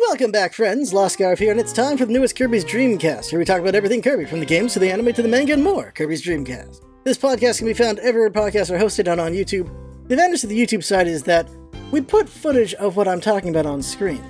Welcome back, friends. Lost Scarf here, and it's time for the newest Kirby's Dreamcast, where we talk about everything Kirby, from the games to the anime to the manga and more. Kirby's Dreamcast. This podcast can be found everywhere podcasts are hosted on YouTube. The advantage of the YouTube side is that we put footage of what I'm talking about on screen.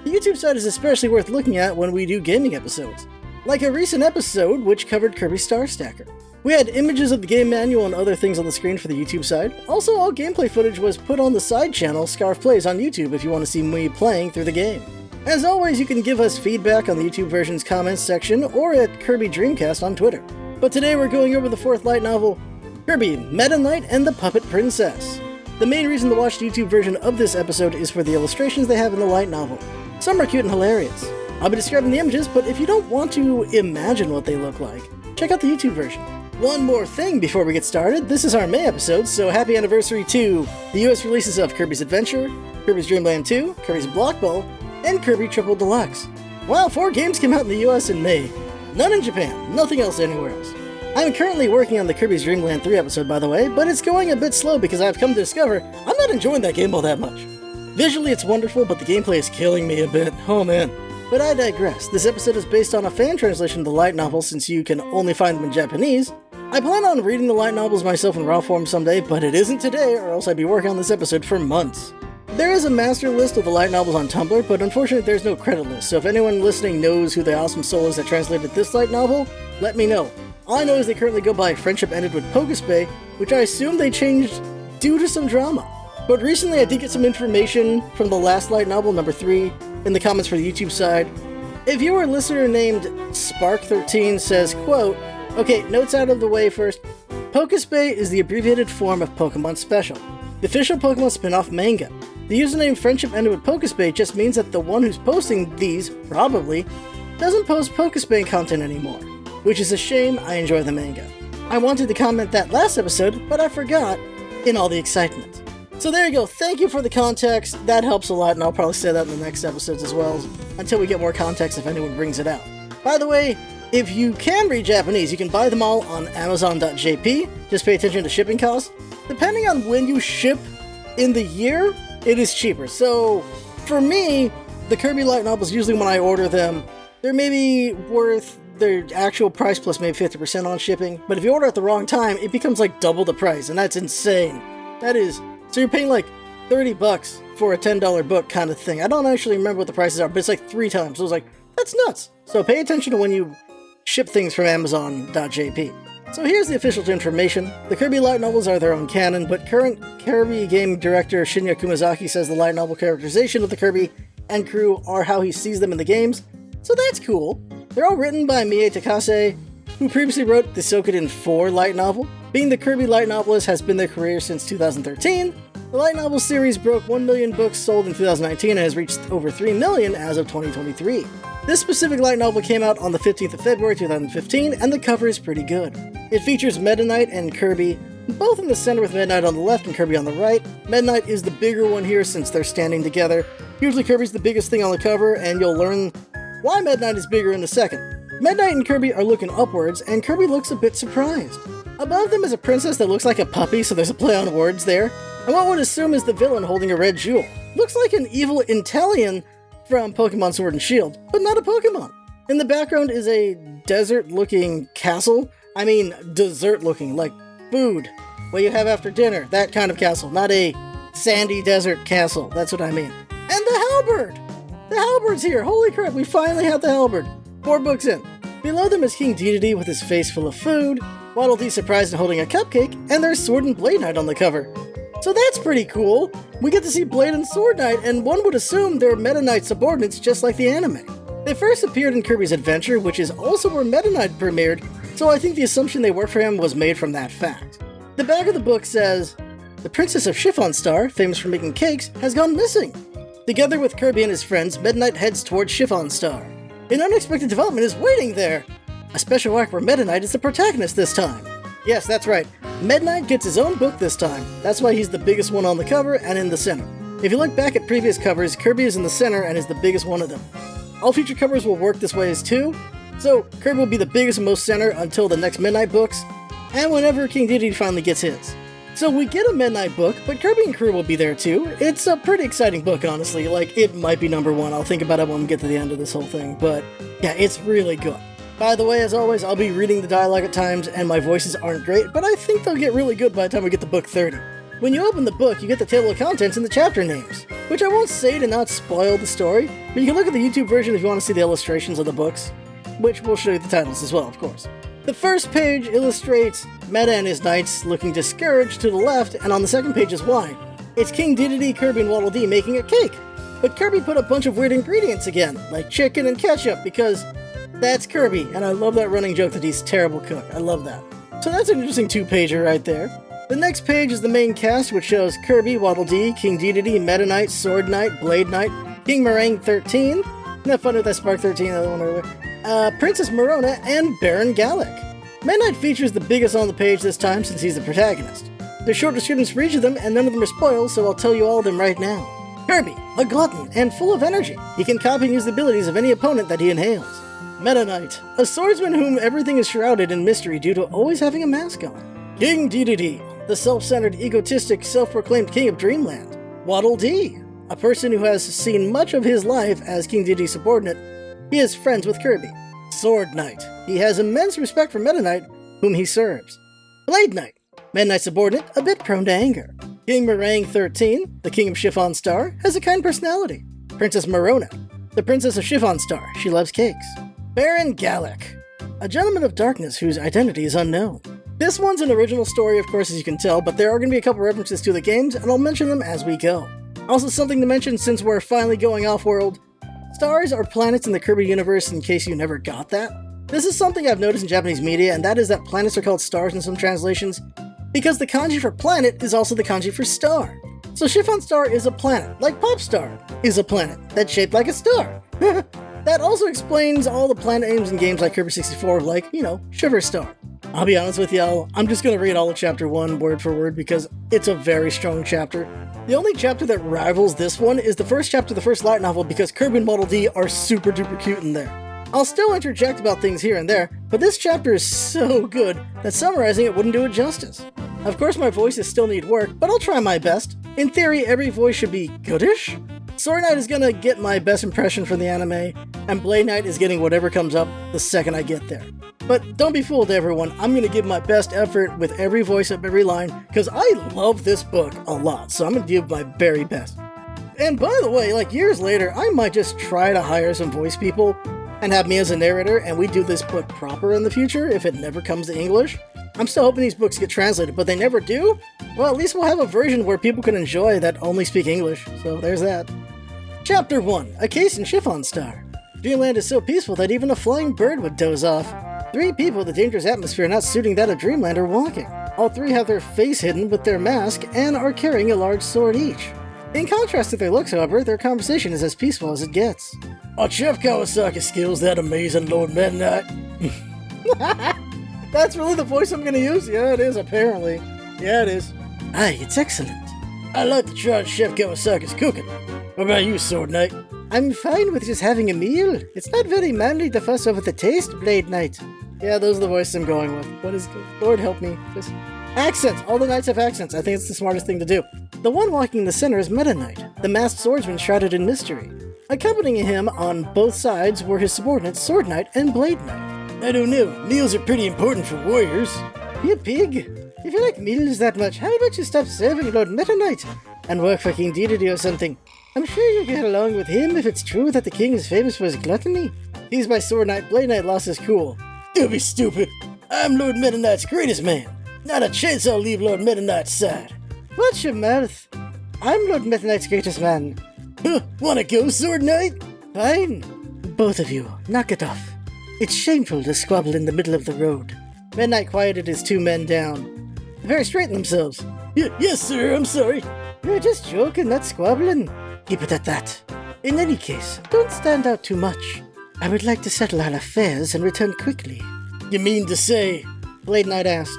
The YouTube side is especially worth looking at when we do gaming episodes, like a recent episode which covered Kirby Star Stacker. We had images of the game manual and other things on the screen for the YouTube side. Also, all gameplay footage was put on the side channel, Scarf Plays, on YouTube if you want to see me playing through the game. As always, you can give us feedback on the YouTube version's comments section or at Kirby Dreamcast on Twitter. But today we're going over the fourth light novel, Kirby Meta Knight and the Puppet Princess. The main reason to watch the YouTube version of this episode is for the illustrations they have in the light novel. Some are cute and hilarious. I'll be describing the images, but if you don't want to imagine what they look like, check out the YouTube version. One more thing before we get started, this is our May episode, so happy anniversary to the US releases of Kirby's Adventure, Kirby's Dream Land 2, Kirby's Block Ball, and Kirby Triple Deluxe. Wow, 4 games came out in the US in May. None in Japan, nothing else anywhere else. I'm currently working on the Kirby's Dream Land 3 episode, by the way, but it's going a bit slow because I've come to discover I'm not enjoying that game all that much. Visually it's wonderful, but the gameplay is killing me a bit, oh man. But I digress. This episode is based on a fan translation of the light novel since you can only find them in Japanese. I plan on reading the light novels myself in raw form someday, but it isn't today or else I'd be working on this episode for months. There is a master list of the light novels on Tumblr, but unfortunately there's no credit list, so if anyone listening knows who the awesome soul is that translated this light novel, let me know. All I know is they currently go by Friendship Ended with Pokespace, which I assume they changed due to some drama. But recently I did get some information from the last light novel, number 3, in the comments for the YouTube side. A viewer listener named Spark13 says, quote, okay, notes out of the way first. Pokespace is the abbreviated form of Pokemon Special, the official Pokemon spin-off manga. The username Friendship Ended with Pokespace just means that the one who's posting these, probably, doesn't post Pokespace content anymore, which is a shame. I enjoy the manga. I wanted to comment that last episode, but I forgot in all the excitement. So there you go, thank you for the context, that helps a lot, and I'll probably say that in the next episodes as well, until we get more context if anyone brings it out. By the way, if you can read Japanese, you can buy them all on Amazon.jp, just pay attention to shipping costs. Depending on when you ship in the year, it is cheaper. So, for me, the Kirby Light Novels, usually when I order them, they're maybe worth their actual price plus maybe 50% on shipping, but if you order at the wrong time, it becomes like double the price, and that's insane. That is, so you're paying like $30 for a $10 book kind of thing. I don't actually remember what the prices are, but it's like 3 times, so I was like, that's nuts. So pay attention to when you ship things from Amazon.jp. So here's the official information. The Kirby Light Novels are their own canon, but current Kirby game director Shinya Kumazaki says the light novel characterization of the Kirby and crew are how he sees them in the games, so that's cool. They're all written by Mie Takase, who previously wrote the Sokoden 4 light novel. Being the Kirby Light Novelist has been their career since 2013. The light novel series broke 1 million books sold in 2019 and has reached over 3 million as of 2023. This specific light novel came out on the 15th of February 2015, and the cover is pretty good. It features Meta Knight and Kirby, both in the center with Meta Knight on the left and Kirby on the right. Meta Knight is the bigger one here since they're standing together. Usually Kirby's the biggest thing on the cover, and you'll learn why Meta Knight is bigger in a second. Meta Knight and Kirby are looking upwards, and Kirby looks a bit surprised. Above them is a princess that looks like a puppy, so there's a play on words there. And one would assume is the villain holding a red jewel. Looks like an evil Intellion from Pokemon Sword and Shield, but not a Pokemon. In the background is a desert-looking castle. I mean, dessert-looking, like food, what you have after dinner, that kind of castle, not a sandy desert castle, that's what I mean. And the halberd! The halberd's here, holy crap, we finally have the halberd. 4 books in. Below them is King Dedede with his face full of food, Waddle Dee surprised and holding a cupcake, and there's Sword and Blade Knight on the cover. So that's pretty cool. We get to see Blade and Sword Knight, and one would assume they're Meta Knight subordinates just like the anime. They first appeared in Kirby's Adventure, which is also where Meta Knight premiered, so I think the assumption they work for him was made from that fact. The back of the book says, the Princess of Chiffon Star, famous for making cakes, has gone missing. Together with Kirby and his friends, Meta Knight heads towards Chiffon Star. An unexpected development is waiting there. A special arc where Meta Knight is the protagonist this time. Yes, that's right. Meta Knight gets his own book this time. That's why he's the biggest one on the cover and in the center. If you look back at previous covers, Kirby is in the center and is the biggest one of them. All future covers will work this way as too, so Kirby will be the biggest and most center until the next Midnight books, and whenever King Dedede finally gets his. So we get a Midnight book, but Kirby and crew will be there too. It's a pretty exciting book, honestly. Like, it might be number 1. I'll think about it when we get to the end of this whole thing, but yeah, it's really good. By the way, as always, I'll be reading the dialogue at times, and my voices aren't great, but I think they'll get really good by the time we get to book 30. When you open the book, you get the table of contents and the chapter names, which I won't say to not spoil the story, but you can look at the YouTube version if you want to see the illustrations of the books, which will show you the titles as well, of course. The first page illustrates Meta and his knights looking discouraged to the left, and on the second page is why. It's King Dedede, Kirby, and Waddle Dee making a cake, but Kirby put a bunch of weird ingredients again, like chicken and ketchup, because that's Kirby, and I love that running joke that he's a terrible cook. I love that. So that's an interesting 2-pager right there. The next page is the main cast, which shows Kirby, Waddle Dee, King Dedede, Meta Knight, Sword Knight, Blade Knight, King Meringue 13, isn't that funny with that Spark 13, the other one earlier? Princess Morona, and Baron Gallic. Meta Knight features the biggest on the page this time since he's the protagonist. There's short descriptions for each of them, and none of them are spoiled, so I'll tell you all of them right now. Kirby, a glutton and full of energy. He can copy and use the abilities of any opponent that he inhales. Meta Knight, a swordsman whom everything is shrouded in mystery due to always having a mask on. King Dedede, the self-centered, egotistic, self-proclaimed king of Dreamland. Waddle Dee, a person who has seen much of his life as King Dedede's subordinate. He is friends with Kirby. Sword Knight, he has immense respect for Meta Knight, whom he serves. Blade Knight, Meta Knight's subordinate, a bit prone to anger. King Meringue 13, the king of Chiffon Star, has a kind personality. Princess Morona, the princess of Chiffon Star, she loves cakes. Baron Gallic, a gentleman of darkness whose identity is unknown. This one's an original story, of course, as you can tell, but there are going to be a couple references to the games, and I'll mention them as we go. Also, something to mention since we're finally going off-world, stars are planets in the Kirby universe, in case you never got that. This is something I've noticed in Japanese media, and that is that planets are called stars in some translations, because the kanji for planet is also the kanji for star. So Chiffon Star is a planet, like Popstar is a planet that's shaped like a star. That also explains all the planet names in games like Kirby 64, like, Sugar Star. I'll be honest with y'all, I'm just going to read all of Chapter 1 word for word because it's a very strong chapter. The only chapter that rivals this one is the first chapter of the first light novel because Kirby and Waddle Dee are super duper cute in there. I'll still interject about things here and there, but this chapter is so good that summarizing it wouldn't do it justice. Of course my voices still need work, but I'll try my best. In theory, every voice should be goodish. Sword Knight is gonna get my best impression from the anime, and Blade Knight is getting whatever comes up the second I get there. But don't be fooled, everyone. I'm gonna give my best effort with every voice up every line, because I love this book a lot, so I'm gonna give my very best. And by the way, like years later, I might just try to hire some voice people and have me as a narrator, and we do this book proper in the future if it never comes to English. I'm still hoping these books get translated, but they never do? Well, at least we'll have a version where people can enjoy that only speak English, so there's that. Chapter 1, A Case in Chiffon Star. Dreamland is so peaceful that even a flying bird would doze off. 3 people in the dangerous atmosphere not suiting that of Dreamland are walking. All 3 have their face hidden with their mask and are carrying a large sword each. In contrast to their looks, however, their conversation is as peaceful as it gets. Are Chef Kawasaki's skills that amazing, Lord Midnight? That's really the voice I'm gonna use? Yeah, it is, apparently. Yeah, it is. Aye, it's excellent. I like to try Chef Kawasaki's cooking. What about you, Sword Knight? I'm fine with just having a meal. It's not very manly to fuss over the taste, Blade Knight. Yeah, those are the voices I'm going with. What is... Lord help me. Just... Accents! All the knights have accents. I think it's the smartest thing to do. The one walking in the center is Meta Knight, the masked swordsman shrouded in mystery. Accompanying him on both sides were his subordinates Sword Knight and Blade Knight. I don't know. Meals are pretty important for warriors. You pig. If you like meals that much, how about you stop serving Lord Meta Knight and work for King Dedede or something? I'm sure you'll get along with him if it's true that the king is famous for his gluttony. He's my Sword Knight. Blade Knight lost his cool. Don't be stupid. I'm Lord Meta Knight's greatest man. Not a chance I'll leave Lord Meta Knight's side. Watch your mouth. I'm Lord Meta Knight's greatest man. Huh, wanna go, Sword Knight? Fine. Both of you, knock it off. It's shameful to squabble in the middle of the road. Meta Knight quieted his 2 men down. They're very straight in themselves. Yes, sir, I'm sorry. We're just joking, not squabbling. Keep it at that. In any case, don't stand out too much. I would like to settle our affairs and return quickly. You mean to say? Blade Knight asked.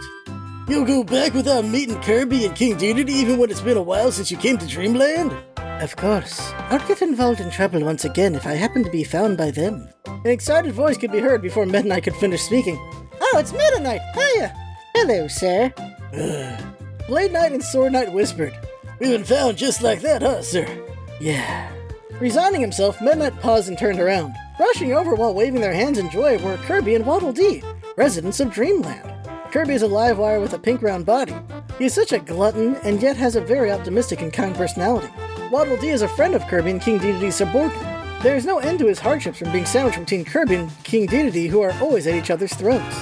You'll go back without meeting Kirby and King Dedede even when it's been a while since you came to Dreamland? Of course. I'll get involved in trouble once again if I happen to be found by them. An excited voice could be heard before Meta Knight could finish speaking. Oh, it's Meta Knight! Hiya! Hello, sir. Blade Knight and Sword Knight whispered, "We've been found just like that, huh, sir?" "Yeah." Resigning himself, Meta Knight paused and turned around. Rushing over while waving their hands in joy were Kirby and Waddle Dee, residents of Dreamland. Kirby is a live wire with a pink round body. He is such a glutton and yet has a very optimistic and kind personality. Waddle Dee is a friend of Kirby and King Dedede's subordinate. There is no end to his hardships from being sandwiched between Kirby and King Dedede, who are always at each other's throats.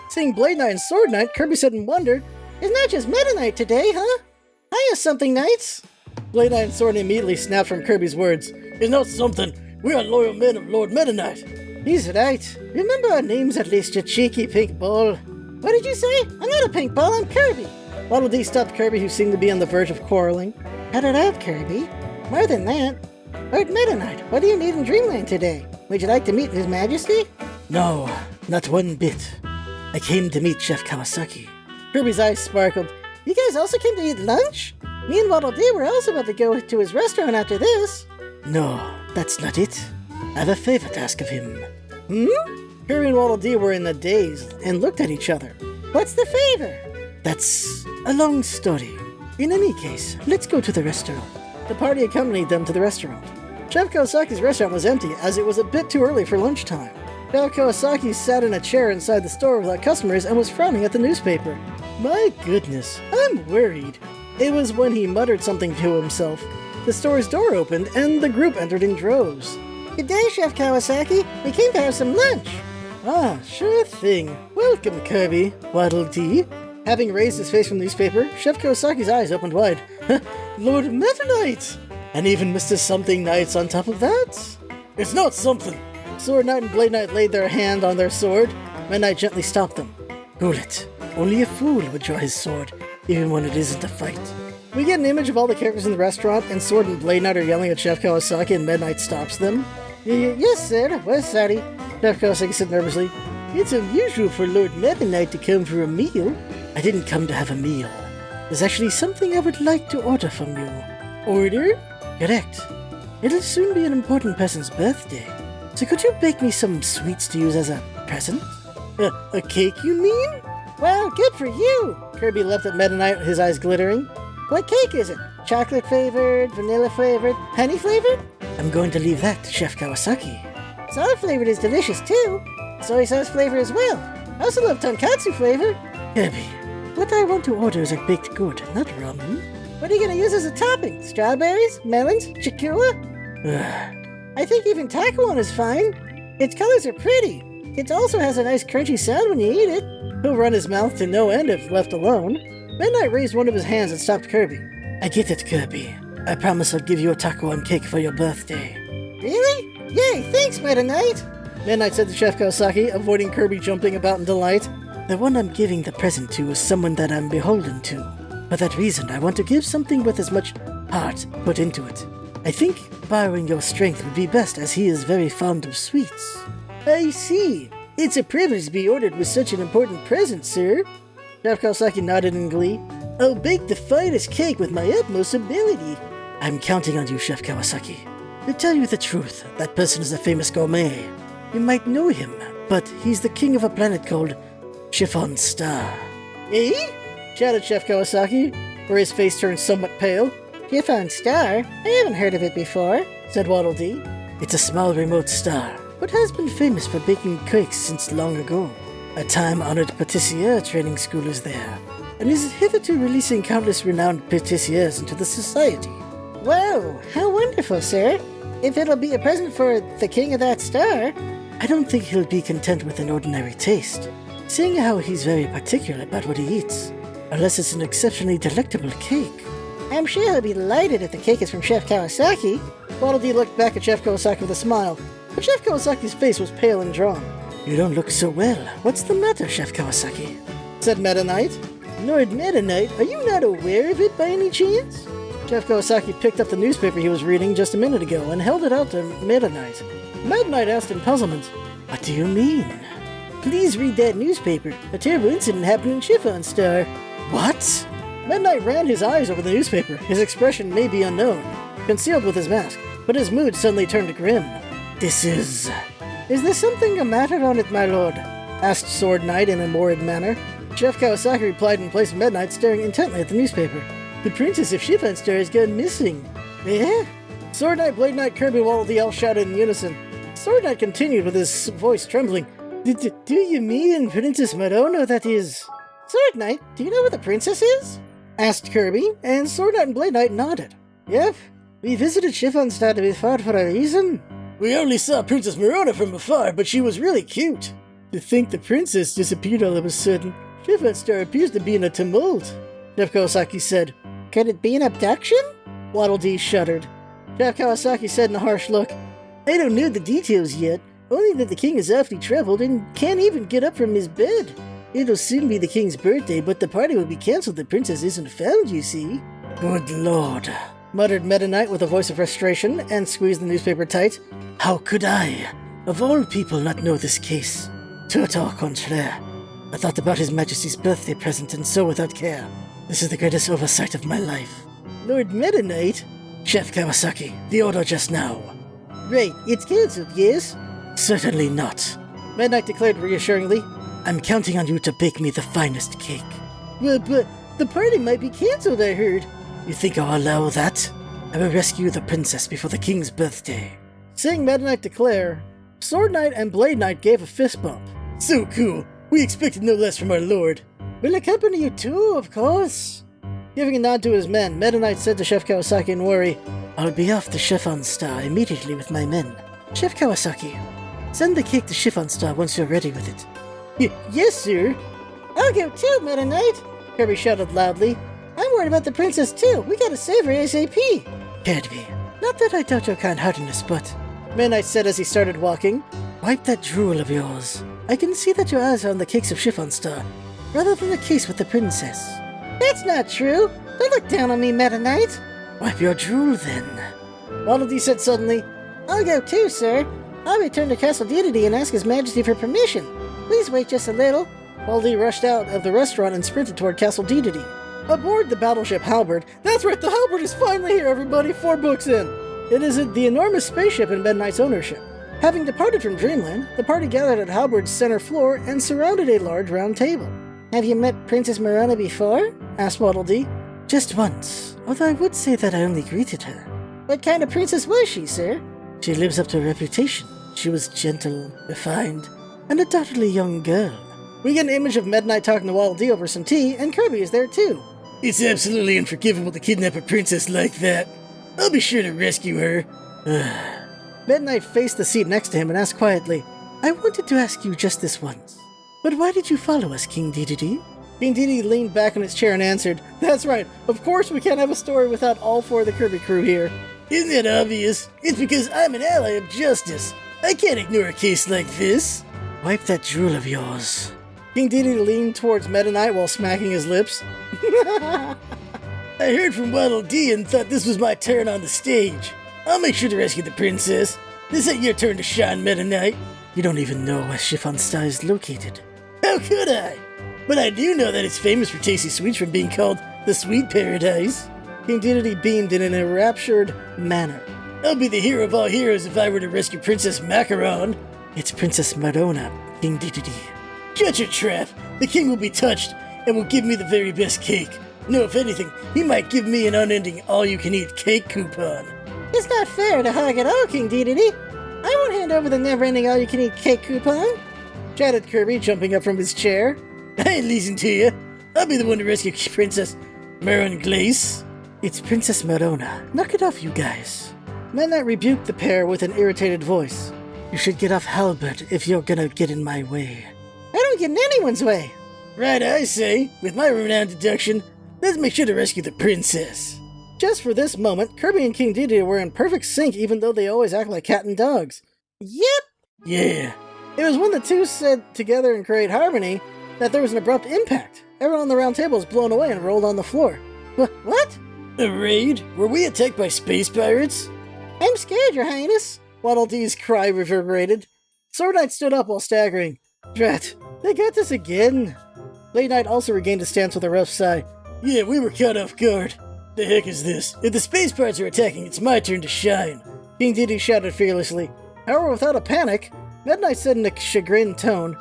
Seeing Blade Knight and Sword Knight, Kirby said in wonder, "It's not just Meta Knight today, huh? Hiya, something knights." Blade Knight and Sword Knight immediately snapped from Kirby's words. "It's not something. We are loyal men of Lord Meta Knight." "He's right. Remember our names at least, you cheeky pink ball." "What did you say? I'm not a pink ball, I'm Kirby." Waddle Dee stopped Kirby, who seemed to be on the verge of quarreling. "Cut it out, Kirby. More than that. Lord Meta Knight, what do you need in Dreamland today? Would you like to meet His Majesty?" "No, not one bit. I came to meet Chef Kawasaki." Kirby's eyes sparkled. "You guys also came to eat lunch? Me and Waddle Dee were also about to go to his restaurant after this." "No, that's not it. I have a favor to ask of him." Kirby and Waddle Dee were in a daze and looked at each other. "What's the favor?" "That's a long story. In any case, let's go to the restaurant." The party accompanied them to the restaurant. Chef Kawasaki's restaurant was empty, as it was a bit too early for lunchtime. Chef Kawasaki sat in a chair inside the store without customers and was frowning at the newspaper. "My goodness, I'm worried." It was when he muttered something to himself. The store's door opened, and the group entered in droves. "Good day, Chef Kawasaki. We came to have some lunch." "Ah, sure thing. Welcome, Kirby, Waddle Dee." Having raised his face from the newspaper, Chef Kawasaki's eyes opened wide. "Lord Meta Knight! And even Mr. Something Knights on top of that?" "It's not something." Sword Knight and Blade Knight laid their hand on their sword. Meta Knight gently stopped them. "Cool it. Only a fool would draw his sword, even when it isn't a fight." We get an image of all the characters in the restaurant, and Sword and Blade Knight are yelling at Chef Kawasaki, and Meta Knight stops them. Yes, sir. Well, sorry." Chef Kawasaki said nervously. "It's unusual for Lord Meta Knight to come for a meal." "I didn't come to have a meal. There's actually something I would like to order from you." "Order?" "Correct. It'll soon be an important person's birthday. So could you bake me some sweets to use as a present?" A cake, you mean?" "Well, good for you." Kirby leapt at Meta Knight, his eyes glittering. "What cake is it? Chocolate flavored, vanilla flavored, honey flavored?" "I'm going to leave that to Chef Kawasaki." "Sour flavored is delicious too. Soy sauce flavor as well. I also love tonkatsu flavor." "Kirby, what I want to order is a baked good, not ramen." "What are you going to use as a topping? Strawberries? Melons? Chikua?" "I think even Takuan is fine. Its colors are pretty. It also has a nice crunchy sound when you eat it." He'll run his mouth to no end if left alone. Midnight raised one of his hands and stopped Kirby. "I get it, Kirby. I promise I'll give you a Takuan cake for your birthday." "Really? Yay, thanks, Meta Knight." Midnight said to Chef Kawasaki, avoiding Kirby jumping about in delight. "The one I'm giving the present to is someone that I'm beholden to. For that reason, I want to give something with as much heart put into it. I think borrowing your strength would be best, as he is very fond of sweets." "I see. It's a privilege to be ordered with such an important present, sir." Chef Kawasaki nodded in glee. "I'll bake the finest cake with my utmost ability." "I'm counting on you, Chef Kawasaki. To tell you the truth, that person is a famous gourmet. You might know him, but he's the king of a planet called Chiffon Star." "Eh?" shouted Chef Kawasaki, where his face turned somewhat pale. "Chiffon Star? I haven't heard of it before," said Waddle Dee. "It's a small remote star, but has been famous for baking cakes since long ago. A time-honored patissier training school is there, and is hitherto releasing countless renowned patissiers into the society." "Whoa, how wonderful, sir. If it'll be a present for the king of that star..." "I don't think he'll be content with an ordinary taste, seeing how he's very particular about what he eats, unless it's an exceptionally delectable cake." "I'm sure he'll be delighted if the cake is from Chef Kawasaki." Waddle Dee looked back at Chef Kawasaki with a smile, but Chef Kawasaki's face was pale and drawn. "You don't look so well. What's the matter, Chef Kawasaki?" said Meta Knight. "Lord Meta Knight, are you not aware of it by any chance?" Chef Kawasaki picked up the newspaper he was reading just a minute ago and held it out to Meta Knight. Meta Knight asked in puzzlement, "What do you mean?" "Please read that newspaper. A terrible incident happened in Chiffon Star." "What?" Meta Knight ran his eyes over the newspaper. His expression may be unknown, concealed with his mask, but his mood suddenly turned grim. "Is there something the matter on it, my lord?" asked Sword Knight in a worried manner. Chef Kawasaki replied in place of Meta Knight, staring intently at the newspaper. The Princess of Chiffon Star has gone missing. Eh? Sword Knight, Blade Knight, Kirby, Waddle Dee all shouted in unison. Sword Knight continued with his voice trembling. Do you mean Princess Marona, that is? Sword Knight, do you know where the princess is? Asked Kirby, and Sword Knight and Blade Knight nodded. Yep, we visited Chiffonstadt before for a reason. We only saw Princess Marona from afar, but she was really cute. To think the princess disappeared all of a sudden. Chiffonstadt appears to be in a tumult, Chef Kawasaki said. Could it be an abduction? Waddle Dee shuddered. Chef Kawasaki said in a harsh look, I don't know the details yet, only that the king is awfully troubled and can't even get up from his bed. It'll soon be the king's birthday, but the party will be cancelled if the princess isn't found, you see. Good lord, muttered Meta Knight with a voice of frustration and squeezed the newspaper tight. How could I, of all people, not know this case? Tout au contraire. I thought about His Majesty's birthday present and so without care. This is the greatest oversight of my life. Lord Meta Knight? Chef Kawasaki, the order just now. Right, it's cancelled, yes? Certainly not. Meta Knight declared reassuringly. I'm counting on you to bake me the finest cake. But the party might be cancelled, I heard. You think I'll allow that? I will rescue the princess before the king's birthday. Seeing Meta Knight declare, Sword Knight and Blade Knight gave a fist bump. So cool. We expected no less from our lord. We'll accompany you too, of course. Giving a nod to his men, Meta Knight said to Chef Kawasaki in worry, I'll be off to Chiffon Star immediately with my men. Chef Kawasaki, send the cake to Chiffon Star once you're ready with it. Yes, sir. I'll go too, Meta Knight, Kirby shouted loudly. I'm worried about the princess too. We gotta save her ASAP. Kirby, not that I doubt your kind-heartedness, but... Meta Knight said as he started walking, wipe that drool of yours. I can see that your eyes are on the cakes of Chiffon Star, rather than the case with the princess. That's not true. Don't look down on me, Meta Knight. Wipe your drool, then. Waddle Dee said suddenly, I'll go too, sir. I'll return to Castle Dedede and ask His Majesty for permission. Please wait just a little. Waddle Dee rushed out of the restaurant and sprinted toward Castle Dedede. Aboard the battleship Halberd. That's right, the Halberd is finally here, everybody, 4 books in. It is the enormous spaceship in Meta Knight's ownership. Having departed from Dreamland, the party gathered at Halberd's center floor and surrounded a large round table. Have you met Princess Marona before? Asked Waddle Dee. Just once, although I would say that I only greeted her. What kind of princess was she, sir? She lives up to her reputation. She was gentle, refined, and a doubtfully young girl. We get an image of Meta Knight talking to Waddle Dee over some tea, and Kirby is there too. It's absolutely unforgivable to kidnap a princess like that. I'll be sure to rescue her. Meta Knight faced the seat next to him and asked quietly, I wanted to ask you just this once, but why did you follow us, King Dedede? King Dedede leaned back in his chair and answered, That's right, of course we can't have a story without all 4 of the Kirby crew here. Isn't that obvious? It's because I'm an ally of justice. I can't ignore a case like this. Wipe that drool of yours. King Dedede leaned towards Meta Knight while smacking his lips. I heard from Waddle Dee and thought this was my turn on the stage. I'll make sure to rescue the princess. This ain't your turn to shine, Meta Knight. You don't even know where Chiffon Star is located. How could I? But I do know that it's famous for tasty sweets from being called the Sweet Paradise. King Dedede beamed in an enraptured manner. I'll be the hero of all heroes if I were to rescue Princess Macaron. It's Princess Marona, King Dedede. Shut your trap. The king will be touched and will give me the very best cake. No, if anything, he might give me an unending all-you-can-eat cake coupon. It's not fair to hog it all, King Dedede. I won't hand over the never-ending all-you-can-eat cake coupon, chatted Kirby, jumping up from his chair. I ain't leasing to you. I'll be the one to rescue Princess Maron Glace. It's Princess Marona. Knock it off, you guys. Meta Knight rebuked the pair with an irritated voice. You should get off Halberd if you're gonna get in my way. I don't get in anyone's way. Right, I say. With my renowned deduction, let's make sure to rescue the princess. Just for this moment, Kirby and King Dedede were in perfect sync even though they always act like cat and dogs. Yep. Yeah. It was when the two said together in great harmony that there was an abrupt impact. Everyone on the round table was blown away and rolled on the floor. What? A raid? Were we attacked by space pirates? I'm scared, Your Highness. Waddle Dee's cry reverberated. Sword Knight stood up while staggering. Drat, they got this again. Blade Knight also regained his stance with a rough sigh. Yeah, we were caught off guard. The heck is this? If the space pirates are attacking, it's my turn to shine. King Dedede shouted fearlessly. However, without a panic, Meta Knight said in a chagrined tone,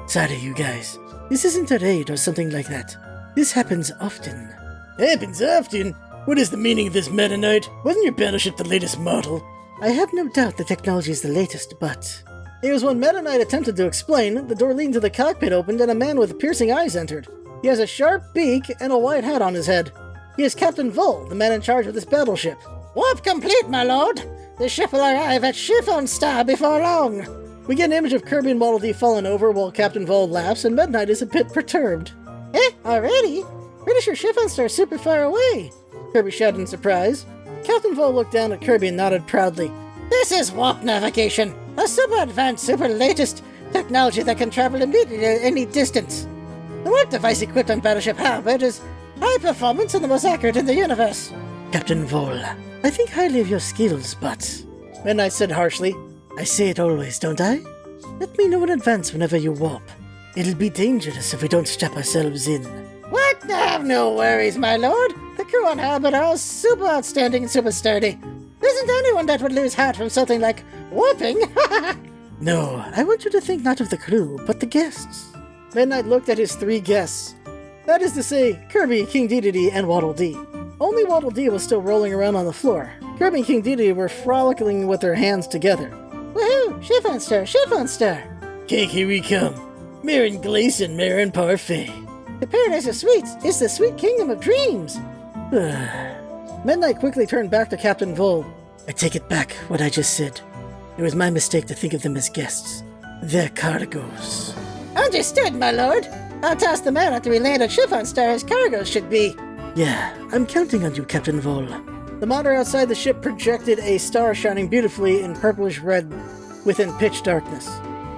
Sorry, you guys. This isn't a raid or something like that. This happens often. Happens often? What is the meaning of this Meta Knight? Wasn't your battleship the latest model? I have no doubt the technology is the latest, but... It was when Meta Knight attempted to explain, the door leading to the cockpit opened and a man with piercing eyes entered. He has a sharp beak and a white hat on his head. He is Captain Vol, the man in charge of this battleship. Warp complete, my lord! The ship will arrive at Chiffon Star before long! We get an image of Kirby and Waddle Dee falling over while Captain Vol laughs and Meta Knight is a bit perturbed. Eh? Already? Pretty sure Chiffon Star's super far away! Kirby shouted in surprise. Captain Vol looked down at Kirby and nodded proudly. This is warp navigation! A super advanced, super latest technology that can travel immediately at any distance. The warp device equipped on Battleship Halberd is high performance and the most accurate in the universe. Captain Vol, I think highly of your skills, but... Meta Knight said harshly, I say it always, don't I? Let me know in advance whenever you warp. It'll be dangerous if we don't strap ourselves in. What? Have no worries, my lord. The crew on Halberd are all super outstanding and super sturdy. There isn't anyone that would lose heart from something like warping. No, I want you to think not of the crew, but the guests. Meta Knight looked at his 3 guests. That is to say, Kirby, King Dedede, and Waddle Dee. Only Waddle Dee was still rolling around on the floor. Kirby and King Dedede were frolicking with their hands together. Woohoo! Chiffon Star! Chiffon Star! Cake, here we come. Marin Gleason, Marin Parfait. The Paradise of Sweets is the sweet kingdom of dreams. Meta Knight quickly turned back to Captain Vol. I take it back, what I just said. It was my mistake to think of them as guests. They're cargoes. Understood, my lord. I'll toss them out after we land at Chiffon Star as cargoes should be. Yeah, I'm counting on you, Captain Vol. The monitor outside the ship projected a star shining beautifully in purplish red within pitch darkness.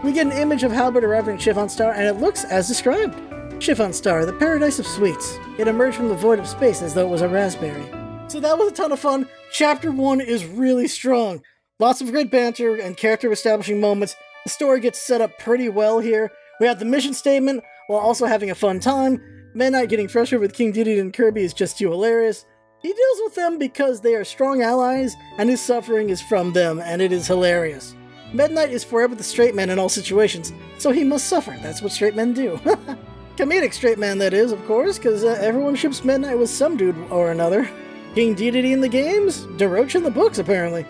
We get an image of Halberd arriving at Chiffon Star, and it looks as described. Chiffon Star, the paradise of sweets. It emerged from the void of space as though it was a raspberry. So that was a ton of fun. Chapter 1 is really strong. Lots of great banter and character establishing moments. The story gets set up pretty well here. We have the mission statement while also having a fun time. Meta Knight getting frustrated with King Dedede and Kirby is just too hilarious. He deals with them because they are strong allies, and his suffering is from them, and it is hilarious. Meta Knight is forever the straight man in all situations, so he must suffer. That's what straight men do. Comedic straight man, that is, of course, because everyone ships Meta Knight with some dude or another. King Dedede in the games, DeRoche in the books, apparently.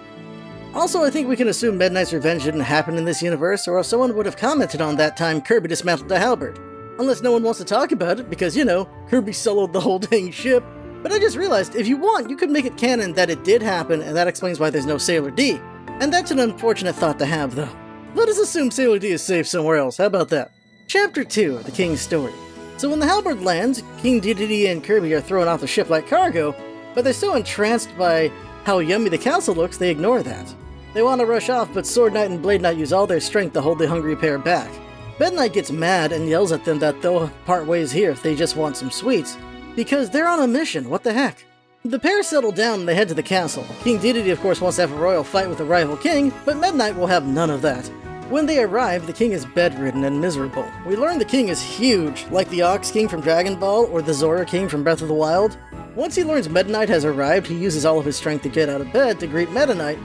Also, I think we can assume Meta Knight's revenge didn't happen in this universe, or else someone would have commented on that time Kirby dismantled the Halberd. Unless no one wants to talk about it, because, you know, Kirby soloed the whole dang ship. But I just realized, if you want, you could make it canon that it did happen, and that explains why there's no Sailor D. And that's an unfortunate thought to have, though. Let us assume Sailor D is safe somewhere else, how about that? Chapter 2, The King's Story. So when the Halberd lands, King Dedede and Kirby are thrown off the ship like cargo, but they're so entranced by how yummy the castle looks, they ignore that. They want to rush off, but Sword Knight and Blade Knight use all their strength to hold the hungry pair back. Meta Knight gets mad and yells at them that they'll part ways here if they just want some sweets, because they're on a mission, what the heck? The pair settle down and they head to the castle. King Dedede, of course, wants to have a royal fight with a rival king, but Meta Knight will have none of that. When they arrive, the king is bedridden and miserable. We learn the king is huge, like the Ox King from Dragon Ball or the Zora King from Breath of the Wild. Once he learns Meta Knight has arrived, he uses all of his strength to get out of bed to greet Meta Knight,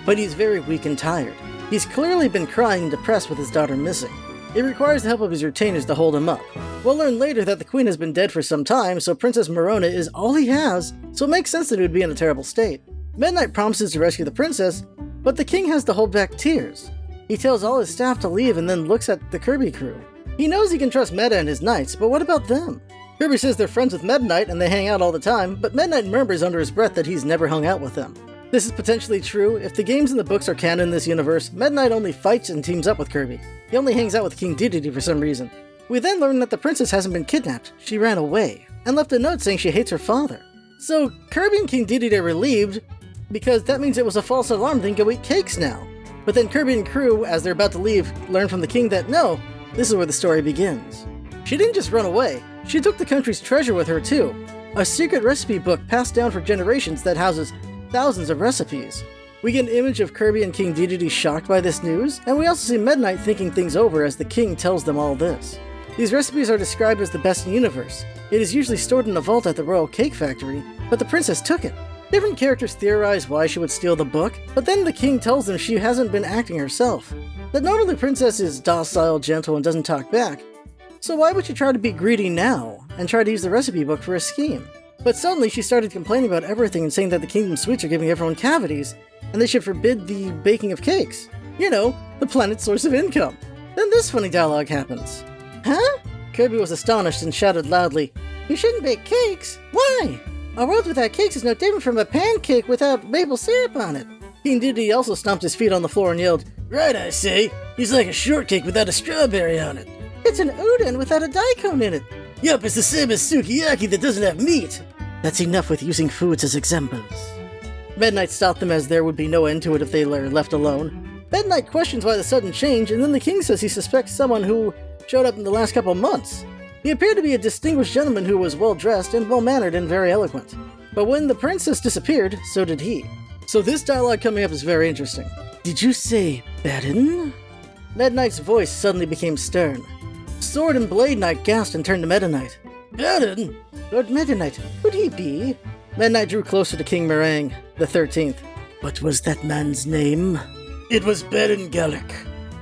but he's very weak and tired. He's clearly been crying and depressed with his daughter missing. It requires the help of his retainers to hold him up. We'll learn later that the queen has been dead for some time, so Princess Marona is all he has, so it makes sense that he would be in a terrible state. Meta Knight promises to rescue the princess, but the king has to hold back tears. He tells all his staff to leave and then looks at the Kirby crew. He knows he can trust Meta and his knights, but what about them? Kirby says they're friends with Meta Knight and they hang out all the time, but Meta Knight murmurs under his breath that he's never hung out with them. This is potentially true. If the games and the books are canon in this universe, Meta Knight only fights and teams up with Kirby. He only hangs out with King Dedede for some reason. We then learn that the princess hasn't been kidnapped. She ran away, and left a note saying she hates her father. So Kirby and King Dedede are relieved, because that means it was a false alarm, they can go eat cakes now. But then Kirby and crew, as they're about to leave, learn from the king that no, this is where the story begins. She didn't just run away, she took the country's treasure with her too. A secret recipe book passed down for generations that houses thousands of recipes. We get an image of Kirby and King Dedede shocked by this news, and we also see Meta Knight thinking things over as the king tells them all this. These recipes are described as the best in the universe. It is usually stored in a vault at the Royal Cake Factory, but the princess took it. Different characters theorize why she would steal the book, but then the king tells them she hasn't been acting herself. That normally the princess is docile, gentle, and doesn't talk back. So why would she try to be greedy now, and try to use the recipe book for a scheme? But suddenly she started complaining about everything and saying that the Kingdom Sweets are giving everyone cavities, and they should forbid the baking of cakes. You know, the planet's source of income. Then this funny dialogue happens. Huh? Kirby was astonished and shouted loudly, "You shouldn't bake cakes! Why? A world without cakes is no different from a pancake without maple syrup on it." King Dedede also stomped his feet on the floor and yelled, "Right, I say! He's like a shortcake without a strawberry on it." "It's an udon without a daikon in it." "Yup, it's the same as sukiyaki that doesn't have meat." That's enough with using foods as examples. Meta Knight stopped them as there would be no end to it if they were left alone. Meta Knight questions why the sudden change, and then the king says he suspects someone who showed up in the last couple of months. He appeared to be a distinguished gentleman who was well-dressed and well-mannered and very eloquent. But when the princess disappeared, so did he. So this dialogue coming up is very interesting. "Did you say Baron?" Meta Knight's voice suddenly became stern. Sword and Blade Knight gasped and turned to Meta Knight. "Baron? Lord Meta Knight, could he be?" Meta Knight drew closer to King Meringue, the 13th. "What was that man's name?" "It was Baron Gallic."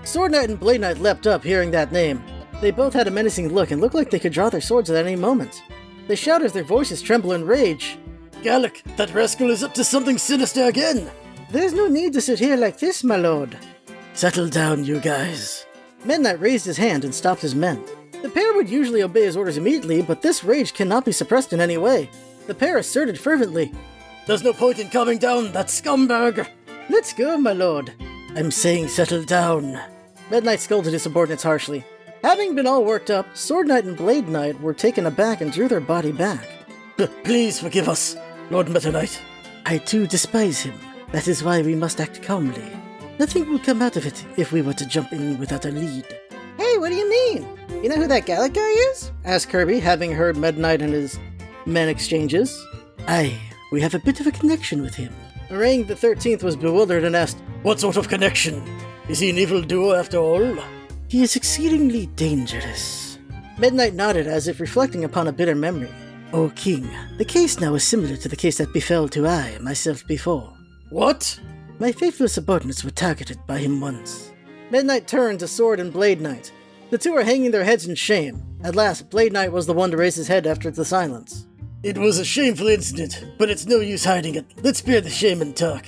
Sword Knight and Blade Knight leapt up, hearing that name. They both had a menacing look and looked like they could draw their swords at any moment. They shout as their voices tremble in rage. "Gallic, that rascal is up to something sinister again!" "There's no need to sit here like this, my lord." "Settle down, you guys." Meta Knight raised his hand and stopped his men. The pair would usually obey his orders immediately, but this rage cannot be suppressed in any way. The pair asserted fervently, "There's no point in calming down that scumbag." "Let's go, my lord." "I'm saying settle down." Meta Knight scolded his subordinates harshly. Having been all worked up, Sword Knight and Blade Knight were taken aback and drew their body back. "Please forgive us, Lord Meta Knight." "I too despise him. That is why we must act calmly. Nothing will come out of it if we were to jump in without a lead." "Hey, what do you mean? You know who that Gallic guy is?" asked Kirby, having heard Meta Knight and his men exchanges. "Aye, we have a bit of a connection with him." Meringue the 13th was bewildered and asked, "What sort of connection? Is he an evildoer after all?" "He is exceedingly dangerous." Meta Knight nodded as if reflecting upon a bitter memory. "O King, the case now is similar to the case that befell to I, myself before." "What?" "My faithful subordinates were targeted by him once." Meta Knight turned to Sword and Blade Knight. The two were hanging their heads in shame. At last, Blade Knight was the one to raise his head after the silence. "It was a shameful incident, but it's no use hiding it. Let's spare the shame and talk."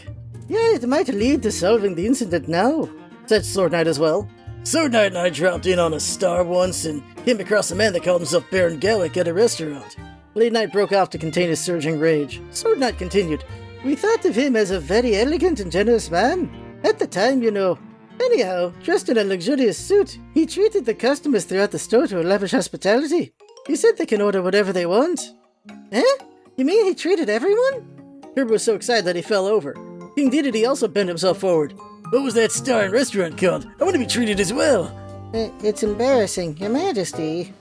"Yeah, it might lead to solving the incident now," said Sword Knight as well. "Sword Knight and I dropped in on a star once and came across a man that called himself Baron Gallic at a restaurant." Blade Knight broke off to contain his surging rage. Sword Knight continued, "We thought of him as a very elegant and generous man. At the time, you know. Anyhow, dressed in a luxurious suit, he treated the customers throughout the store to a lavish hospitality. He said they can order whatever they want." "Eh? You mean he treated everyone?" Kirby was so excited that he fell over. King Dedede also bent himself forward. "What was that star and restaurant called? I want to be treated as well." It's embarrassing, Your Majesty."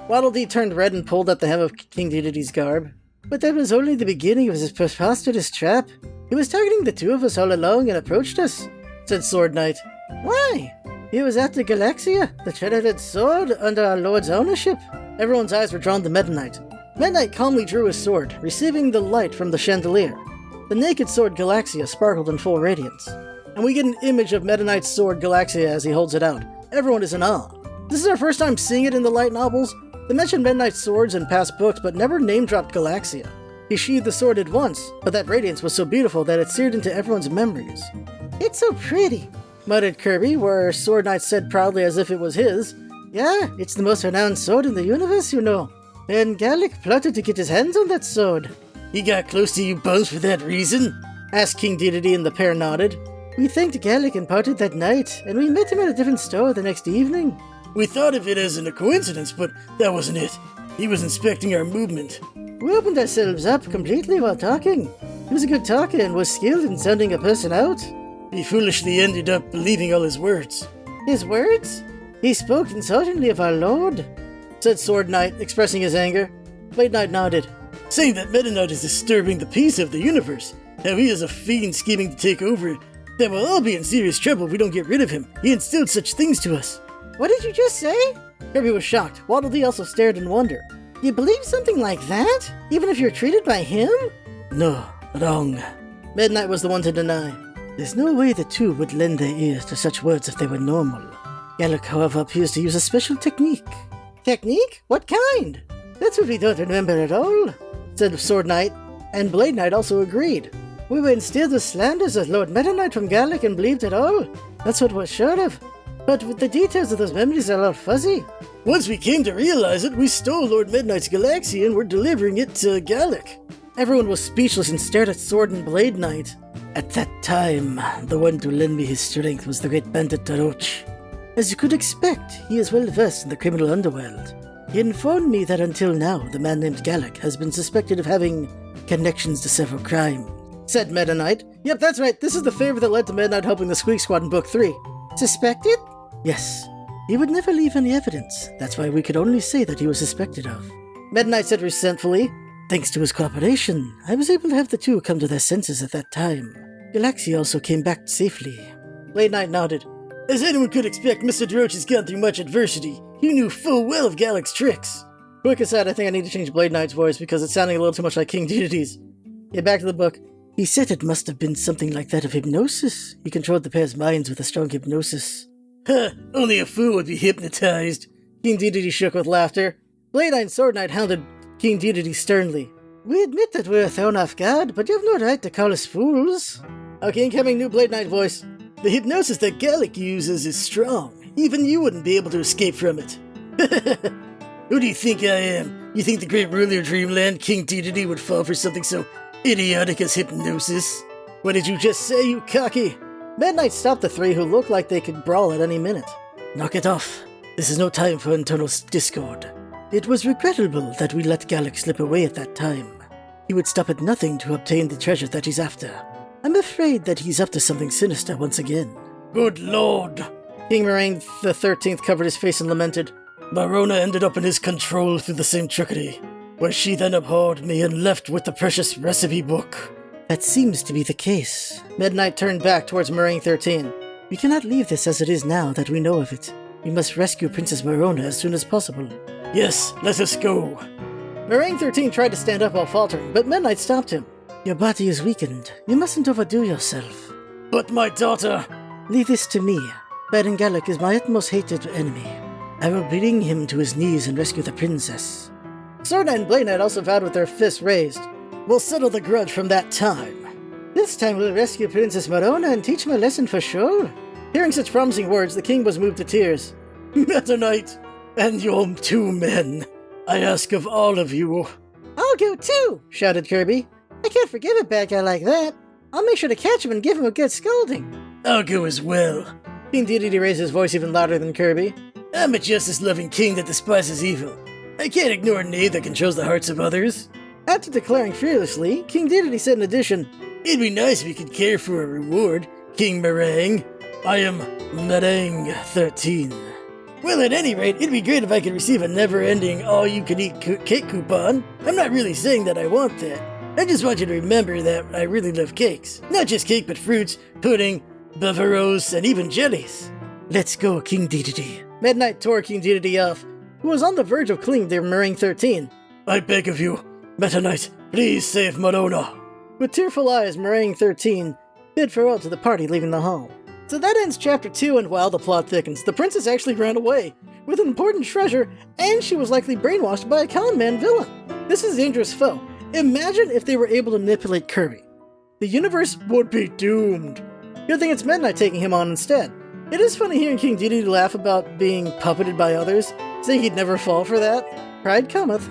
Waddle Dee turned red and pulled at the hem of King Dedede's garb. "But that was only the beginning of his preposterous trap. He was targeting the two of us all along and approached us," said Sword Knight. "Why? He was after Galaxia, the treaded sword under our lord's ownership." Everyone's eyes were drawn to Meta Knight. Meta Knight calmly drew his sword, receiving the light from the chandelier. The naked sword Galaxia sparkled in full radiance. And we get an image of Meta Knight's sword Galaxia as he holds it out. Everyone is in awe. This is our first time seeing it in the light novels. They mentioned Meta Knight's swords in past books, but never name-dropped Galaxia. He sheathed the sword at once, but that radiance was so beautiful that it seared into everyone's memories. "It's so pretty," muttered Kirby, where Sword Knight said proudly as if it was his, "Yeah, it's the most renowned sword in the universe, you know. And Gallic plotted to get his hands on that sword." "He got close to you bones for that reason?" asked King Dedede, and the pair nodded. "We thanked Gallic and parted that night, and we met him at a different store the next evening." "We thought of it as a coincidence, but that wasn't it. He was inspecting our movement." "We opened ourselves up completely while talking. He was a good talker and was skilled in sounding a person out." "He foolishly ended up believing all his words." "His words? He spoke insultingly of our lord," said Sword Knight, expressing his anger. Blade Knight nodded. "Saying that Meta Knight is disturbing the peace of the universe. How he is a fiend scheming to take over. That we'll all be in serious trouble if we don't get rid of him. He instilled such things to us." "What did you just say?" Kirby was shocked. Waddle Dee also stared in wonder. "You believe something like that? Even if you're treated by him?" "No, wrong." Meta Knight was the one to deny. "There's no way the two would lend their ears to such words if they were normal. Gallic, however, appears to use a special technique." Technique? What kind? That's what we don't remember at all, said Sword Knight, and Blade Knight also agreed. We were instilled with slanders of Lord Meta Knight from Gallic and believed it all. That's what we're sure of. But with the details of those memories are all fuzzy. Once we came to realize it, we stole Lord Meta Knight's Galaxy and were delivering it to Gallic. Everyone was speechless and stared at Sword and Blade Knight. At that time, the one to lend me his strength was the great bandit Taroch. As you could expect, he is well versed in the criminal underworld. He informed me that until now, the man named Gallic has been suspected of having connections to several crimes, said Meta Knight. Yep, that's right. This is the favor that led to Meta Knight helping the Squeak Squad in Book 3. Suspected? Yes. He would never leave any evidence. That's why we could only say that he was suspected of. Meta Knight said resentfully, thanks to his cooperation, I was able to have the two come to their senses at that time. Galaxy also came back safely. Blade Knight nodded. As anyone could expect, Mr. Taroch has gone through much adversity. He knew full well of Gallic's tricks. Quick aside, I think I need to change Blade Knight's voice because it's sounding a little too much like King Dedede's. Get back to the book. He said it must have been something like that of hypnosis. He controlled the pair's minds with a strong hypnosis. Huh, only a fool would be hypnotized. King Dedede shook with laughter. Blade Knight and Sword Knight hounded King Dedede sternly. We admit that we're thrown off guard, but you have no right to call us fools. Okay, incoming new Blade Knight voice. The hypnosis that Gallic uses is strong. Even you wouldn't be able to escape from it. Who do you think I am? You think the great ruler of Dreamland, King Dedede, would fall for something so idiotic as hypnosis? What did you just say, you cocky? Meta Knight stopped the three who looked like they could brawl at any minute. Knock it off. This is no time for internal discord. It was regrettable that we let Gallic slip away at that time. He would stop at nothing to obtain the treasure that he's after. I'm afraid that he's up to something sinister once again. Good lord! King Meringue the 13th covered his face and lamented. Marona ended up in his control through the same trickery, where she then abhorred me and left with the precious recipe book. That seems to be the case. Meta Knight turned back towards Meringue 13. We cannot leave this as it is now that we know of it. We must rescue Princess Marona as soon as possible. Yes, let us go. Meringue 13 tried to stand up while faltering, but Meta Knight stopped him. Your body is weakened. You mustn't overdo yourself. But my daughter... Leave this to me. Baron Gallic is my utmost hated enemy. I will bring him to his knees and rescue the princess. Sword Knight and Blade Knight also vowed with their fists raised. We'll settle the grudge from that time. This time we'll rescue Princess Marona and teach him a lesson for sure. Hearing such promising words, the king was moved to tears. Meta Knight, and your two men, I ask of all of you. I'll go too, shouted Kirby. I can't forgive a bad guy like that. I'll make sure to catch him and give him a good scolding. I'll go as well. King Dedede raised his voice even louder than Kirby. I'm a justice-loving king that despises evil. I can't ignore a knave that controls the hearts of others. After declaring fearlessly, King Dedede said in addition, It'd be nice if you could care for a reward, King Meringue. I am Meringue 13. Well, at any rate, it'd be great if I could receive a never-ending all-you-can-eat cake coupon. I'm not really saying that I want that. I just want you to remember that I really love cakes. Not just cake, but fruits, pudding, buffaloes, and even jellies. Let's go, King Dedede. Meta Knight tore King Dedede off, who was on the verge of clinging to Meringue 13. I beg of you, Meta Knight, please save Marona. With tearful eyes, Meringue 13 bid farewell to the party leaving the hall. So that ends Chapter 2, and while the plot thickens, the princess actually ran away with an important treasure, and she was likely brainwashed by a con-man villain. This is a dangerous foe. Imagine if they were able to manipulate Kirby. The universe would be doomed. Good thing it's Meta Knight taking him on instead. It is funny hearing King Dedede laugh about being puppeted by others, saying he'd never fall for that. Pride cometh.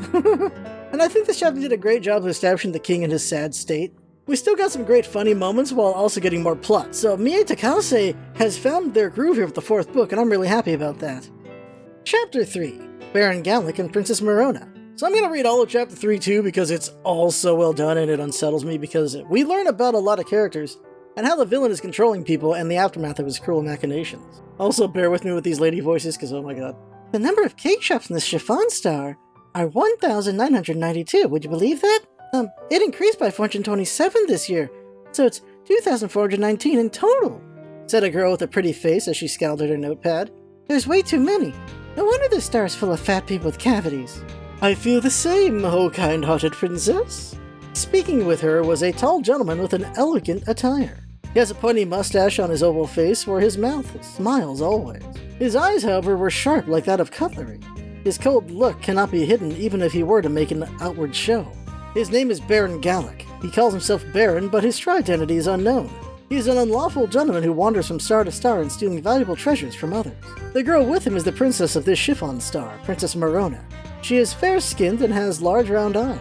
And I think this chapter did a great job of establishing the king in his sad state. We still got some great funny moments while also getting more plot, so Mie Takase has found their groove here with the 4th book, and I'm really happy about that. Chapter 3, Baron Gallic and Princess Marona. So I'm going to read all of Chapter 3 too, because it's all so well done and it unsettles me, because we learn about a lot of characters, and how the villain is controlling people and the aftermath of his cruel machinations. Also bear with me with these lady voices, because oh my god. The number of cake shops in the Chiffon Star are 1,992, would you believe that? It increased by 427 this year, so it's 2,419 in total, said a girl with a pretty face as she scowled at her notepad. There's way too many. No wonder the star's full of fat people with cavities. I feel the same, oh kind-hearted princess. Speaking with her was a tall gentleman with an elegant attire. He has a pointy mustache on his oval face where his mouth smiles always. His eyes, however, were sharp like that of cutlery. His cold look cannot be hidden even if he were to make an outward show. His name is Baron Gallic. He calls himself Baron, but his true identity is unknown. He is an unlawful gentleman who wanders from star to star and stealing valuable treasures from others. The girl with him is the princess of this chiffon star, Princess Marona. She is fair-skinned and has large round eyes.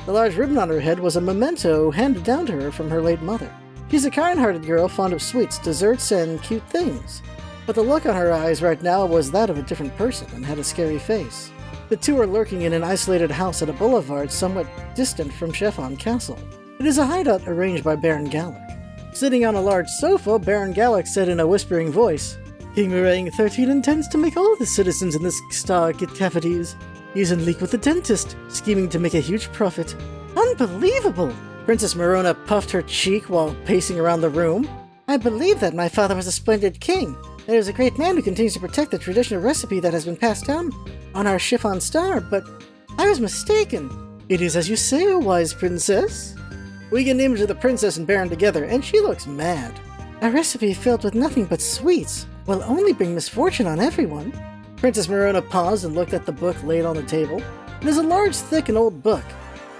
The large ribbon on her head was a memento handed down to her from her late mother. She's a kind-hearted girl fond of sweets, desserts, and cute things. But the look on her eyes right now was that of a different person and had a scary face. The two are lurking in an isolated house at a boulevard somewhat distant from Chiffon Castle. It is a hideout arranged by Baron Gallic. Sitting on a large sofa, Baron Gallic said in a whispering voice, King Meringue 13 intends to make all the citizens in this star get cavities. He's in league with the dentist, scheming to make a huge profit. Unbelievable! Princess Marona puffed her cheek while pacing around the room. I believe that my father was a splendid king. That he was a great man who continues to protect the traditional recipe that has been passed down on our chiffon star, but I was mistaken. It is as you say, O wise princess. We get an image of the princess and Baron together, and she looks mad. A recipe filled with nothing but sweets will only bring misfortune on everyone. Princess Marona paused and looked at the book laid on the table. It is a large, thick, and old book.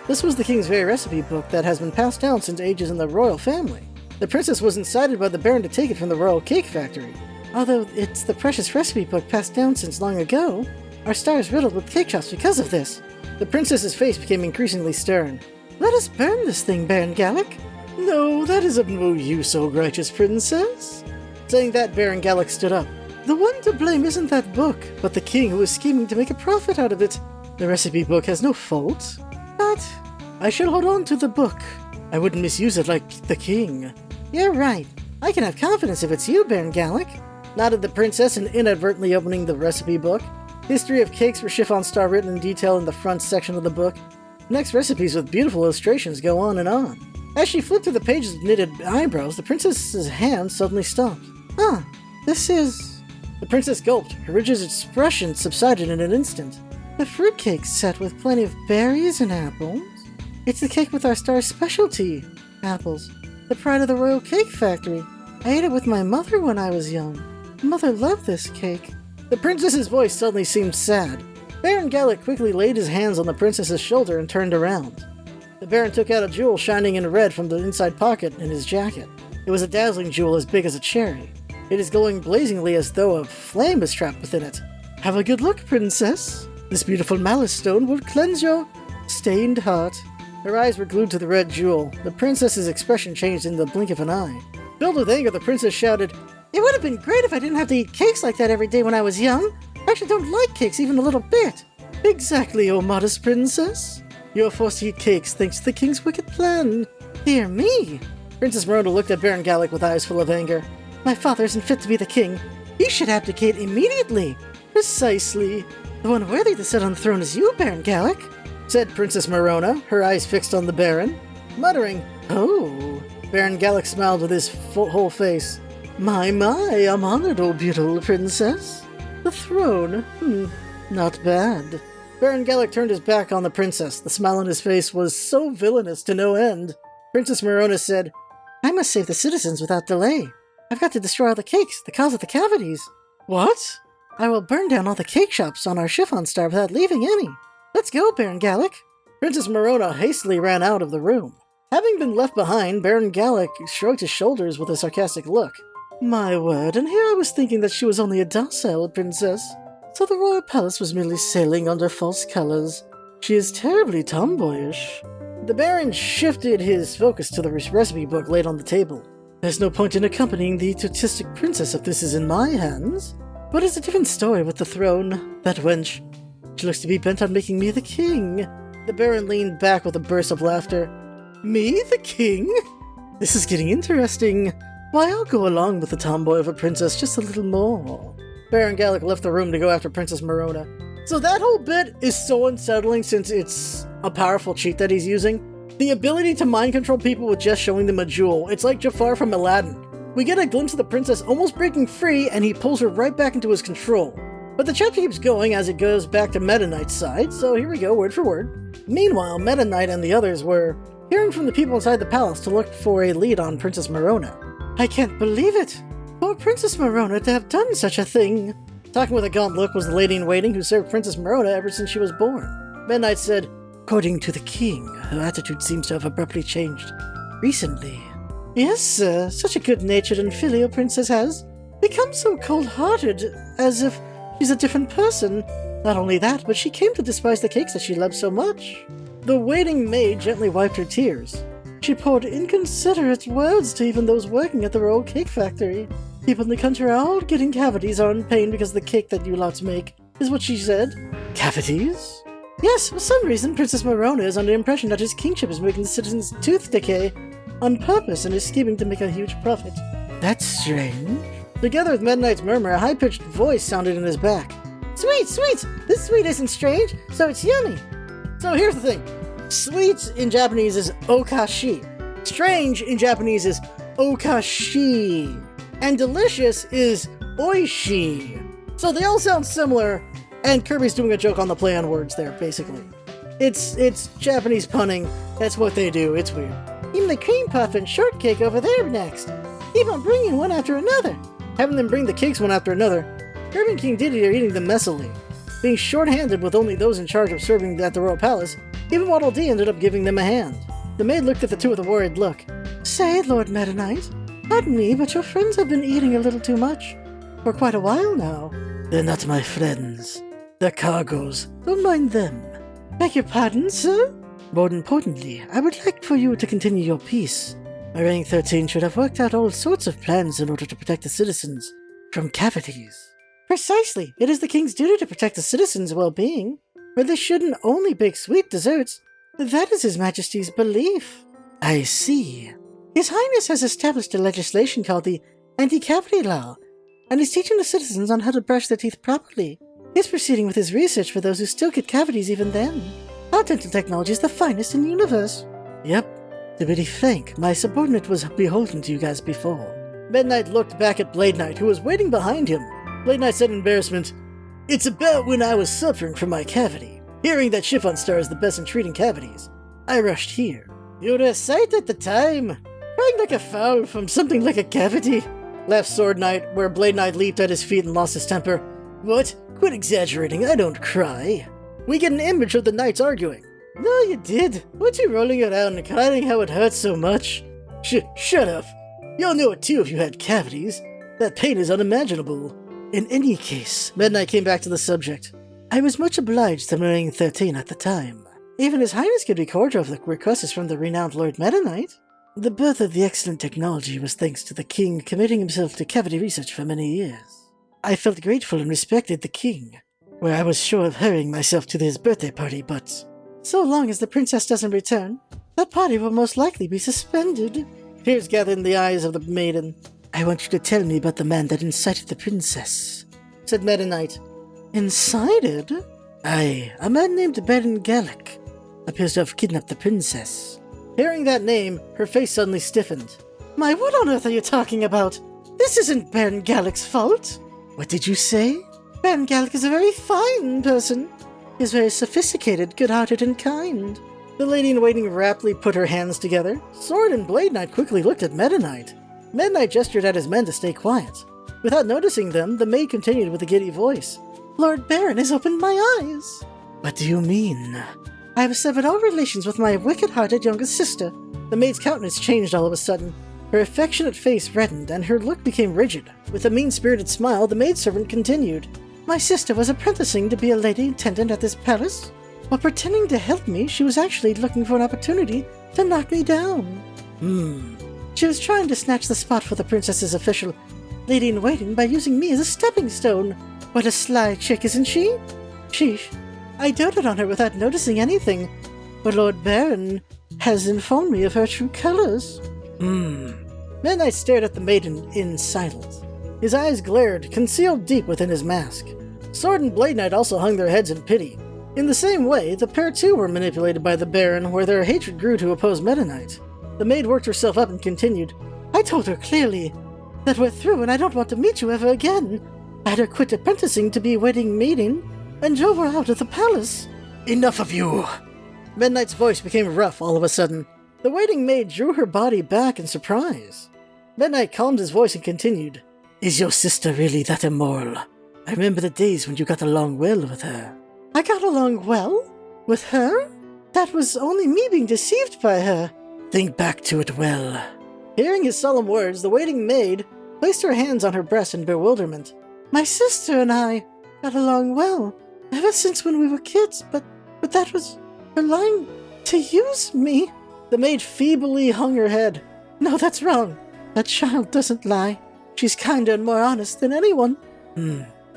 This was the king's very recipe book that has been passed down since ages in the royal family. The princess was incited by the Baron to take it from the royal cake factory. Although it's the precious recipe book passed down since long ago, our star is riddled with cake shops because of this. The princess's face became increasingly stern. Let us burn this thing, Baron Gallic. No, that is of no use, O righteous princess. Saying that, Baron Gallic stood up. The one to blame isn't that book, but the king who is scheming to make a profit out of it. The recipe book has no fault, but I shall hold on to the book. I wouldn't misuse it like the king. You're right. I can have confidence if it's you, Baron Gallic. Nodded the princess and inadvertently opening the recipe book. History of cakes for chiffon star written in detail in the front section of the book. Next, recipes with beautiful illustrations go on and on. As she flipped through the pages with knitted eyebrows, the princess's hand suddenly stopped. This is... The princess gulped. Her rigid expression subsided in an instant. The fruitcake set with plenty of berries and apples. It's the cake with our star's specialty, apples. The pride of the royal cake factory. I ate it with my mother when I was young. Mother loved this cake. The princess's voice suddenly seemed sad. Baron Gallic quickly laid his hands on the princess's shoulder and turned around. The Baron took out a jewel shining in red from the inside pocket in his jacket. It was a dazzling jewel as big as a cherry. It is glowing blazingly as though a flame is trapped within it. Have a good look, princess. This beautiful malice stone will cleanse your stained heart. Her eyes were glued to the red jewel. The princess's expression changed in the blink of an eye. Filled with anger, the princess shouted, It would have been great if I didn't have to eat cakes like that every day when I was young. I actually don't like cakes even a little bit. Exactly, O modest princess. You're forced to eat cakes thanks to the king's wicked plan. Dear me. Princess Marona looked at Baron Gallic with eyes full of anger. My father isn't fit to be the king. He should abdicate immediately. Precisely. The one worthy to sit on the throne is you, Baron Gallic, said Princess Marona, her eyes fixed on the Baron. Muttering, Oh. Baron Gallic smiled with his whole face. My, I'm honored, O beautiful princess. The throne? Not bad. Baron Gallic turned his back on the princess. The smile on his face was so villainous to no end. Princess Marona said, I must save the citizens without delay. I've got to destroy all the cakes, the cause of the cavities. What? I will burn down all the cake shops on our chiffon star without leaving any. Let's go, Baron Gallic. Princess Marona hastily ran out of the room. Having been left behind, Baron Gallic shrugged his shoulders with a sarcastic look. My word, and here I was thinking that she was only a docile princess. So the royal palace was merely sailing under false colors. She is terribly tomboyish. The Baron shifted his focus to the recipe book laid on the table. There's no point in accompanying the egotistic princess if this is in my hands. But it's a different story with the throne. That wench. She looks to be bent on making me the king. The Baron leaned back with a burst of laughter. Me, the king? This is getting interesting. Why, I'll go along with the tomboy of a princess just a little more. Baron Gallic left the room to go after Princess Marona. So that whole bit is so unsettling since it's a powerful cheat that he's using. The ability to mind control people with just showing them a jewel. It's like Jafar from Aladdin. We get a glimpse of the princess almost breaking free and he pulls her right back into his control. But the chapter keeps going as it goes back to Meta Knight's side, so here we go, word for word. Meanwhile, Meta Knight and the others were hearing from the people inside the palace to look for a lead on Princess Marona. I can't believe it! For Princess Marona to have done such a thing! Talking with a gaunt look was the lady-in-waiting who served Princess Marona ever since she was born. Midnight said, "According to the king, her attitude seems to have abruptly changed recently." "Yes, sir, such a good-natured and filial princess has become so cold-hearted, as if she's a different person. Not only that, but she came to despise the cakes that she loved so much." The waiting maid gently wiped her tears. She poured inconsiderate words to even those working at the royal cake factory. "People in the country are all getting cavities or in pain because of the cake that you lots make," is what she said. "Cavities?" "Yes, for some reason, Princess Marona is under the impression that his kingship is making the citizens' tooth decay on purpose and is scheming to make a huge profit." "That's strange." Together with Midnight's murmur, a high-pitched voice sounded in his back. "Sweet, sweet! This sweet isn't strange, so it's yummy!" So here's the thing. Sweet in Japanese is okashi. Strange in Japanese is okashi. And delicious is oishi. So they all sound similar, and Kirby's doing a joke on the play on words there, basically. It's Japanese punning. That's what they do. It's weird. "Even the cream puff and shortcake over there next. Keep on bringing one after another." Having them bring the cakes one after another, Kirby and King Diddy are eating them messily. Being short-handed with only those in charge of serving at the royal palace, even Waddle Dee ended up giving them a hand. The maid looked at the two with a worried look. "Say, Lord Meta Knight, pardon me, but your friends have been eating a little too much. For quite a while now." "They're not my friends. They're cargoes. Don't mind them." "Beg your pardon, sir?" "More importantly, I would like for you to continue your peace. Meringue 13 should have worked out all sorts of plans in order to protect the citizens from cavities." "Precisely. It is the king's duty to protect the citizens' well-being, but they shouldn't only bake sweet desserts. That is His Majesty's belief." "I see." "His Highness has established a legislation called the Anti-Cavity Law, and is teaching the citizens on how to brush their teeth properly. He's proceeding with his research for those who still get cavities even then. Our dental technology is the finest in the universe." "Yep. To be frank, my subordinate was beholden to you guys before." Midnight looked back at Blade Knight, who was waiting behind him. Blade Knight said in embarrassment, "It's about when I was suffering from my cavity. Hearing that Chiffon Star is the best in treating cavities, I rushed here." "You were a sight at the time, crying like a fowl from something like a cavity," laughed Sword Knight, where Blade Knight leaped at his feet and lost his temper. "What? Quit exaggerating, I don't cry." We get an image of the knights arguing. "No, you did. Weren't you rolling around and crying how it hurts so much?" Shut up. You'll know it too if you had cavities. That pain is unimaginable." "In any case," Midnight came back to the subject, "I was much obliged to Meringue 13 at the time. Even His Highness could be cordial if the request is from the renowned Lord Meta Knight. The birth of the excellent technology was thanks to the king committing himself to cavity research for many years. I felt grateful and respected the king, where I was sure of hurrying myself to his birthday party, but so long as the princess doesn't return, that party will most likely be suspended." Tears gathered in the eyes of the maiden. "I want you to tell me about the man that incited the princess," said Meta Knight. "Incited?" "Aye, a man named Baron Gallic appears to have kidnapped the princess." Hearing that name, her face suddenly stiffened. "My, what on earth are you talking about? This isn't Baron Gallic's fault." "What did you say?" "Baron Gallic is a very fine person. He's very sophisticated, good-hearted, and kind." The lady-in-waiting rapidly put her hands together. Sword and Blade Knight quickly looked at Meta Knight. Midnight gestured at his men to stay quiet. Without noticing them, the maid continued with a giddy voice. "Lord Baron has opened my eyes." "What do you mean?" "I have severed all relations with my wicked-hearted younger sister." The maid's countenance changed all of a sudden. Her affectionate face reddened, and her look became rigid. With a mean-spirited smile, the maidservant continued. "My sister was apprenticing to be a lady attendant at this palace. While pretending to help me, she was actually looking for an opportunity to knock me down. She was trying to snatch the spot for the princess's official lady-in-waiting by using me as a stepping stone. What a sly chick, isn't she? Sheesh. I doted on her without noticing anything, but Lord Baron has informed me of her true colors." Midnight stared at the maiden in silence. His eyes glared, concealed deep within his mask. Sword and Blade Knight also hung their heads in pity. In the same way, the pair too were manipulated by the Baron, where their hatred grew to oppose Meta Knight. The maid worked herself up and continued. "I told her clearly that we're through and I don't want to meet you ever again. I had her quit apprenticing to be a wedding maiden and drove her out of the palace." "Enough of you!" Midnight's voice became rough all of a sudden. The waiting maid drew her body back in surprise. Midnight calmed his voice and continued. "Is your sister really that immoral? I remember the days when you got along well with her. I got along well? With her? That was only me being deceived by her. Think back to it well. Hearing his solemn words, the waiting maid placed her hands on her breast in bewilderment. My sister and I got along well, ever since when we were kids, but that was her lying to use me. The maid feebly hung her head. No, that's wrong. That child doesn't lie. She's kinder and more honest than anyone.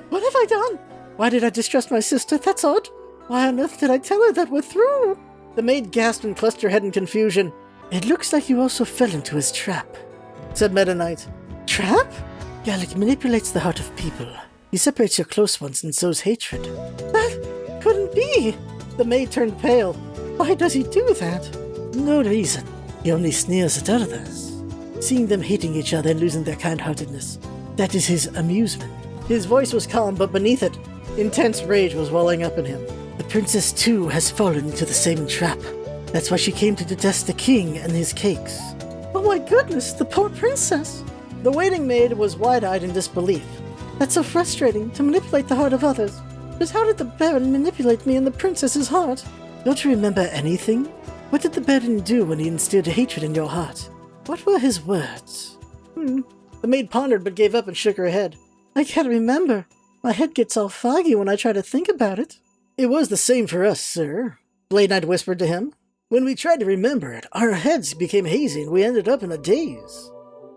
What have I done? Why did I distrust my sister? That's odd. Why on earth did I tell her that we're through? The maid gasped and clutched her head in confusion. It looks like you also fell into his trap, said Meta Knight. Trap? Gallic manipulates the heart of people. He separates your close ones and sows hatred. That couldn't be. The maid turned pale. Why does he do that? No reason. He only sneers at others, seeing them hating each other and losing their kind-heartedness. That is his amusement. His voice was calm, but beneath it, intense rage was welling up in him. The princess, too, has fallen into the same trap. That's why she came to detest the king and his cakes. Oh my goodness, the poor princess! The waiting maid was wide-eyed in disbelief. That's so frustrating, to manipulate the heart of others. But how did the Baron manipulate me and the princess's heart? Don't you remember anything? What did the Baron do when he instilled hatred in your heart? What were his words? The maid pondered but gave up and shook her head. I can't remember. My head gets all foggy when I try to think about it. It was the same for us, sir, Blade Knight whispered to him. When we tried to remember it, our heads became hazy and we ended up in a daze.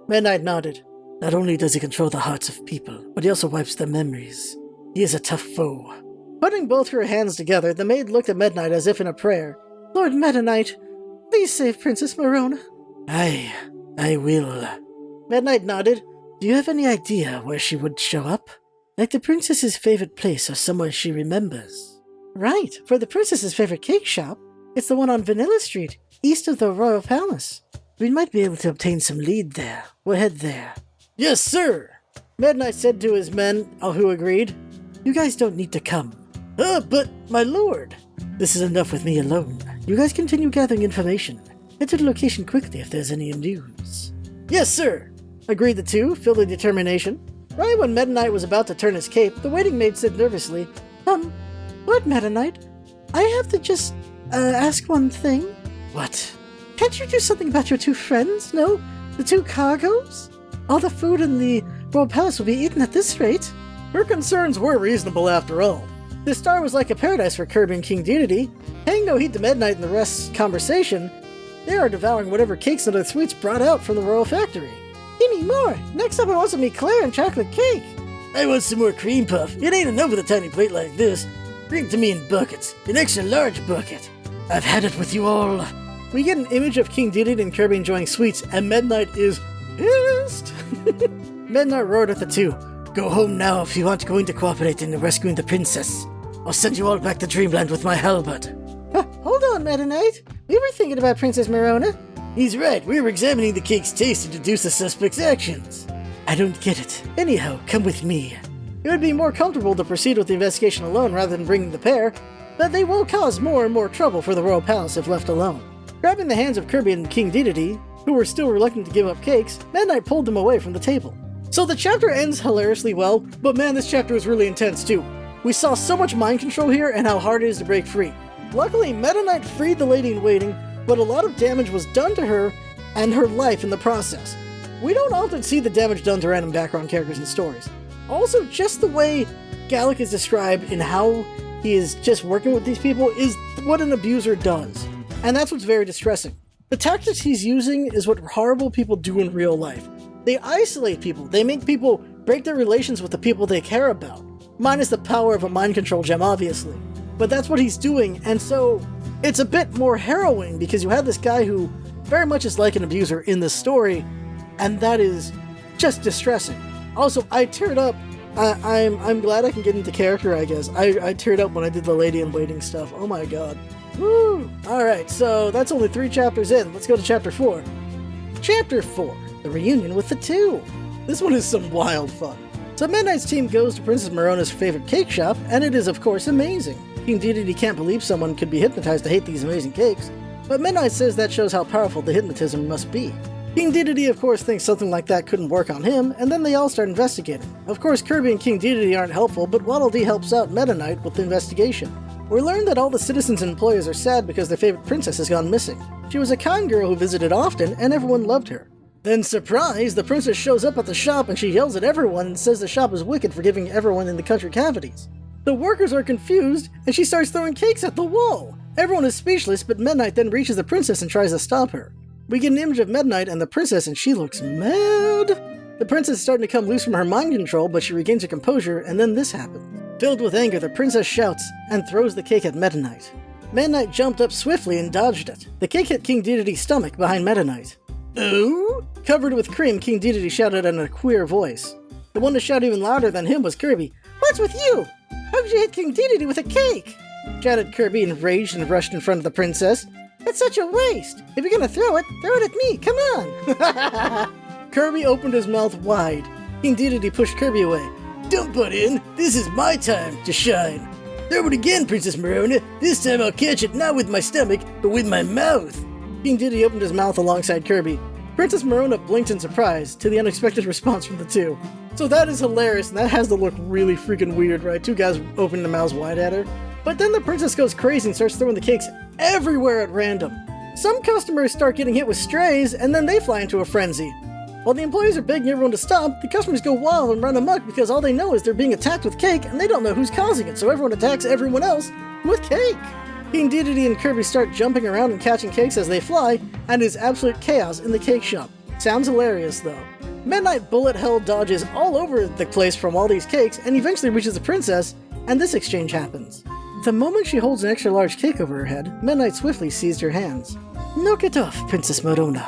Meta Knight nodded. Not only does he control the hearts of people, but he also wipes their memories. He is a tough foe. Putting both her hands together, the maid looked at Meta Knight as if in a prayer. Lord Meta Knight, please save Princess Marona. I will. Meta Knight nodded. Do you have any idea where she would show up? Like the princess's favorite place or somewhere she remembers. Right, for the princess's favorite cake shop. It's the one on Vanilla Street, east of the Royal Palace. We might be able to obtain some lead there. We'll head there. Yes, sir! Meta Knight said to his men, all who agreed. You guys don't need to come. But, my lord! This is enough with me alone. You guys continue gathering information. Head to the location quickly if there's any news. Yes, sir! Agreed the two, filled with determination. Right when Meta Knight was about to turn his cape, the waiting maid said nervously, Lord Meta Knight, I have to just, ask one thing. What? Can't you do something about your two friends? No? The two cargoes? All the food in the Royal Palace will be eaten at this rate. Her concerns were reasonable after all. This star was like a paradise for Kirby and King Dedede. Paying no heed to Meta Knight and the rest's conversation, they are devouring whatever cakes and other sweets brought out from the royal factory. Give me more! Next up I want some eclair and chocolate cake! I want some more cream puff. It ain't enough with a tiny plate like this. Bring it to me in buckets. An extra large bucket. I've had it with you all. We get an image of King Dedede and Kirby enjoying sweets, and Meta Knight is pissed! Meta Knight roared at the two. Go home now if you aren't going to cooperate in rescuing the princess. I'll send you all back to Dreamland with my halberd. Hold on, Meta Knight. We were thinking about Princess Marona. He's right. We were examining the cake's taste to deduce the suspect's actions. I don't get it. Anyhow, come with me. It would be more comfortable to proceed with the investigation alone rather than bringing the pair, but they will cause more and more trouble for the Royal Palace if left alone. Grabbing the hands of Kirby and King Dedede, who were still reluctant to give up cakes, Meta Knight pulled them away from the table. So the chapter ends hilariously well, but man, this chapter was really intense too. We saw so much mind control here and how hard it is to break free. Luckily, Meta Knight freed the lady in waiting, but a lot of damage was done to her and her life in the process. We don't often see the damage done to random background characters in stories. Also, just the way Gallic is described in how he is just working with these people is what an abuser does. And that's what's very distressing. The tactics he's using is what horrible people do in real life. They isolate people. They make people break their relations with the people they care about. Minus the power of a mind control gem, obviously. But that's what he's doing, and so it's a bit more harrowing because you have this guy who very much is like an abuser in this story, and that is just distressing. Also, I teared up. I'm glad I can get into character, I guess. I teared up when I did the lady in waiting stuff. Oh my god. Woo! Alright, so that's only 3 chapters in. Let's go to chapter 4. Chapter 4. The reunion with the two. This one is some wild fun. So Meta Knight's team goes to Princess Marona's favorite cake shop, and it is of course amazing. King Dedede can't believe someone could be hypnotized to hate these amazing cakes, but Meta Knight says that shows how powerful the hypnotism must be. King Dedede, of course, thinks something like that couldn't work on him, and then they all start investigating. Of course, Kirby and King Dedede aren't helpful, but Waddle Dee helps out Meta Knight with the investigation. We learn that all the citizens and employees are sad because their favorite princess has gone missing. She was a kind girl who visited often, and everyone loved her. Then, surprise, the princess shows up at the shop and she yells at everyone and says the shop is wicked for giving everyone in the country cavities. The workers are confused, and she starts throwing cakes at the wall. Everyone is speechless, but Meta Knight then reaches the princess and tries to stop her. We get an image of Meta Knight and the princess, and she looks mad. The princess is starting to come loose from her mind control, but she regains her composure, and then this happens. Filled with anger, the princess shouts and throws the cake at Meta Knight. Meta Knight jumped up swiftly and dodged it. The cake hit King Dedede's stomach behind Meta Knight. "Oh?" Covered with cream, King Dedede shouted in a queer voice. The one to shout even louder than him was Kirby. "What's with you? How could you hit King Dedede with a cake?" shouted Kirby, enraged, and rushed in front of the princess. "It's such a waste! If you're gonna throw it at me, come on!" Kirby opened his mouth wide. King Dedede pushed Kirby away. "Don't butt in! This is my time to shine! Throw it again, Princess Marona! This time I'll catch it not with my stomach, but with my mouth!" King Dedede opened his mouth alongside Kirby. Princess Marona blinked in surprise to the unexpected response from the two. So that is hilarious, and that has to look really freaking weird, right? Two guys opening their mouths wide at her. But then the princess goes crazy and starts throwing the cakes everywhere at random. Some customers start getting hit with strays, and then they fly into a frenzy. While the employees are begging everyone to stop, the customers go wild and run amok because all they know is they're being attacked with cake, and they don't know who's causing it, so everyone attacks everyone else with cake. King Dedede and Kirby start jumping around and catching cakes as they fly, and there's absolute chaos in the cake shop. Sounds hilarious, though. Meta Knight bullet hell dodges all over the place from all these cakes, and eventually reaches the princess, and this exchange happens. The moment she holds an extra large cake over her head, Meta Knight swiftly seized her hands. "Knock it off, Princess Marona."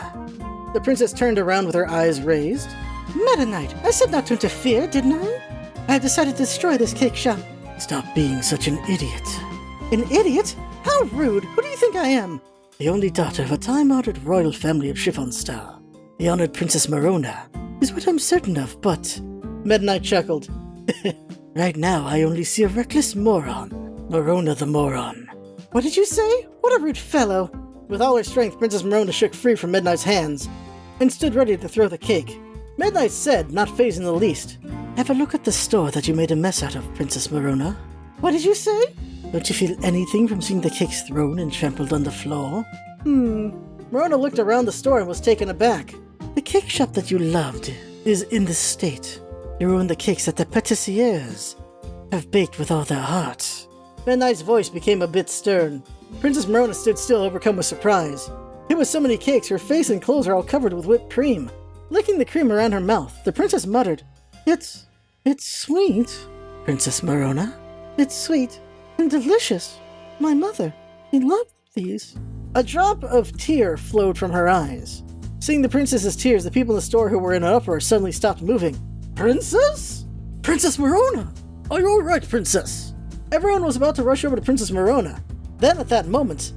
The princess turned around with her eyes raised. "Meta Knight, I said not to interfere, didn't I? I have decided to destroy this cake shop." "Stop being such an idiot." "An idiot? How rude! Who do you think I am?" "The only daughter of a time-honored royal family of Chiffon Star. The honored Princess Marona is what I'm certain of, but..." Meta Knight chuckled. "Right now I only see a reckless moron. Marona the moron." "What did you say? What a rude fellow!" With all her strength, Princess Marona shook free from Meta Knight's hands and stood ready to throw the cake. Meta Knight said, not fazed in the least, "Have a look at the store that you made a mess out of, Princess Marona." "What did you say?" "Don't you feel anything from seeing the cakes thrown and trampled on the floor?" Marona looked around the store and was taken aback. "The cake shop that you loved is in this state. You ruined the cakes that the patissiers have baked with all their heart." Meta Knight's voice became a bit stern. Princess Marona stood still, overcome with surprise. Hit with so many cakes, her face and clothes are all covered with whipped cream. Licking the cream around her mouth, the princess muttered, It's sweet, Princess Marona. It's sweet and delicious. My mother, she loved these." A drop of tear flowed from her eyes. Seeing the princess's tears, the people in the store who were in an uproar suddenly stopped moving. "Princess? Princess Marona! Are you alright, Princess?" Everyone was about to rush over to Princess Marona. Then, at that moment,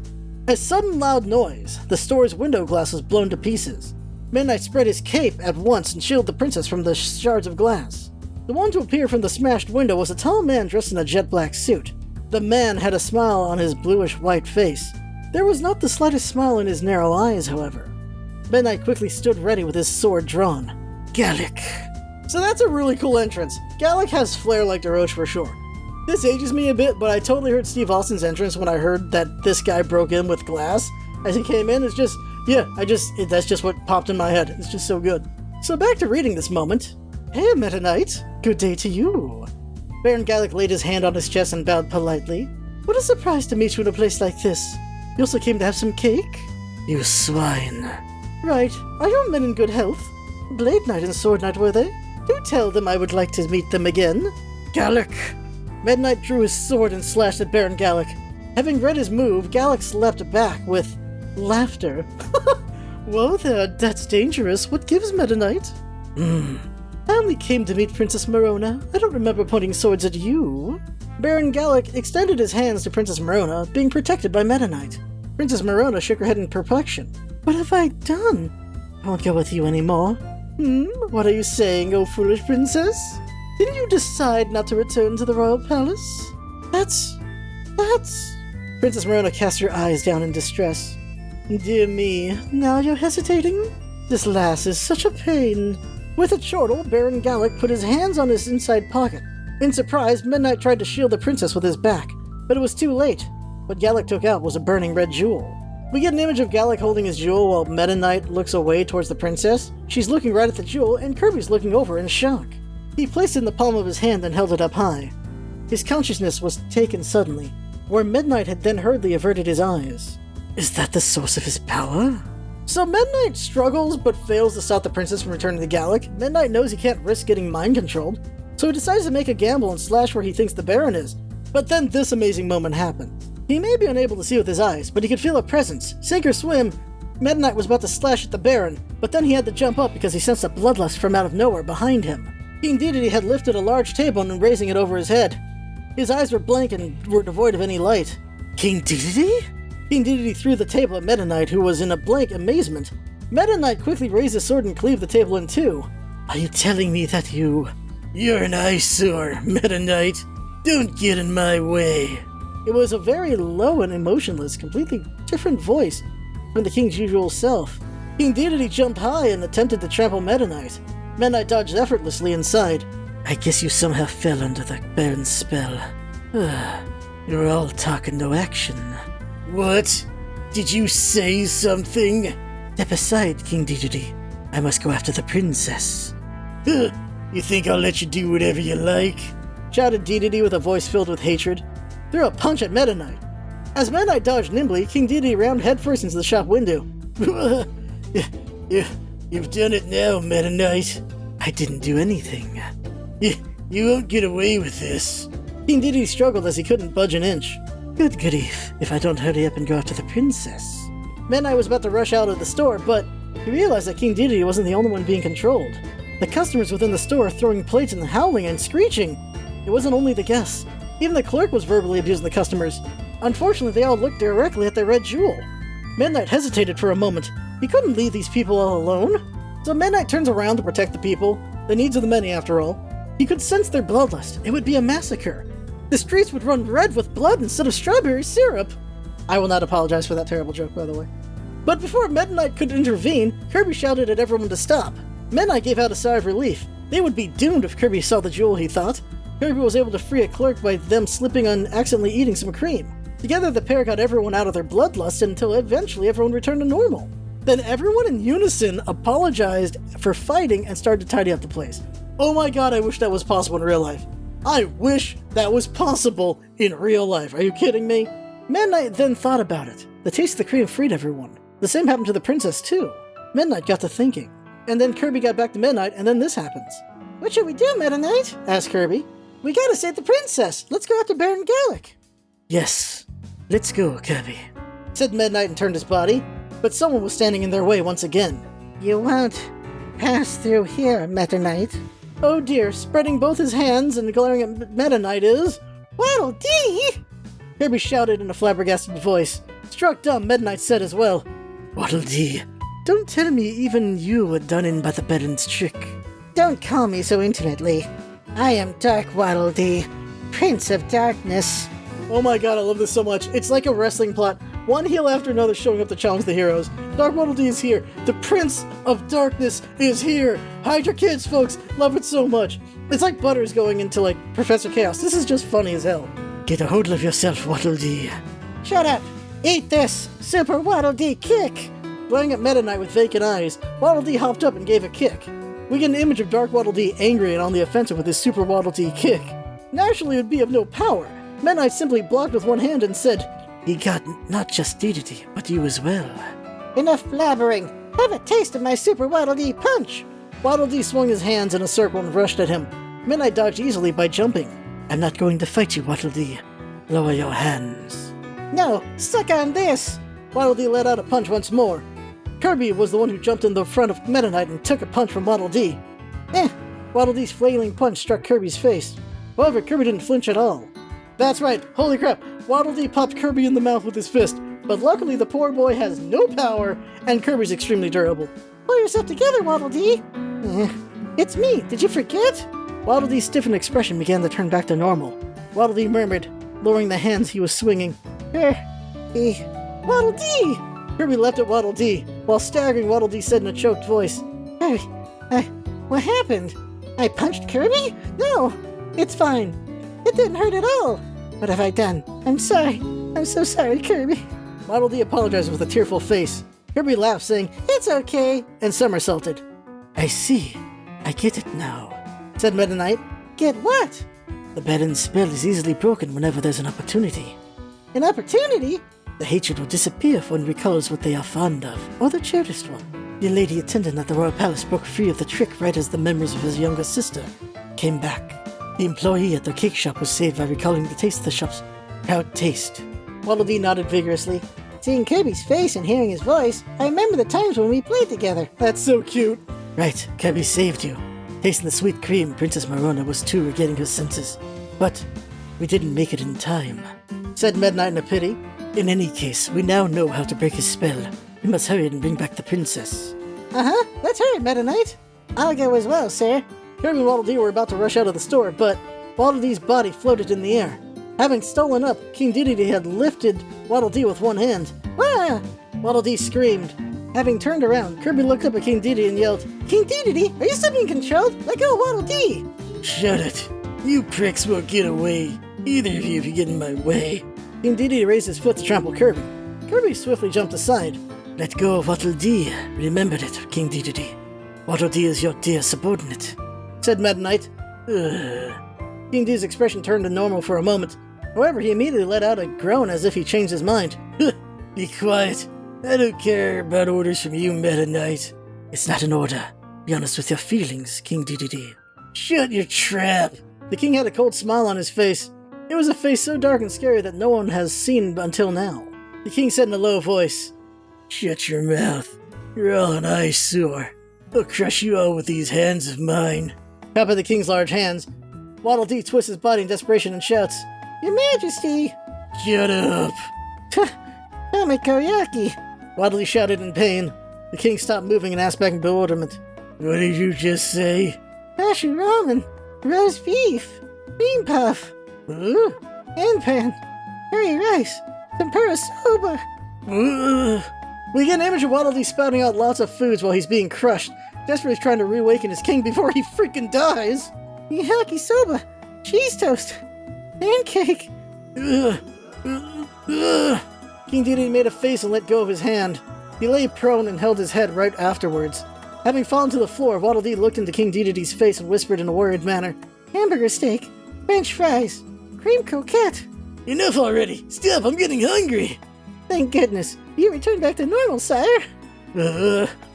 a sudden loud noise. The store's window glass was blown to pieces. Meta Knight spread his cape at once and shielded the princess from the shards of glass. The one to appear from the smashed window was a tall man dressed in a jet black suit. The man had a smile on his bluish-white face. There was not the slightest smile in his narrow eyes, however. Meta Knight quickly stood ready with his sword drawn. Gallic. So that's a really cool entrance. Gallic has flair like DeRoche for sure. This ages me a bit, but I totally heard Steve Austin's entrance when I heard that this guy broke in with glass. As he came in, it's just, that's just what popped in my head. It's just so good. So back to reading this moment. Hey, Meta Knight. Good day to you. Baron Gallic laid his hand on his chest and bowed politely. What a surprise to meet you in a place like this. You also came to have some cake? You swine. Right. Are your men in good health? Blade Knight and Sword Knight, were they? Do tell them I would like to meet them again. Gallic. Meta Knight drew his sword and slashed at Baron Gallic. Having read his move, Gallic leapt back with laughter. Whoa there, that's dangerous. What gives, Meta Knight? I only came to meet Princess Marona. I don't remember pointing swords at you. Baron Gallic extended his hands to Princess Marona, being protected by Meta Knight. Princess Marona shook her head in perplexion. What have I done? I won't go with you anymore. What are you saying, oh foolish princess? Didn't you decide not to return to the royal palace? That's... Princess Marona cast her eyes down in distress. Dear me, now you're hesitating? This lass is such a pain. With a chortle, Baron Gallic put his hands on his inside pocket. In surprise, Midnight tried to shield the princess with his back, but it was too late. What Gallic took out was a burning red jewel. We get an image of Gallic holding his jewel while Meta Knight looks away towards the princess. She's looking right at the jewel, and Kirby's looking over in shock. He placed it in the palm of his hand and held it up high. His consciousness was taken suddenly, where Midnight had then hurriedly averted his eyes. Is that the source of his power? So Midnight struggles but fails to stop the princess from returning to Gallic. Midnight knows he can't risk getting mind-controlled, so he decides to make a gamble and slash where he thinks the Baron is. But then this amazing moment happens. He may be unable to see with his eyes, but he could feel a presence. Sink or swim, Meta Knight was about to slash at the Baron, but then he had to jump up because he sensed a bloodlust from out of nowhere behind him. King Dedede had lifted a large table and raising it over his head. His eyes were blank and were devoid of any light. King Dedede? King Dedede threw the table at Meta Knight, who was in a blank amazement. Meta Knight quickly raised his sword and cleaved the table in two. Are you telling me that You're an eyesore, Meta Knight. Don't get in my way. It was a very low and emotionless, completely different voice from the king's usual self. King Dedede jumped high and attempted to trample Meta Knight. Meta Knight dodged effortlessly inside. I guess you somehow fell under the Baron's spell. You're all talk and no action. What? Did you say something? Step aside, King Dedede. I must go after the princess. You think I'll let you do whatever you like? Shouted Dedede with a voice filled with hatred. Threw a punch at Meta Knight. As Meta Knight dodged nimbly, King Dedede rounded headfirst into the shop window. You've done it now, Meta Knight. I didn't do anything. You won't get away with this. King Dedede struggled as he couldn't budge an inch. Good grief, if I don't hurry up and go after the princess. Meta Knight was about to rush out of the store, but he realized that King Dedede wasn't the only one being controlled. The customers within the store were throwing plates and howling and screeching. It wasn't only the guests. Even the clerk was verbally abusing the customers. Unfortunately, they all looked directly at their red jewel. Meta Knight hesitated for a moment. He couldn't leave these people all alone. So Meta Knight turns around to protect the people, the needs of the many after all. He could sense their bloodlust. It would be a massacre. The streets would run red with blood instead of strawberry syrup. I will not apologize for that terrible joke, by the way. But before Meta Knight could intervene, Kirby shouted at everyone to stop. Meta Knight gave out a sigh of relief. They would be doomed if Kirby saw the jewel, he thought. Kirby was able to free a clerk by them slipping on accidentally eating some cream. Together, the pair got everyone out of their bloodlust until eventually everyone returned to normal. Then everyone in unison apologized for fighting and started to tidy up the place. Oh my god, I wish that was possible in real life. I wish that was possible in real life. Are you kidding me? Meta Knight then thought about it. The taste of the cream freed everyone. The same happened to the princess too. Meta Knight got to thinking. And then Kirby got back to Meta Knight, and then this happens. What should we do, Meta Knight? Asked Kirby. We gotta save the princess. Let's go after Baron Gallic. Yes, let's go, Kirby, said Meta Knight and turned his body, but someone was standing in their way once again. You won't pass through here, Meta Knight. Oh dear, spreading both his hands and glaring at Meta Knight is... Waddle Dee! Kirby shouted in a flabbergasted voice. Struck dumb, Meta Knight said as well. Waddle Dee, don't tell me even you were done in by the Baron's trick. Don't call me so intimately. I am Dark Waddle Dee, Prince of Darkness. Oh my god, I love this so much. It's like a wrestling plot. One heel after another showing up to challenge the heroes. Dark Waddle Dee is here. The Prince of Darkness is here. Hide your kids, folks. Love it so much. It's like Butters going into, like, Professor Chaos. This is just funny as hell. Get a hold of yourself, Waddle Dee. Shut up. Eat this. Super Waddle Dee kick. Glaring at Meta Knight with vacant eyes, Waddle Dee hopped up and gave a kick. We get an image of Dark Waddle Dee angry and on the offensive with his Super Waddle Dee kick. Naturally, it would be of no power. Meta Knight simply blocked with one hand and said, He got not just Dedede, but you as well. Enough blabbering. Have a taste of my Super Waddle Dee punch. Waddle Dee swung his hands in a circle and rushed at him. Meta Knight dodged easily by jumping. I'm not going to fight you, Waddle Dee. Lower your hands. No, suck on this. Waddle Dee let out a punch once more. Kirby was the one who jumped in the front of Meta Knight and took a punch from Waddle Dee. Waddle Dee's flailing punch struck Kirby's face. However, Kirby didn't flinch at all. That's right, holy crap, Waddle Dee popped Kirby in the mouth with his fist, but luckily the poor boy has no power, and Kirby's extremely durable. Pull yourself together, Waddle Dee! It's me, did you forget? Waddle Dee's stiffened expression began to turn back to normal. Waddle Dee murmured, lowering the hands he was swinging. Waddle Dee! Kirby leapt at Waddle Dee While staggering, Waddle Dee said in a choked voice, what happened? I punched Kirby? No, it's fine. It didn't hurt at all. What have I done? I'm sorry. I'm so sorry, Kirby. Waddle Dee apologized with a tearful face. Kirby laughed, saying, it's okay, and somersaulted. I see. I get it now, said Meta Knight. Get what? The Baron's spell is easily broken whenever there's an opportunity. An opportunity? The hatred will disappear if one recalls what they are fond of, or the cherished one. The lady attendant at the Royal Palace broke free of the trick right as the memories of his younger sister came back. The employee at the cake shop was saved by recalling the taste of the shop's proud taste. Waddle Dee nodded vigorously. Seeing Kirby's face and hearing his voice, I remember the times when we played together. That's so cute. Right, Kirby saved you. Tasting the sweet cream, Princess Marona was too regaining her senses. But we didn't make it in time, said Meta Knight in a pity. In any case, we now know how to break his spell. We must hurry and bring back the princess. Let's hurry, Meta Knight. I'll go as well, sir. Kirby and Waddle Dee were about to rush out of the store, but Waddle Dee's body floated in the air. Having stolen up, King Dedede had lifted Waddle Dee with one hand. Ah! Waddle Dee screamed. Having turned around, Kirby looked up at King Dedede and yelled, King Dedede, are you still being controlled? Let go of Waddle Dee! Shut it. You pricks won't get away. Either of you if you get in my way. King Dedede raised his foot to trample Kirby. Kirby swiftly jumped aside. Let go of Waddle Dee. Remember it, King Dedede. Waddle Dee is your dear subordinate, said Meta Knight. King Dee's expression turned to normal for a moment. However, he immediately let out a groan as if he changed his mind. Be quiet. I don't care about orders from you, Meta Knight. It's not an order. Be honest with your feelings, King Dedede. Shut your trap. The king had a cold smile on his face. It was a face so dark and scary that no one has seen until now. The king said in a low voice, Shut your mouth. You're all an eyesore. I'll crush you all with these hands of mine. Top of the king's large hands, Waddle Dee twists his body in desperation and shouts, Your Majesty! Shut up! Tame Koyaki! Waddle Dee shouted in pain. The king stopped moving and asked back in bewilderment, What did you just say? Mashed ramen, roast beef, bean puff, pan, curry rice, tempura soba. We get an image of Waddle Dee spouting out lots of foods while he's being crushed, desperately trying to reawaken his king before he freaking dies. Yaki soba, cheese toast, pancake. King Dedede made a face and let go of his hand. He lay prone and held his head right afterwards. Having fallen to the floor, Waddle Dee looked into King Dedede's face and whispered in a worried manner, Hamburger steak, French fries, cream croquette. Enough already! Stop, I'm getting hungry! Thank goodness, you returned back to normal, sire!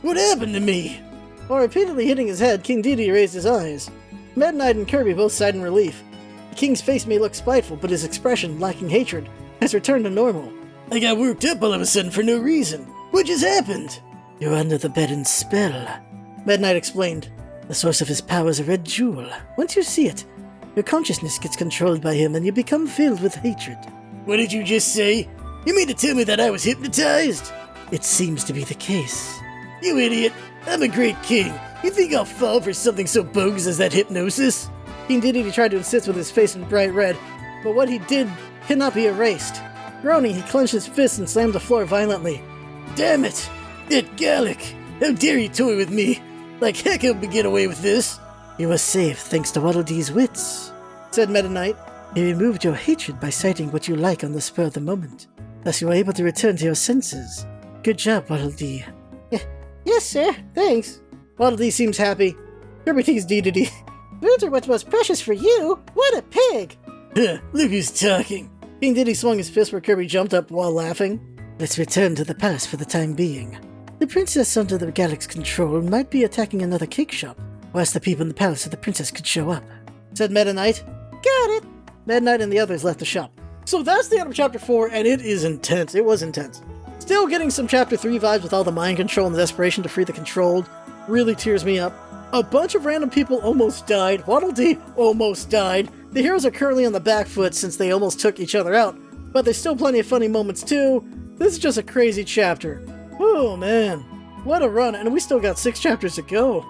What happened to me? While repeatedly hitting his head, King Dedede raised his eyes. Meta Knight and Kirby both sighed in relief. The king's face may look spiteful, but his expression, lacking hatred, has returned to normal. I got worked up all of a sudden for no reason. What just happened? You're under the Baron's spell, Meta Knight explained. The source of his power is a red jewel. Once you see it, your consciousness gets controlled by him and you become filled with hatred. What did you just say? You mean to tell me that I was hypnotized? It seems to be the case. You idiot! I'm a great king. You think I'll fall for something so bogus as that hypnosis? King Dedede tried to insist with his face in bright red, but what he did cannot be erased. Groaning, he clenched his fist and slammed the floor violently. Damn it! That Gallic! How dare you toy with me? Like heck I'll get away with this! You were saved thanks to Waddle Dee's wits, said Meta Knight. He removed your hatred by citing what you like on the spur of the moment. Thus you were able to return to your senses. Good job, Waddle Dee. Yes, sir. Thanks. Waddle Dee seems happy. Kirby teased Dedede. Foods are what's most precious for you. What a pig! Look who's talking. King Dedede swung his fist where Kirby jumped up while laughing. Let's return to the palace for the time being. The princess under the Gallic's control might be attacking another cake shop. We'll ask the people in the palace so the princess could show up, said Meta Knight. Got it! Meta Knight and the others left the shop. So that's the end of Chapter 4, and it is intense. It was intense. Still getting some Chapter 3 vibes with all the mind control and the desperation to free the controlled. Really tears me up. A bunch of random people almost died. Waddle Dee almost died. The heroes are currently on the back foot since they almost took each other out, but there's still plenty of funny moments too. This is just a crazy chapter. Oh man, what a run, and we still got 6 chapters to go.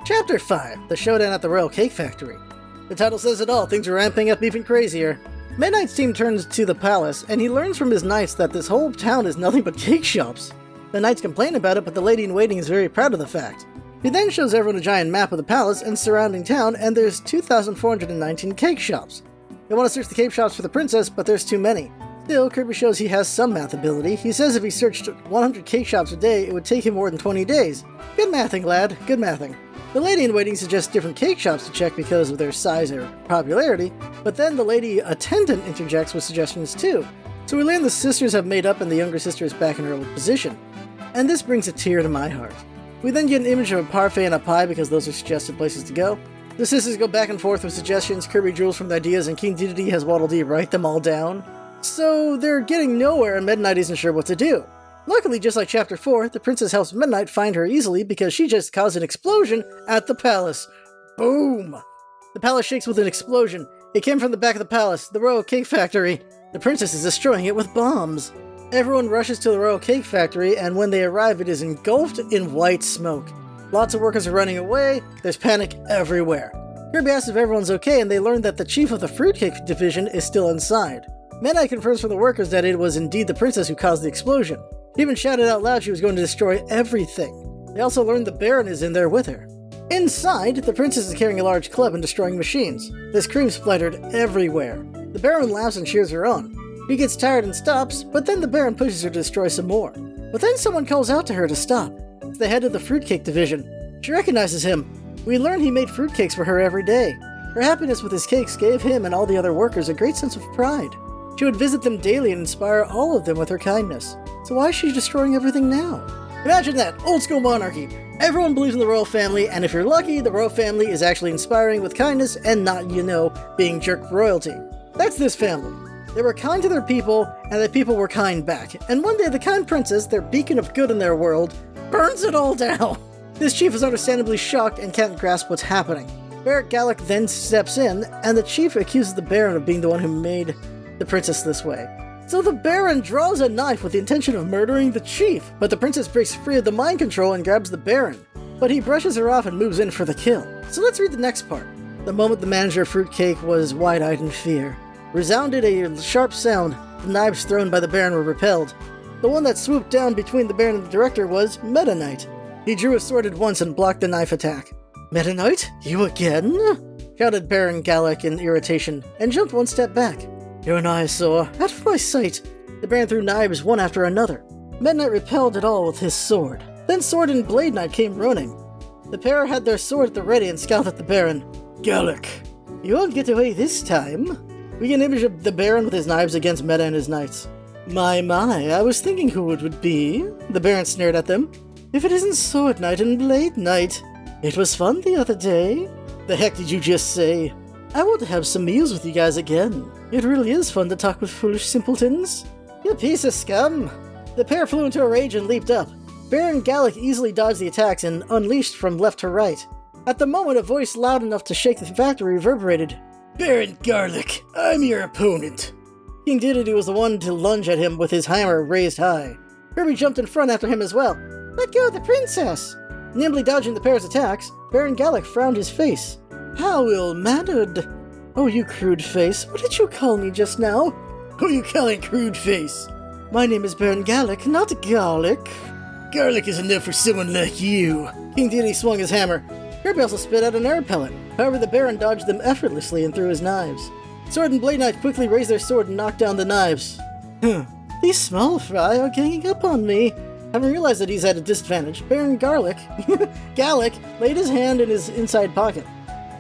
Chapter 5, The Showdown at the Royal Cake Factory. The title says it all, things are ramping up even crazier. Meta Knight's team turns to the palace, and he learns from his knights that this whole town is nothing but cake shops. The knights complain about it, but the lady-in-waiting is very proud of the fact. He then shows everyone a giant map of the palace and surrounding town, and there's 2,419 cake shops. They want to search the cake shops for the princess, but there's too many. Still, Kirby shows he has some math ability. He says if he searched 100 cake shops a day, it would take him more than 20 days. Good mathing, lad. Good mathing. The lady-in-waiting suggests different cake shops to check because of their size or popularity, but then the lady attendant interjects with suggestions too. So we learn the sisters have made up and the younger sister is back in her old position. And this brings a tear to my heart. We then get an image of a parfait and a pie because those are suggested places to go. The sisters go back and forth with suggestions, Kirby drools from the ideas, and King Dedede has Waddle Dee write them all down. So they're getting nowhere and Meta Knight isn't sure what to do. Luckily, just like Chapter 4, the princess helps Meta Knight find her easily because she just caused an explosion at the palace. Boom! The palace shakes with an explosion. It came from the back of the palace, the Royal Cake Factory. The princess is destroying it with bombs. Everyone rushes to the Royal Cake Factory, and when they arrive, it is engulfed in white smoke. Lots of workers are running away, there's panic everywhere. Kirby asks if everyone's okay, and they learn that the chief of the fruitcake division is still inside. Meta Knight confirms from the workers that it was indeed the princess who caused the explosion. She even shouted out loud she was going to destroy everything. They also learned the Baron is in there with her. Inside, the princess is carrying a large club and destroying machines. There's cream splattered everywhere. The Baron laughs and cheers her on. She gets tired and stops, but then the Baron pushes her to destroy some more. But then someone calls out to her to stop. It's the head of the fruitcake division. She recognizes him. We learn he made fruitcakes for her every day. Her happiness with his cakes gave him and all the other workers a great sense of pride. She would visit them daily and inspire all of them with her kindness. So why is she destroying everything now? Imagine that, old school monarchy. Everyone believes in the royal family, and if you're lucky, the royal family is actually inspiring with kindness and not, being jerk royalty. That's this family. They were kind to their people, and the people were kind back. And one day the kind princess, their beacon of good in their world, burns it all down. This chief is understandably shocked and can't grasp what's happening. Barrett Gallic then steps in, and the chief accuses the Baron of being the one who made the princess this way. So the Baron draws a knife with the intention of murdering the chief, but the princess breaks free of the mind control and grabs the Baron. But he brushes her off and moves in for the kill. So let's read the next part. The moment the manager of Fruitcake was wide-eyed in fear. Resounded a sharp sound. The knives thrown by the Baron were repelled. The one that swooped down between the Baron and the director was Meta Knight. He drew his sword at once and blocked the knife attack. Meta Knight? You again? Shouted Baron Gallic in irritation, and jumped one step back. You're an eyesore, out of my sight. The Baron threw knives one after another. Meta Knight repelled it all with his sword. Then Sword and Blade Knight came running. The pair had their sword at the ready and scowled at the Baron. Gallic, you won't get away this time. We get an image of the Baron with his knives against Meta and his knights. My, I was thinking who it would be. The Baron sneered at them. If it isn't Sword Knight and Blade Knight. It was fun the other day. The heck did you just say? I want to have some meals with you guys again. It really is fun to talk with foolish simpletons. You piece of scum. The pair flew into a rage and leaped up. Baron Gallic easily dodged the attacks and unleashed from left to right. At the moment, a voice loud enough to shake the factory reverberated. Baron Garlic, I'm your opponent. King Dedede was the one to lunge at him with his hammer raised high. Kirby jumped in front after him as well. Let go of the princess! Nimbly dodging the pair's attacks, Baron Gallic frowned his face. How ill-mannered! Oh, you crude face, what did you call me just now? Who you calling crude face? My name is Baron Gallic, not Garlic. Garlic is enough for someone like you. King Dedede swung his hammer. Kirby also spit out an air pellet. However, the Baron dodged them effortlessly and threw his knives. Sword and Blade Knight quickly raised their sword and knocked down the knives. These small fry are ganging up on me. Having realized that he's at a disadvantage, Baron Gallic laid his hand in his inside pocket.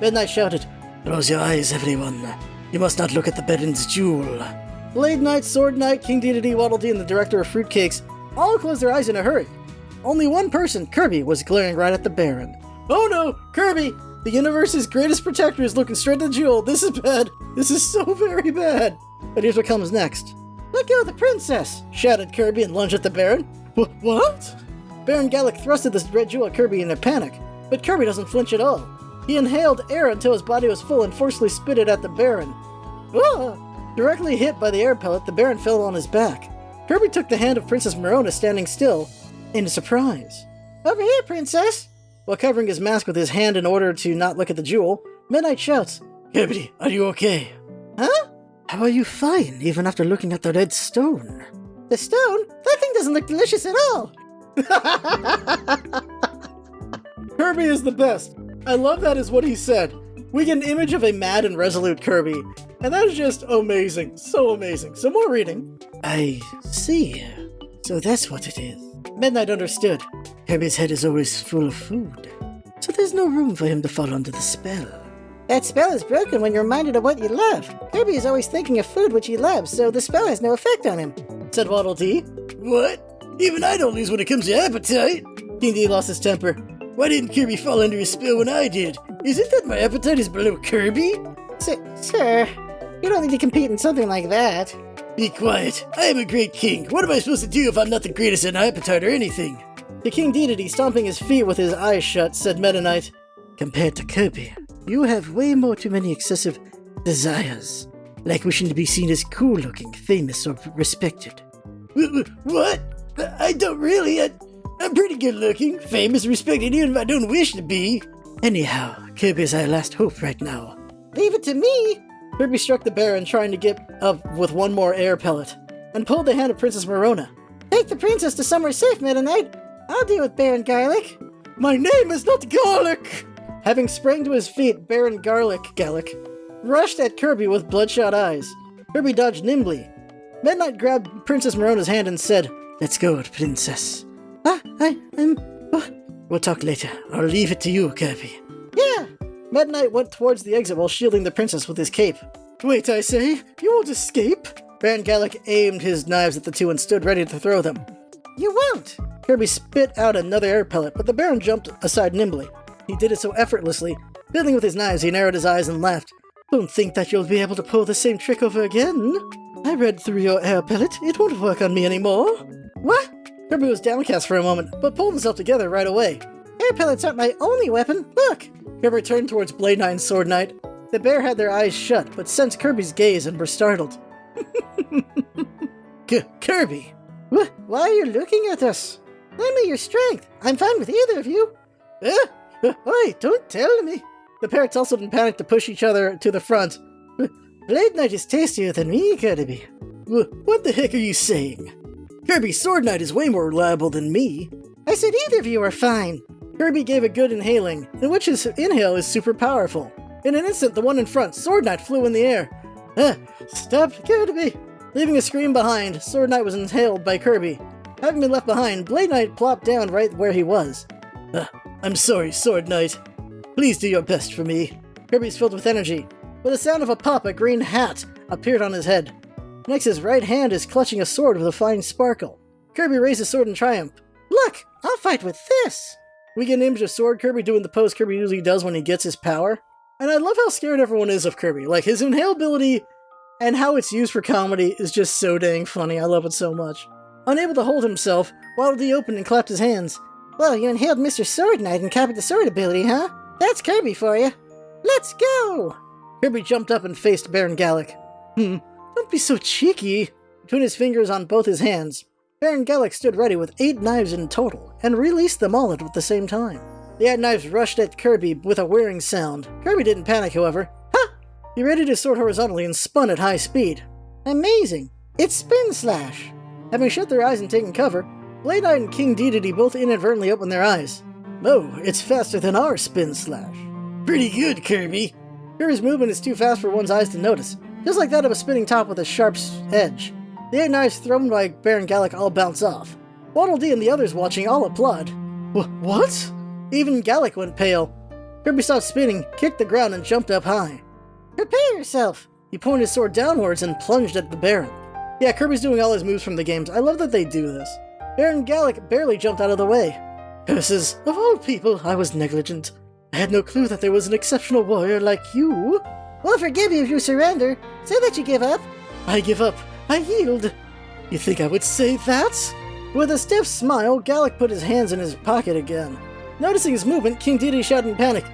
Meta Knight shouted, Close your eyes, everyone. You must not look at the Baron's jewel. Blade Knight, Sword Knight, King Dedede, Waddle Dee, and the director of Fruitcakes all closed their eyes in a hurry. Only one person, Kirby, was glaring right at the Baron. Oh no, Kirby! The universe's greatest protector is looking straight at the jewel. This is bad. This is so very bad. But here's what comes next. Let go of the princess! Shouted Kirby and lunged at the Baron. What? Baron Gallic thrusted this red jewel at Kirby in a panic, but Kirby doesn't flinch at all. He inhaled air until his body was full and forcefully spit it at the Baron. Ah! Directly hit by the air pellet, the Baron fell on his back. Kirby took the hand of Princess Marona standing still, in surprise. Over here, princess! While covering his mask with his hand in order to not look at the jewel, Meta Knight shouts, Kirby, are you okay? Huh? How are you fine, even after looking at the red stone? The stone? That thing doesn't look delicious at all! Kirby is the best. I love that is what he said. We get an image of a mad and resolute Kirby, and that is just amazing. So amazing. Some more reading. I see. So that's what it is. Midnight understood. Kirby's head is always full of food, so there's no room for him to fall under the spell. That spell is broken when you're reminded of what you love. Kirby is always thinking of food which he loves, so the spell has no effect on him, said Waddle Dee. What? Even I don't lose when it comes to appetite. King D lost his temper. Why didn't Kirby fall under his spell when I did? Is it that my appetite is below Kirby? Sir, you don't need to compete in something like that. Be quiet. I am a great king. What am I supposed to do if I'm not the greatest in appetite or anything? To King Dedede, stomping his feet with his eyes shut, said Meta Knight, compared to Kirby, you have way more too many excessive desires, like wishing to be seen as cool-looking, famous, or respected. What? I don't really. I'm pretty good-looking, famous, respected, even if I don't wish to be. Anyhow, Kirby is our last hope right now. Leave it to me! Kirby struck the Baron, trying to get up with one more air pellet, and pulled the hand of Princess Marona. Take the princess to somewhere safe, Meta Knight. I'll deal with Baron Garlic. My name is not Garlic! Having sprang to his feet, Baron Gallic rushed at Kirby with bloodshot eyes. Kirby dodged nimbly. Midnight grabbed Princess Marona's hand and said, Let's go, princess. We'll talk later. I'll leave it to you, Kirby. Yeah! Midnight went towards the exit while shielding the princess with his cape. Wait, I say, you won't escape? Baron Gallic aimed his knives at the two and stood ready to throw them. You won't! Kirby spit out another air pellet, but the Baron jumped aside nimbly. He did it so effortlessly. Fiddling with his knives, he narrowed his eyes and laughed. Don't think that you'll be able to pull the same trick over again. I read through your air pellet. It won't work on me anymore. What? Kirby was downcast for a moment, but pulled himself together right away. Air pellets aren't my only weapon. Look! Kirby turned towards Blade Knight and Sword Knight. The bear had their eyes shut, but sensed Kirby's gaze and were startled. Kirby! What? Why are you looking at us? Lend me your strength. I'm fine with either of you. Oi, don't tell me. The pair tussled in panic to push each other to the front. Blade Knight is tastier than me, Kirby. What the heck are you saying? Kirby, Sword Knight is way more reliable than me. I said either of you are fine. Kirby gave a good inhaling, in which his inhale is super powerful. In an instant, the one in front, Sword Knight, flew in the air. Stop, Kirby! Leaving a scream behind, Sword Knight was inhaled by Kirby. Having been left behind, Blade Knight plopped down right where he was. I'm sorry, Sword Knight. Please do your best for me. Kirby's filled with energy. With the sound of a pop, a green hat appeared on his head. Next, his right hand is clutching a sword with a fine sparkle. Kirby raised his sword in triumph. Look, I'll fight with this! We get an image of Sword Kirby doing the pose Kirby usually does when he gets his power. And I love how scared everyone is of Kirby. Like, his inhalability and how it's used for comedy is just so dang funny. I love it so much. Unable to hold himself, Waddle Dee opened and clapped his hands. Well, you inhaled Mr. Sword Knight and copied the sword ability, huh? That's Kirby for you. Let's go! Kirby jumped up and faced Baron Gallic. Don't be so cheeky. Between his fingers on both his hands, Baron Gallic stood ready with 8 knives in total, and released them all at the same time. The 8 knives rushed at Kirby with a whirring sound. Kirby didn't panic, however. Ha! He readied his sword horizontally and spun at high speed. Amazing! It's Spin Slash! Having shut their eyes and taken cover, Blade Knight and King Dedede both inadvertently opened their eyes. Oh, it's faster than our Spin Slash. Pretty good, Kirby. Kirby's movement is too fast for one's eyes to notice, just like that of a spinning top with a sharp edge. The 8 knives thrown by Baron Gallic all bounce off. Waddle Dee and the others watching all applaud. What? Even Gallic went pale. Kirby stopped spinning, kicked the ground, and jumped up high. Prepare yourself! He pointed his sword downwards and plunged at the Baron. Yeah, Kirby's doing all his moves from the games. I love that they do this. Baron Gallic barely jumped out of the way. Curses, of all people, I was negligent. I had no clue that there was an exceptional warrior like you. We'll forgive you if you surrender. Say that you give up. I give up. I yield. You think I would say that? With a stiff smile, Gallic put his hands in his pocket again. Noticing his movement, King Dedede shouted in panic,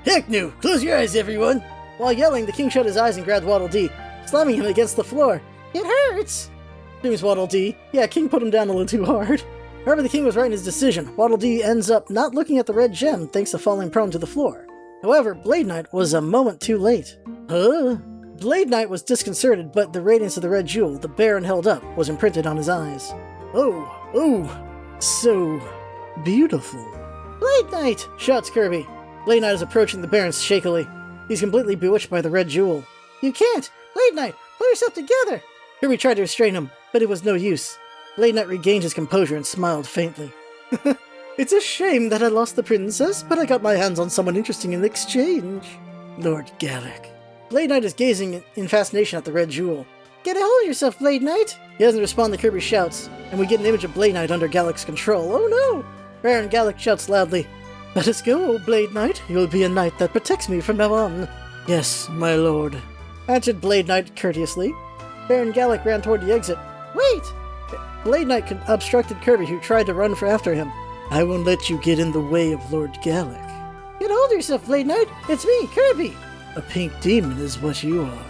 Heck no! Close your eyes, everyone! While yelling, the king shut his eyes and grabbed Waddle Dee, slamming him against the floor. It hurts! Screams Waddle Dee. Yeah, King put him down a little too hard. However, the king was right in his decision. Waddle Dee ends up not looking at the red gem thanks to falling prone to the floor. However, Blade Knight was a moment too late. Blade Knight was disconcerted, but the radiance of the red jewel the Baron held up was imprinted on his eyes. Oh! So beautiful. Blade Knight! Shouts Kirby. Blade Knight is approaching the Baron shakily. He's completely bewitched by the red jewel. You can't! Blade Knight, pull yourself together! Kirby tried to restrain him, but it was no use. Blade Knight regained his composure and smiled faintly. It's a shame that I lost the princess, but I got my hands on someone interesting in exchange. Lord Gallic. Blade Knight is gazing in fascination at the red jewel. Get a hold of yourself, Blade Knight! He doesn't respond to Kirby's shouts, and we get an image of Blade Knight under Gallic's control. Oh no! Baron Gallic shouts loudly. Let us go, Blade Knight. You will be a knight that protects me from now on. Yes, my lord, answered Blade Knight courteously. Baron Gallic ran toward the exit. Wait! Blade Knight obstructed Kirby, who tried to run after him. I won't let you get in the way of Lord Gallic. Get hold of yourself, Blade Knight. It's me, Kirby. A pink demon is what you are.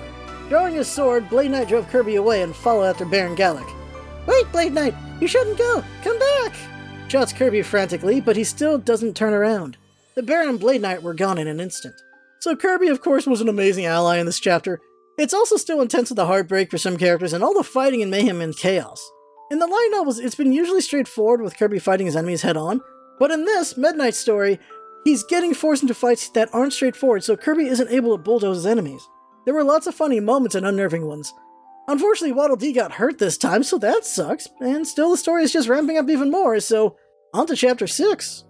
Drawing his sword, Blade Knight drove Kirby away and followed after Baron Gallic. Wait, Blade Knight! You shouldn't go! Come back! Shouts Kirby frantically, but he still doesn't turn around. The Baron and Blade Knight were gone in an instant. So Kirby, of course, was an amazing ally in this chapter. It's also still intense with the heartbreak for some characters and all the fighting and mayhem and chaos. In the light novels, it's been usually straightforward with Kirby fighting his enemies head-on, but in this Meta Knight's story, he's getting forced into fights that aren't straightforward, so Kirby isn't able to bulldoze his enemies. There were lots of funny moments and unnerving ones. Unfortunately, Waddle Dee got hurt this time, so that sucks, and still the story is just ramping up even more, so on to Chapter 6.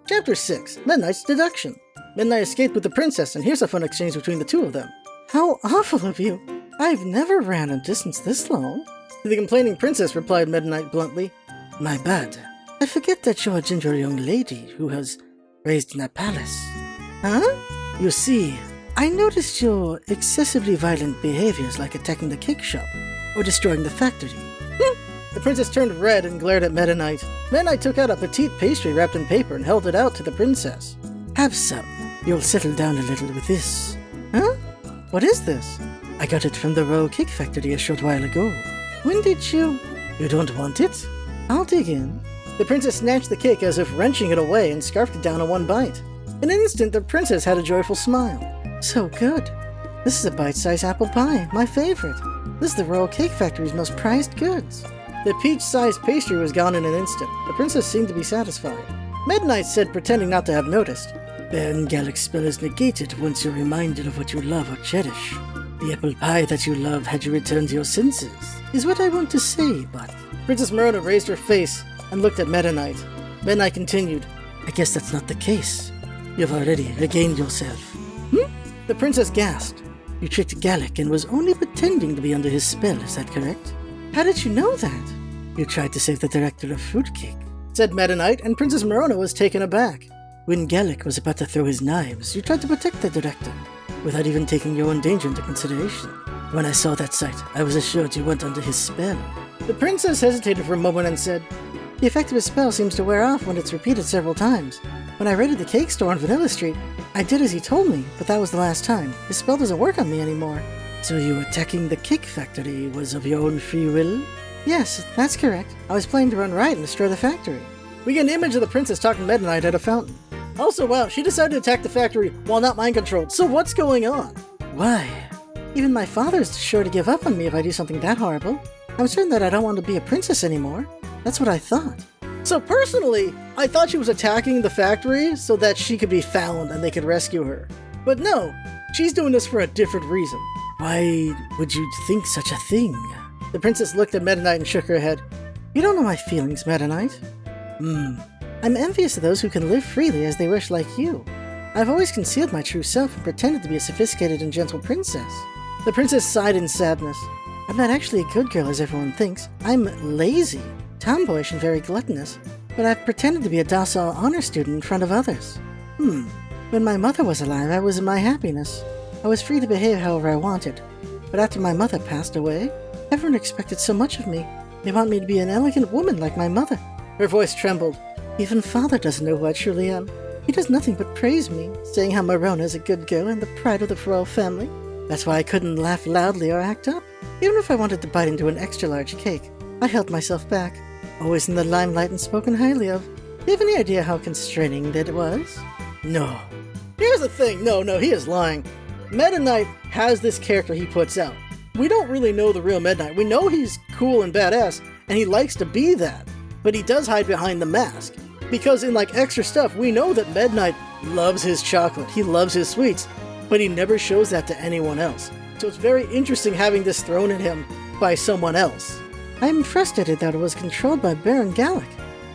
Chapter 6, Meta Knight's Deduction. Meta Knight escaped with the princess, and here's a fun exchange between the two of them. How awful of you! I've never ran a distance this long. To the complaining princess, replied Meta Knight bluntly. My bad. I forget that you're a ginger young lady who has raised in a palace. Huh? You see, I noticed your excessively violent behaviors like attacking the cake shop or destroying the factory. The princess turned red and glared at Meta Knight. Meta Knight took out a petite pastry wrapped in paper and held it out to the princess. Have some. You'll settle down a little with this. Huh? What is this? I got it from the Royal Cake Factory a short while ago. When did you... You don't want it? I'll dig in. The princess snatched the cake as if wrenching it away and scarfed it down in one bite. In an instant, the princess had a joyful smile. So good. This is a bite-sized apple pie, my favorite. This is the Royal Cake Factory's most prized goods. The peach-sized pastry was gone in an instant. The princess seemed to be satisfied. Meta Knight said, pretending not to have noticed. Baron Gallic's spell is negated once you're reminded of what you love or cherish. The apple pie that you love had you return to your senses, is what I want to say, but... Princess Merona raised her face and looked at Meta Knight. Meta Knight continued, I guess that's not the case. You've already regained yourself. The princess gasped. You tricked Gallic and was only pretending to be under his spell, is that correct? How did you know that? You tried to save the director of Fruitcake, said Meta Knight, and Princess Merona was taken aback. When Gallic was about to throw his knives, you tried to protect the director, without even taking your own danger into consideration. When I saw that sight, I was assured you weren't under his spell. The princess hesitated for a moment and said, The effect of his spell seems to wear off when it's repeated several times. When I raided the cake store on Vanilla Street, I did as he told me, but that was the last time. His spell doesn't work on me anymore. So you attacking the cake factory was of your own free will? Yes, that's correct. I was planning to run riot and destroy the factory. We get an image of the princess talking to Meta Knight at a fountain. Also, wow, she decided to attack the factory while not mind-controlled, so what's going on? Why? Even my father is sure to give up on me if I do something that horrible. I'm certain that I don't want to be a princess anymore. That's what I thought. So personally, I thought she was attacking the factory so that she could be found and they could rescue her. But no, she's doing this for a different reason. Why would you think such a thing? The princess looked at Meta Knight and shook her head. You don't know my feelings, Meta Knight. I'm envious of those who can live freely as they wish like you. I've always concealed my true self and pretended to be a sophisticated and gentle princess. The princess sighed in sadness. I'm not actually a good girl as everyone thinks. I'm lazy, tomboyish, and very gluttonous, but I've pretended to be a docile honor student in front of others. When my mother was alive, I was in my happiness. I was free to behave however I wanted. But after my mother passed away, everyone expected so much of me. They want me to be an elegant woman like my mother. Her voice trembled. Even father doesn't know who I truly am. He does nothing but praise me, saying how Merona is a good girl and the pride of the royal family. That's why I couldn't laugh loudly or act up. Even if I wanted to bite into an extra-large cake, I held myself back, always in the limelight and spoken highly of. Do you have any idea how constraining that it was? No. Here's the thing. No, he is lying. Meta Knight has this character he puts out. We don't really know the real Meta Knight. We know he's cool and badass, and he likes to be that. but he does hide behind the mask. Because in like extra stuff, we know that Meta Knight loves his chocolate, he loves his sweets, but he never shows that to anyone else. So it's very interesting having this thrown at him by someone else. I'm frustrated that it was controlled by Baron Gallic,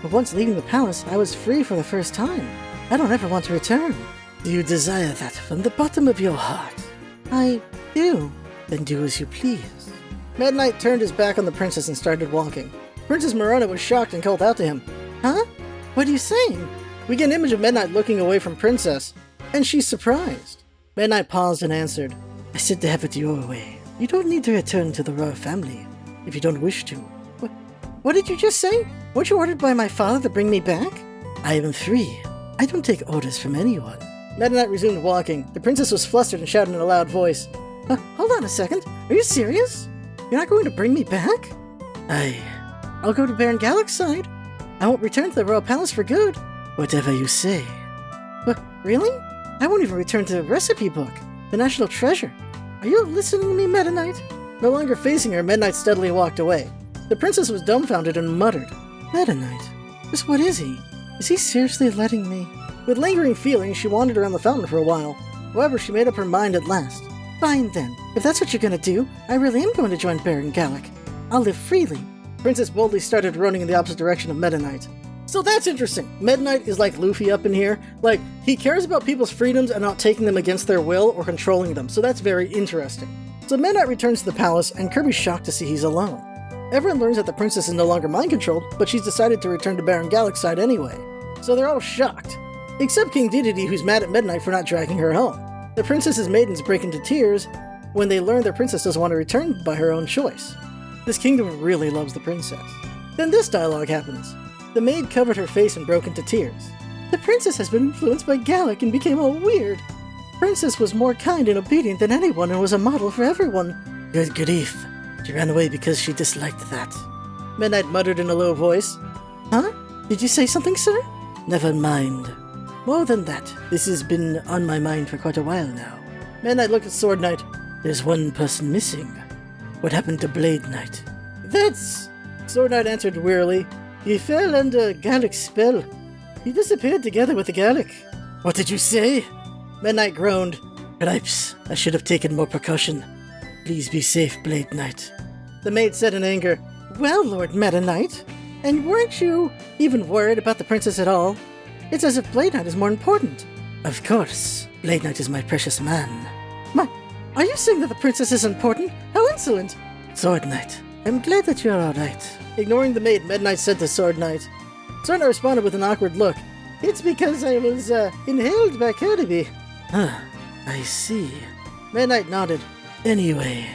but once leaving the palace, I was free for the first time. I don't ever want to return. Do you desire that from the bottom of your heart? I do. Then do as you please. Meta Knight turned his back on the princess and started walking. Princess Morona was shocked and called out to him. Huh? What are you saying? We get an image of Meta Knight looking away from Princess, and she's surprised. Meta Knight paused and answered, I said to have it your way. You don't need to return to the royal family, if you don't wish to. What did you just say? Weren't you ordered by my father to bring me back? I am free. I don't take orders from anyone. Meta Knight resumed walking. The princess was flustered and shouted in a loud voice, hold on a second. Are you serious? You're not going to bring me back? I'll go to Baron Gallic's side. I won't return to the royal palace for good. Whatever you say. But really? I won't even return to the recipe book, the national treasure. Are you listening to me, Meta Knight? No longer facing her, Meta Knight steadily walked away. The princess was dumbfounded and muttered, Meta Knight? Just what is he? Is he seriously letting me? With lingering feelings, she wandered around the fountain for a while. However, she made up her mind at last. Fine then. If that's what you're gonna do, I really am going to join Baron Gallic. I'll live freely. Princess boldly started running in the opposite direction of Meta Knight. So that's interesting. Meta Knight is like Luffy up in here. Like, he cares about people's freedoms and not taking them against their will or controlling them, so that's very interesting. So Meta Knight returns to the palace, and Kirby's shocked to see he's alone. Everyone learns that the princess is no longer mind-controlled, but she's decided to return to Baron Gallic's side anyway. So they're all shocked. Except King Dedede, who's mad at Meta Knight for not dragging her home. The princess's maidens break into tears when they learn their princess doesn't want to return by her own choice. This kingdom really loves the princess. Then this dialogue happens. The maid covered her face and broke into tears. The princess has been influenced by Gallic and became all weird. Princess was more kind and obedient than anyone and was a model for everyone. Good grief. She ran away because she disliked that. Meta Knight muttered in a low voice. Huh? Did you say something, sir? Never mind. More than that, this has been on my mind for quite a while now. Meta Knight looked at Sword Knight. There's one person missing. What happened to Blade Knight? That's... Sword Knight answered wearily. He fell under Gallic's spell. He disappeared together with the Gallic. What did you say? Meta Knight groaned. Gripes, I should have taken more precaution. Please be safe, Blade Knight. The maid said in anger, Well, Lord Meta Knight, and weren't you even worried about the princess at all? It's as if Blade Knight is more important. Of course, Blade Knight is my precious man. Are you saying that the princess is important? How insolent! Sword Knight, I'm glad that you're alright. Ignoring the maid, Meta Knight said to Sword Knight. Sword Knight responded with an awkward look. It's because I was, inhaled by Kirby. I see. Meta Knight nodded. Anyway,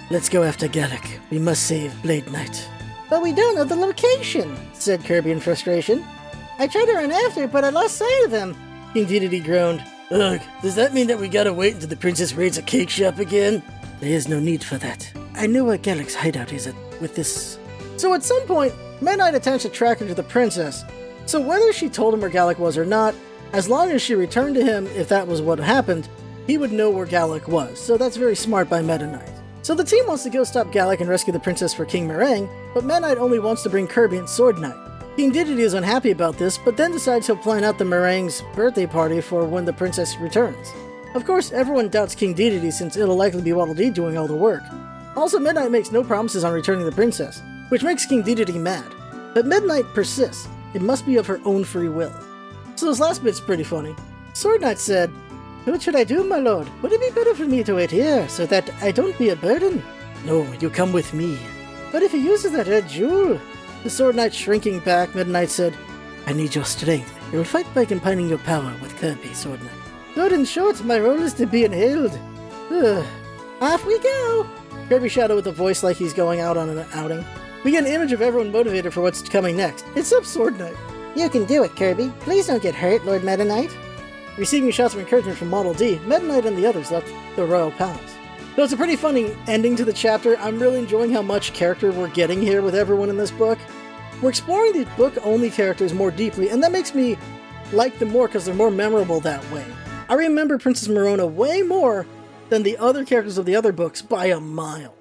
let's go after Gallic. We must save Blade Knight. But we don't know the location, said Kirby in frustration. I tried to run after, but I lost sight of him. King Dedede groaned. Ugh, does that mean that we gotta wait until the princess raids a cake shop again? There is no need for that. I know where Gallic's hideout is with this. So at some point, Meta Knight attempts to track her to the princess. So whether she told him where Gallic was or not, as long as she returned to him, if that was what happened, he would know where Gallic was. So that's very smart by Meta Knight. So the team wants to go stop Gallic and rescue the princess for King Meringue, but Meta Knight only wants to bring Kirby and Sword Knight. King Dedede is unhappy about this, but then decides he'll plan out the Meringue's birthday party for when the princess returns. Of course, everyone doubts King Dedede since it'll likely be Waddle Dee doing all the work. Also, Meta Knight makes no promises on returning the princess, which makes King Dedede mad. But Meta Knight persists. It must be of her own free will. So this last bit's pretty funny. Sword Knight said, What should I do, my lord? Would it be better for me to wait here, so that I don't be a burden? No, you come with me. But if he uses that red jewel... The Sword Knight shrinking back, Meta Knight said, I need your strength. You will fight by combining your power with Kirby, Sword Knight. Short in short, my role is to be inhaled. Off we go! Kirby shouted with a voice like he's going out on an outing. We get an image of everyone motivated for what's coming next, except Sword Knight. You can do it, Kirby. Please don't get hurt, Lord Meta Knight. Receiving shots of encouragement from Waddle Dee, Meta Knight and the others left the royal palace. So it's a pretty funny ending to the chapter. I'm really enjoying how much character we're getting here with everyone in this book. We're exploring these book-only characters more deeply, and that makes me like them more because they're more memorable that way. I remember Princess Morona way more than the other characters of the other books by a mile.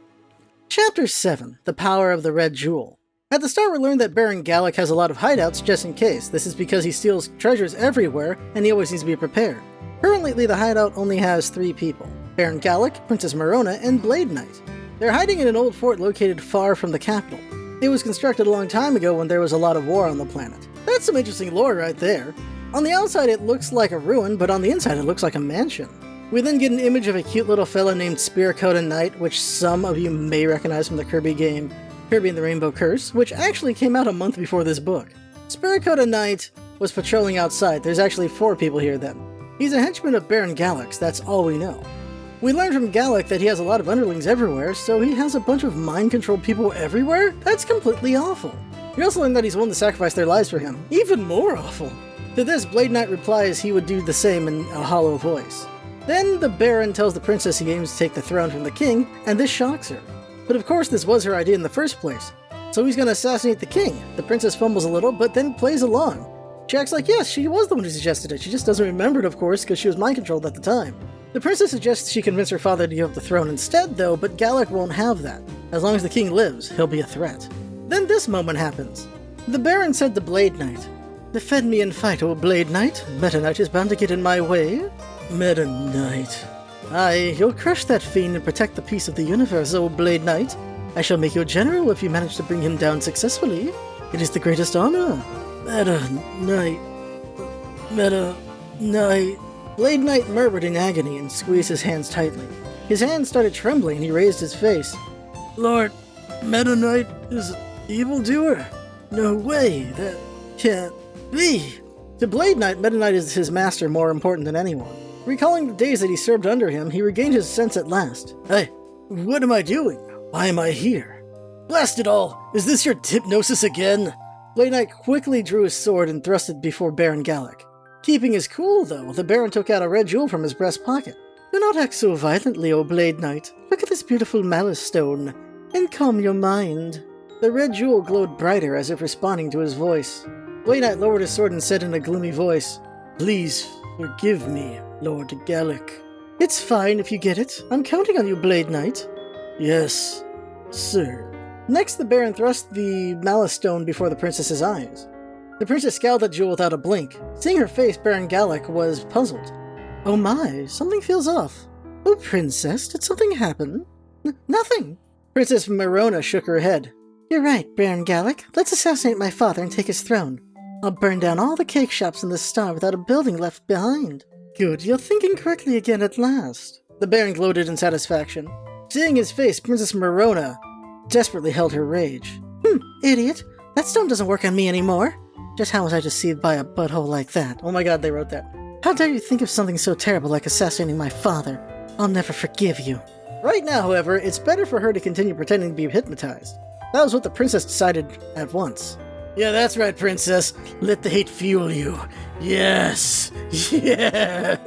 Chapter 7, The Power of the Red Jewel. At the start, we learned that Baron Gallic has a lot of hideouts just in case. This is because he steals treasures everywhere, and he always needs to be prepared. Currently, the hideout only has 3 people: Baron Gallic, Princess Marona, and Blade Knight. They're hiding in an old fort located far from the capital. It was constructed a long time ago when there was a lot of war on the planet. That's some interesting lore right there. On the outside, it looks like a ruin, but on the inside, it looks like a mansion. We then get an image of a cute little fella named Spearcoat Knight, which some of you may recognize from the Kirby game, Kirby and the Rainbow Curse, which actually came out a month before this book. Spearcoat Knight was patrolling outside. There's actually 4 people here then. He's a henchman of Baron Gallic's, that's all we know. We learned from Gallic that he has a lot of underlings everywhere, so he has a bunch of mind-controlled people everywhere? That's completely awful. We also learned that he's willing to sacrifice their lives for him. Even more awful. To this, Blade Knight replies he would do the same in a hollow voice. Then the Baron tells the princess he aims to take the throne from the king, and this shocks her. But of course this was her idea in the first place, so he's gonna assassinate the king. The princess fumbles a little, but then plays along. She acts like yes, she was the one who suggested it, she just doesn't remember it of course, because she was mind-controlled at the time. The princess suggests she convince her father to give up the throne instead though, but Gallic won't have that. As long as the king lives, he'll be a threat. Then this moment happens. The Baron said to Blade Knight, "Defend me in fight, O Blade Knight. Meta Knight is bound to get in my way." Meta Knight. Aye, you'll crush that fiend and protect the peace of the universe, O Blade Knight. I shall make you a general if you manage to bring him down successfully. It is the greatest honor. Meta Knight. Meta Knight. Blade Knight murmured in agony and squeezed his hands tightly. His hands started trembling and he raised his face. Lord, Meta Knight is an evildoer? No way, that can't be. To Blade Knight, Meta Knight is his master more important than anyone. Recalling the days that he served under him, he regained his sense at last. Hey, what am I doing? Why am I here? Blast it all! Is this your hypnosis again? Blade Knight quickly drew his sword and thrust it before Baron Gallic. Keeping his cool, though, the Baron took out a red jewel from his breast pocket. Do not act so violently, O Blade Knight. Look at this beautiful malice stone, and calm your mind. The red jewel glowed brighter as if responding to his voice. Blade Knight lowered his sword and said in a gloomy voice, "Please forgive me, Lord Gallic." It's fine if you get it. I'm counting on you, Blade Knight. Yes, sir. Next, the Baron thrust the malice stone before the princess's eyes. The princess scowled at Jewel without a blink. Seeing her face, Baron Gallic was puzzled. Oh my, something feels off. Oh, princess, did something happen? Nothing. Princess Marona shook her head. You're right, Baron Gallic. Let's assassinate my father and take his throne. I'll burn down all the cake shops in the star without a building left behind. Good, you're thinking correctly again at last. The Baron gloated in satisfaction. Seeing his face, Princess Marona desperately held her rage. Idiot. That stone doesn't work on me anymore. Just how was I deceived by a butthole like that? Oh my god, they wrote that. How dare you think of something so terrible like assassinating my father? I'll never forgive you. Right now, however, it's better for her to continue pretending to be hypnotized. That was what the princess decided at once. Yeah, that's right, princess. Let the hate fuel you. Yes. Yes.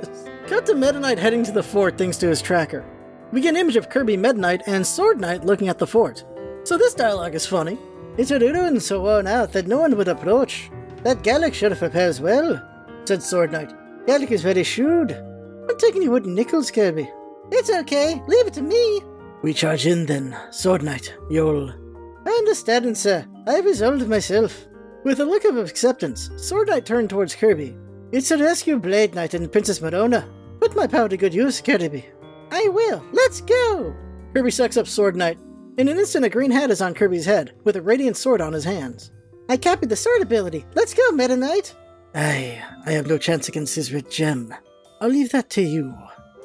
Cut to Meta Knight heading to the fort thanks to his tracker. We get an image of Kirby Meta Knight and Sword Knight looking at the fort. So this dialogue is funny. It's a ruin so worn out that no one would approach. That Gallic should have prepared well, said Sword Knight. Gallic is very shrewd. I'm taking your wooden nickels, Kirby. It's okay. Leave it to me. We charge in then. Sword Knight, you'll... I understand, sir. I've resolved myself. With a look of acceptance, Sword Knight turned towards Kirby. It's to rescue Blade Knight and Princess Marona. Put my power to good use, Kirby. I will. Let's go. Kirby sucks up Sword Knight. In an instant, a green hat is on Kirby's head, with a radiant sword on his hands. I copied the sword ability. Let's go, Meta Knight. I have no chance against his red gem. I'll leave that to you.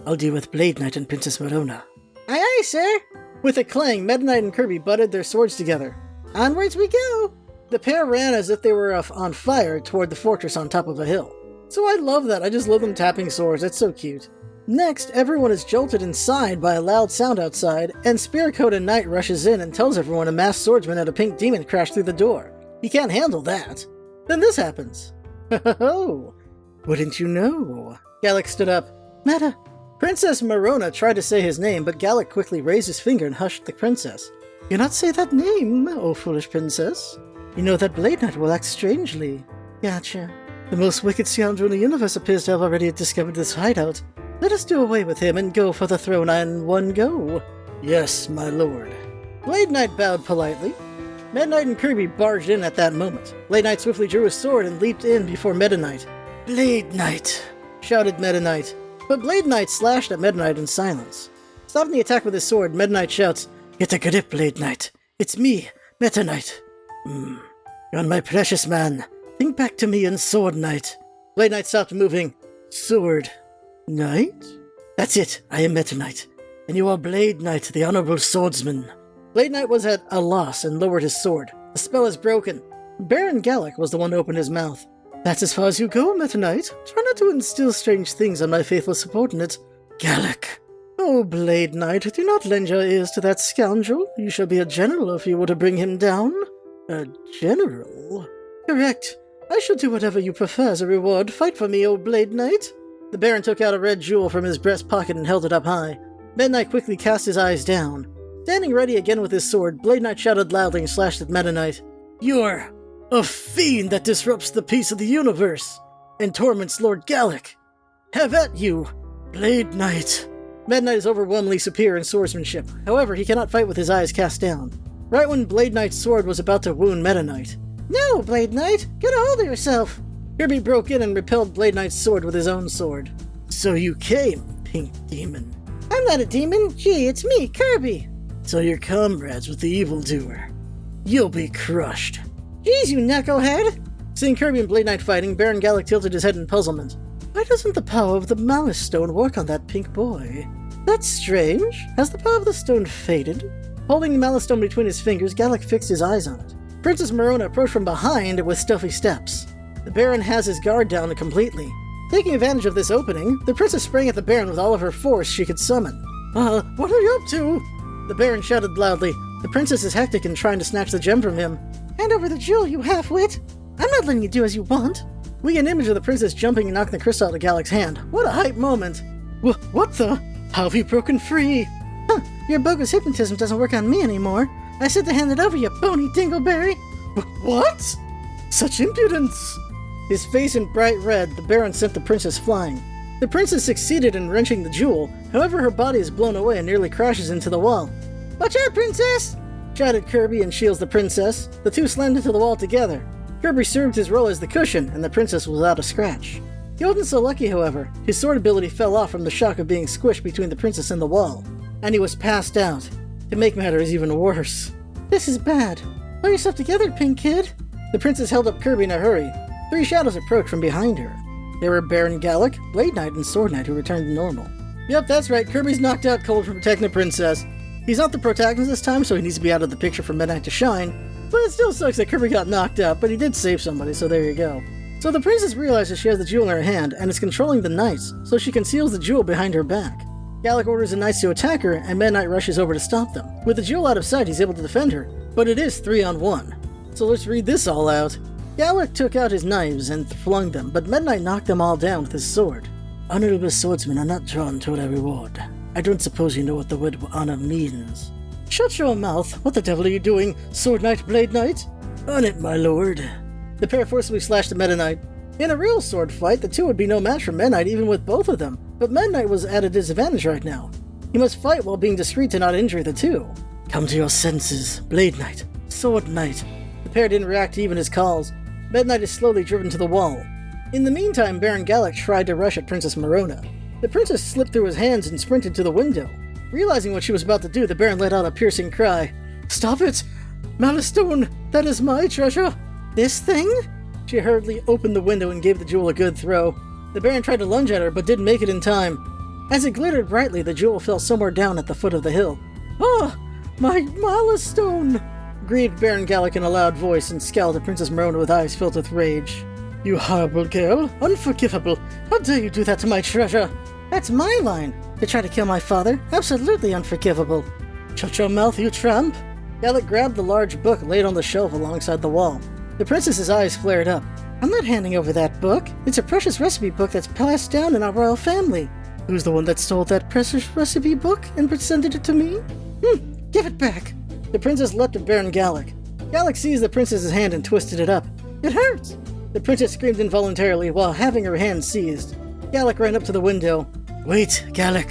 I'll deal with Blade Knight and Princess Marona. Aye, aye, sir. With a clang, Meta Knight and Kirby butted their swords together. Onwards we go. The pair ran as if they were on fire toward the fortress on top of a hill. So I love that. I just love them tapping swords. It's so cute. Next, everyone is jolted inside by a loud sound outside, and Spearcoat Knight rushes in and tells everyone a masked swordsman and a pink demon crashed through the door. He can't handle that. Then this happens. Ho-ho-ho! Wouldn't you know? Gallic stood up. Meta! Princess Marona tried to say his name, but Gallic quickly raised his finger and hushed the princess. Do not say that name, oh foolish princess. You know that Blade Knight will act strangely. Gotcha. The most wicked scoundrel in the universe appears to have already discovered this hideout. Let us do away with him and go for the throne in one go. Yes, my lord. Blade Knight bowed politely. Meta Knight and Kirby barged in at that moment. Blade Knight swiftly drew his sword and leaped in before Meta Knight. "Blade Knight!" shouted Meta Knight. But Blade Knight slashed at Meta Knight in silence. Stopping the attack with his sword, Meta Knight shouts, "Get a grip, Blade Knight. It's me, Meta Knight." "On my precious man. Think back to me and Sword Knight." Blade Knight stopped moving. "Sword Knight? That's it, I am Meta Knight. And you are Blade Knight, the honorable swordsman." Blade Knight was at a loss and lowered his sword. The spell is broken. Baron Gallic was the one to open his mouth. "That's as far as you go, Meta Knight. Try not to instill strange things on my faithful subordinate, Gallic." "Oh, Blade Knight, do not lend your ears to that scoundrel. You shall be a general if you were to bring him down." "A general?" "Correct. I shall do whatever you prefer as a reward. Fight for me, old Blade Knight." The Baron took out a red jewel from his breast pocket and held it up high. Meta Knight quickly cast his eyes down. Standing ready again with his sword, Blade Knight shouted loudly and slashed at Meta Knight. "You're a fiend that disrupts the peace of the universe and torments Lord Gallic. Have at you, Blade Knight." Meta Knight is overwhelmingly superior in swordsmanship. However, he cannot fight with his eyes cast down. Right when Blade Knight's sword was about to wound Meta Knight. "No, Blade Knight! Get a hold of yourself!" Kirby broke in and repelled Blade Knight's sword with his own sword. "So you came, pink demon." "I'm not a demon. Gee, it's me, Kirby." "So you're comrades with the evildoer. You'll be crushed." "Geez, you knucklehead!" Seeing Kirby and Blade Knight fighting, Baron Gallic tilted his head in puzzlement. "Why doesn't the power of the Malice Stone work on that pink boy? That's strange. Has the power of the stone faded?" Holding the Malice Stone between his fingers, Gallic fixed his eyes on it. Princess Marona approached from behind with stealthy steps. The Baron has his guard down completely. Taking advantage of this opening, the princess sprang at the Baron with all of her force she could summon. What are you up to?" The Baron shouted loudly. The princess is hectic and trying to snatch the gem from him. "Hand over the jewel, you half-wit! I'm not letting you do as you want." We get an image of the princess jumping and knocking the crystal out of Gallic's hand. What a hype moment! What the? How have you broken free?" "Huh, your bogus hypnotism doesn't work on me anymore. I said to hand it over, you bony dingleberry." "What? Such impudence!" His face in bright red, the Baron sent the princess flying. The princess succeeded in wrenching the jewel, however her body is blown away and nearly crashes into the wall. "Watch out, princess!" shouted Kirby and shields the princess. The two slammed into the wall together. Kirby served his role as the cushion, and the princess was without a scratch. He wasn't so lucky, however. His sword ability fell off from the shock of being squished between the princess and the wall, and he was passed out. To make matters even worse. "This is bad. Pull yourself together, pink kid." The princess held up Kirby in a hurry. Three shadows approached from behind her. They were Baron Gallic, Blade Knight, and Sword Knight, who returned to normal. Yep, that's right, Kirby's knocked out cold from protecting the princess. He's not the protagonist this time, so he needs to be out of the picture for Midnight to shine, but it still sucks that Kirby got knocked out, but he did save somebody, so there you go. So the princess realizes she has the jewel in her hand, and is controlling the knights, so she conceals the jewel behind her back. Gallic orders the knights to attack her, and Midnight rushes over to stop them. With the jewel out of sight, he's able to defend her, but it is 3-on-1. So let's read this all out. Gallic took out his knives and flung them, but Midnight knocked them all down with his sword. "Honorable swordsmen are not drawn toward a reward. I don't suppose you know what the word honor means." "Shut your mouth! What the devil are you doing, Sword Knight, Blade Knight?" "On it, my lord." The pair forcibly slashed at Meta Knight. In a real sword fight, the two would be no match for Meta Knight even with both of them, but Meta Knight was at a disadvantage right now. He must fight while being discreet to not injure the two. "Come to your senses, Blade Knight, Sword Knight." The pair didn't react to even his calls. Meta Knight is slowly driven to the wall. In the meantime, Baron Gallic tried to rush at Princess Marona. The princess slipped through his hands and sprinted to the window. Realizing what she was about to do, the Baron let out a piercing cry. "Stop it! Malice Stone, that is my treasure!" "This thing?" She hurriedly opened the window and gave the jewel a good throw. The Baron tried to lunge at her, but didn't make it in time. As it glittered brightly, the jewel fell somewhere down at the foot of the hill. "Ah! My Malice Stone!" grieved Baron Gallic in a loud voice and scowled at Princess Marona with eyes filled with rage. "You horrible girl! Unforgivable! How dare you do that to my treasure?" "That's my line! To try to kill my father? Absolutely unforgivable!" "Shut your mouth, you tramp!" Gallic grabbed the large book laid on the shelf alongside the wall. The princess's eyes flared up. "I'm not handing over that book. It's a precious recipe book that's passed down in our royal family." "Who's the one that stole that precious recipe book and presented it to me?" Give it back!" The princess leapt at Baron Gallic. Gallic seized the princess's hand and twisted it up. "It hurts!" The princess screamed involuntarily while having her hand seized. Gallic ran up to the window. "Wait, Gallic!"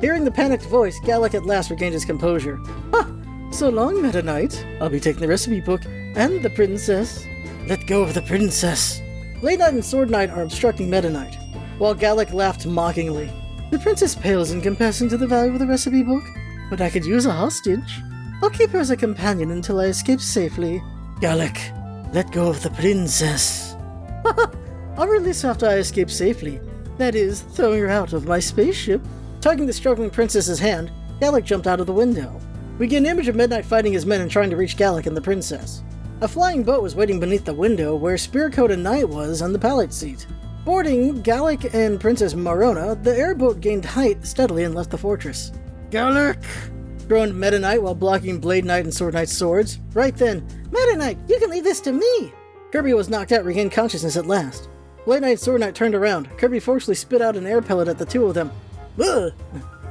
Hearing the panicked voice, Gallic at last regained his composure. "Ha! So long, Meta Knight. I'll be taking the recipe book and the princess. Let go of the princess. Blade Knight and Sword Knight are obstructing Meta Knight, while Gallic laughed mockingly. The princess pales in comparison to the value of the recipe book, but I could use a hostage. I'll keep her as a companion until I escape safely. Gallic, let go of the princess. I'll release her after I escape safely. That is, throwing her out of my spaceship. Tugging the struggling princess's hand, Gallic jumped out of the window. We get an image of Midnight fighting his men and trying to reach Gallic and the princess. A flying boat was waiting beneath the window where Spirit-Coated Knight was on the pilot seat. Boarding Gallic and Princess Marona, the airboat gained height steadily and left the fortress. Gallic! Groaned Meta Knight while blocking Blade Knight and Sword Knight's swords. Right then, Meta Knight, you can leave this to me! Kirby was knocked out, regained consciousness at last. Blade Knight and Sword Knight turned around. Kirby forcefully spit out an air pellet at the two of them. Ugh!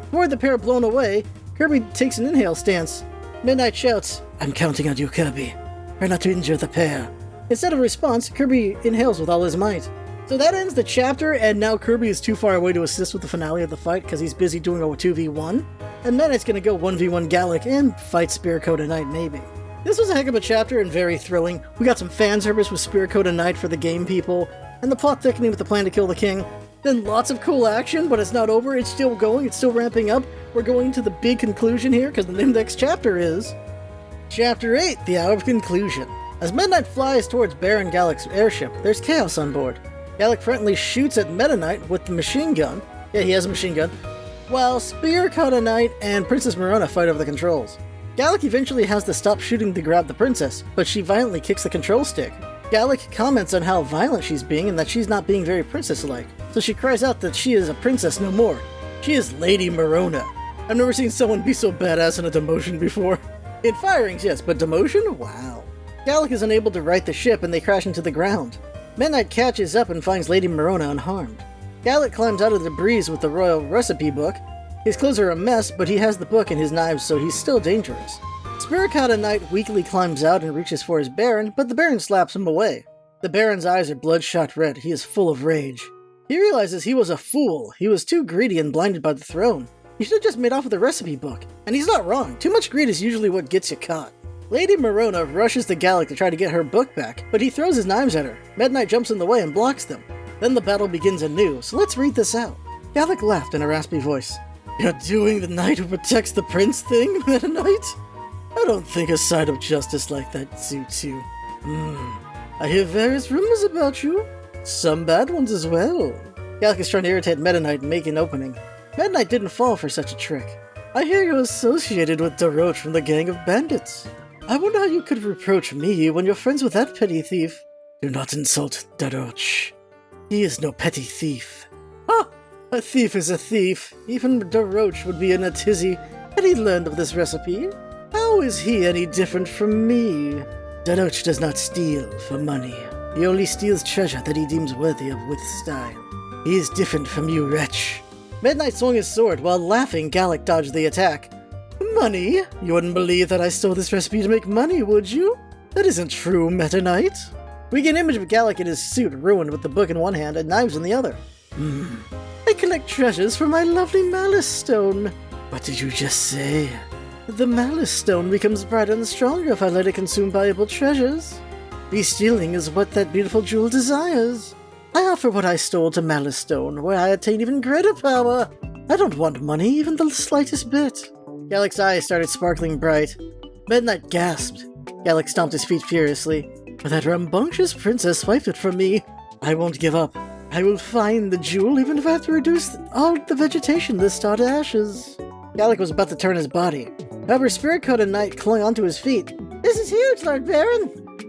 Before the pair blown away, Kirby takes an inhale stance. Midnight shouts, I'm counting on you, Kirby. Try not to injure the pair. Instead of a response, Kirby inhales with all his might. So that ends the chapter, and now Kirby is too far away to assist with the finale of the fight because he's busy doing a 2v1. And then it's gonna go 1v1 Gallic and fight Spirit-Coated Knight, maybe. This was a heck of a chapter and very thrilling. We got some fan service with Spirit-Coated Knight for the game people, and the plot thickening with the plan to kill the king. Then lots of cool action, but it's not over, it's still going, it's still ramping up. We're going to the big conclusion here, because the name of the next chapter is... Chapter 8, The Hour of Conclusion. As Midnight flies towards Baron Gallic's airship, there's chaos on board. Gallic friendly shoots at Meta Knight with the machine gun. Yeah, he has a machine gun. While Spirit-Coated Knight and Princess Marona fight over the controls. Gallic eventually has to stop shooting to grab the princess, but she violently kicks the control stick. Gallic comments on how violent she's being and that she's not being very princess-like, so she cries out that she is a princess no more. She is Lady Marona. I've never seen someone be so badass in a demotion before. In firings, yes, but demotion? Wow. Gallic is unable to right the ship and they crash into the ground. Midnight catches up and finds Lady Marona unharmed. Gallic climbs out of the breeze with the royal recipe book. His clothes are a mess, but he has the book and his knives, so he's still dangerous. Spirit-Coated Knight weakly climbs out and reaches for his Baron, but the Baron slaps him away. The Baron's eyes are bloodshot red. He is full of rage. He realizes he was a fool. He was too greedy and blinded by the throne. He should have just made off with the recipe book. And he's not wrong. Too much greed is usually what gets you caught. Lady Marona rushes to Gallic to try to get her book back, but he throws his knives at her. Midnight jumps in the way and blocks them. Then the battle begins anew, so let's read this out. Gallic laughed in a raspy voice. You're doing the knight who protects the prince thing, Meta Knight? I don't think a side of justice like that suits you. I hear various rumors about you. Some bad ones as well. Gallic is trying to irritate Meta Knight and make an opening. Meta Knight didn't fall for such a trick. I hear you're associated with Daroche from the gang of bandits. I wonder how you could reproach me when you're friends with that petty thief. Do not insult Daroche. He is no petty thief. A thief is a thief. Even Daroche would be in a tizzy had he learned of this recipe. How is he any different from me? Daroche does not steal for money. He only steals treasure that he deems worthy of with style. He is different from you, wretch. Midnight swung his sword while laughing. Gallic dodged the attack. Money? You wouldn't believe that I stole this recipe to make money, would you? That isn't true, Meta Knight. We get an image of Gallic in his suit, ruined with the book in one hand and knives in the other. I collect treasures for my lovely Malice Stone. What did you just say? The Malice Stone becomes brighter and stronger if I let it consume valuable treasures. Stealing is what that beautiful jewel desires. I offer what I stole to Malice Stone, where I attain even greater power. I don't want money, even the slightest bit. Gallic's eyes started sparkling bright. Midnight gasped. Gallic stomped his feet furiously. But that rambunctious princess swiped it from me. I won't give up. I will find the jewel even if I have to reduce all the vegetation to star to ashes. Gallic was about to turn his body. However, Spirit-Coated Knight clung onto his feet. This is huge, Lord Baron!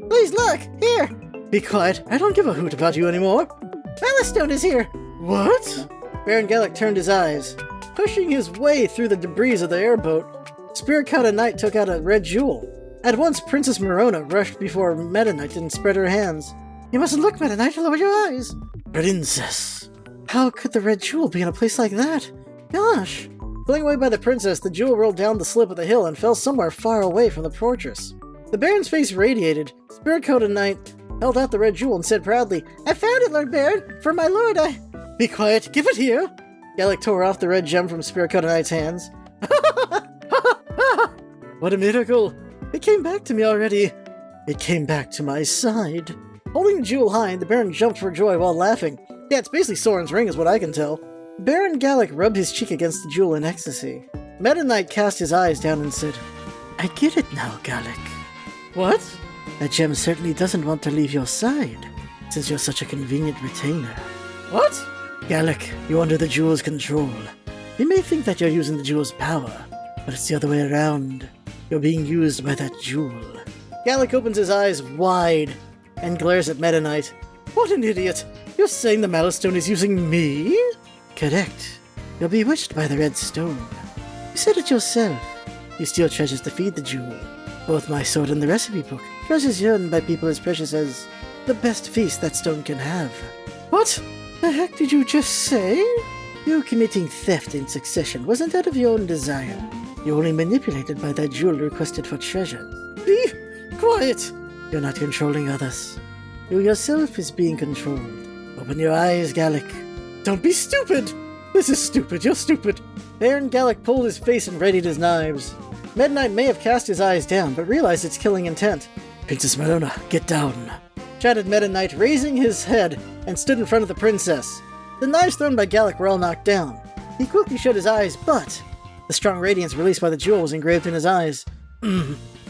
Please look! Here! Be quiet. I don't give a hoot about you anymore. Malice Stone is here! What? Baron Gallic turned his eyes. Pushing his way through the debris of the airboat, Spirit-Coated Knight took out a red jewel. At once, Princess Marona rushed before Meta Knight and spread her hands. You mustn't look, Meta Knight, lower your eyes! Princess! How could the red jewel be in a place like that? Gosh! Pulling away by the princess, the jewel rolled down the slope of the hill and fell somewhere far away from the fortress. The Baron's face radiated. Spirit-Coated Knight held out the red jewel and said proudly, I found it, Lord Baron! For my lord, I... Be quiet, give it here! Gallic tore off the red gem from Spirit-Coated Knight's hands. What a miracle! It came back to me already. It came back to my side. Holding the jewel high, the Baron jumped for joy while laughing. Yeah, it's basically Soren's ring is what I can tell. Baron Gallic rubbed his cheek against the jewel in ecstasy. Meta Knight cast his eyes down and said, I get it now, Gallic. What? That gem certainly doesn't want to leave your side, since you're such a convenient retainer. What? Gallic, you're under the jewel's control. You may think that you're using the jewel's power, but it's the other way around. You're being used by that jewel. Gallic opens his eyes wide and glares at Meta Knight. What an idiot! You're saying the Malice Stone is using me? Correct. You're bewitched by the red stone. You said it yourself. You steal treasures to feed the jewel. Both my sword and the recipe book. Treasures yearned by people as precious as the best feast that stone can have. What the heck did you just say? You committing theft in succession wasn't out of your own desire. You're only manipulated by that jewel requested for treasures. Be quiet! You're not controlling others. You yourself is being controlled. Open your eyes, Gallic. Don't be stupid! This is stupid, you're stupid. Baron Gallic pulled his face and readied his knives. Meta Knight may have cast his eyes down, but realized its killing intent. Princess Marona, get down, chatted Meta Knight, raising his head, and stood in front of the princess. The knives thrown by Gallic were all knocked down. He quickly shut his eyes, but the strong radiance released by the jewel was engraved in his eyes.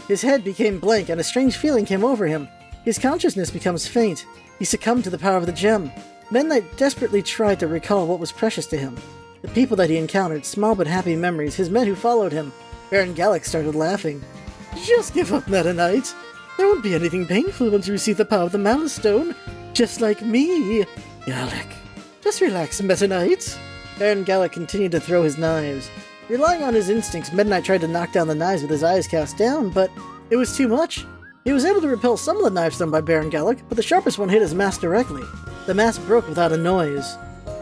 His head became blank, and a strange feeling came over him. His consciousness becomes faint. He succumbed to the power of the gem. Meta Knight desperately tried to recall what was precious to him. The people that he encountered, small but happy memories, his men who followed him. Baron Gallic started laughing. Just give up, Meta Knight. There won't be anything painful once you receive the power of the Malice Stone. Just like me. Gallic. Just relax, Meta Knight. Baron Gallic continued to throw his knives. Relying on his instincts, Meta Knight tried to knock down the knives with his eyes cast down, but it was too much. He was able to repel some of the knives thrown by Baron Gallic, but the sharpest one hit his mask directly. The mask broke without a noise.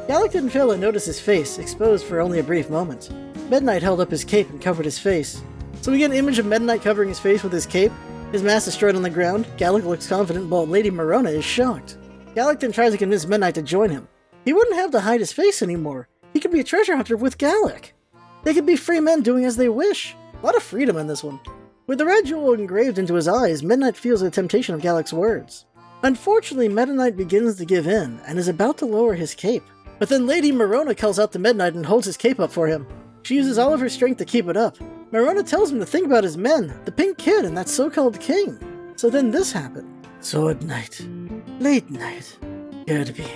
Gallic didn't fail to notice his face, exposed for only a brief moment. Meta Knight held up his cape and covered his face. So we get an image of Meta Knight covering his face with his cape. His mask is destroyed on the ground. Gallic looks confident, while Lady Marona is shocked. Gallic then tries to convince Meta Knight to join him. He wouldn't have to hide his face anymore. He could be a treasure hunter with Gallic. They could be free men doing as they wish. A lot of freedom in this one. With the red jewel engraved into his eyes, Meta Knight feels the temptation of Gallic's words. Unfortunately, Meta Knight begins to give in, and is about to lower his cape. But then Lady Marona calls out to Meta Knight and holds his cape up for him. She uses all of her strength to keep it up. Marona tells him to think about his men, the Pink Kid and that so-called king. So then this happened. Sword Knight. Late Night. Kirby.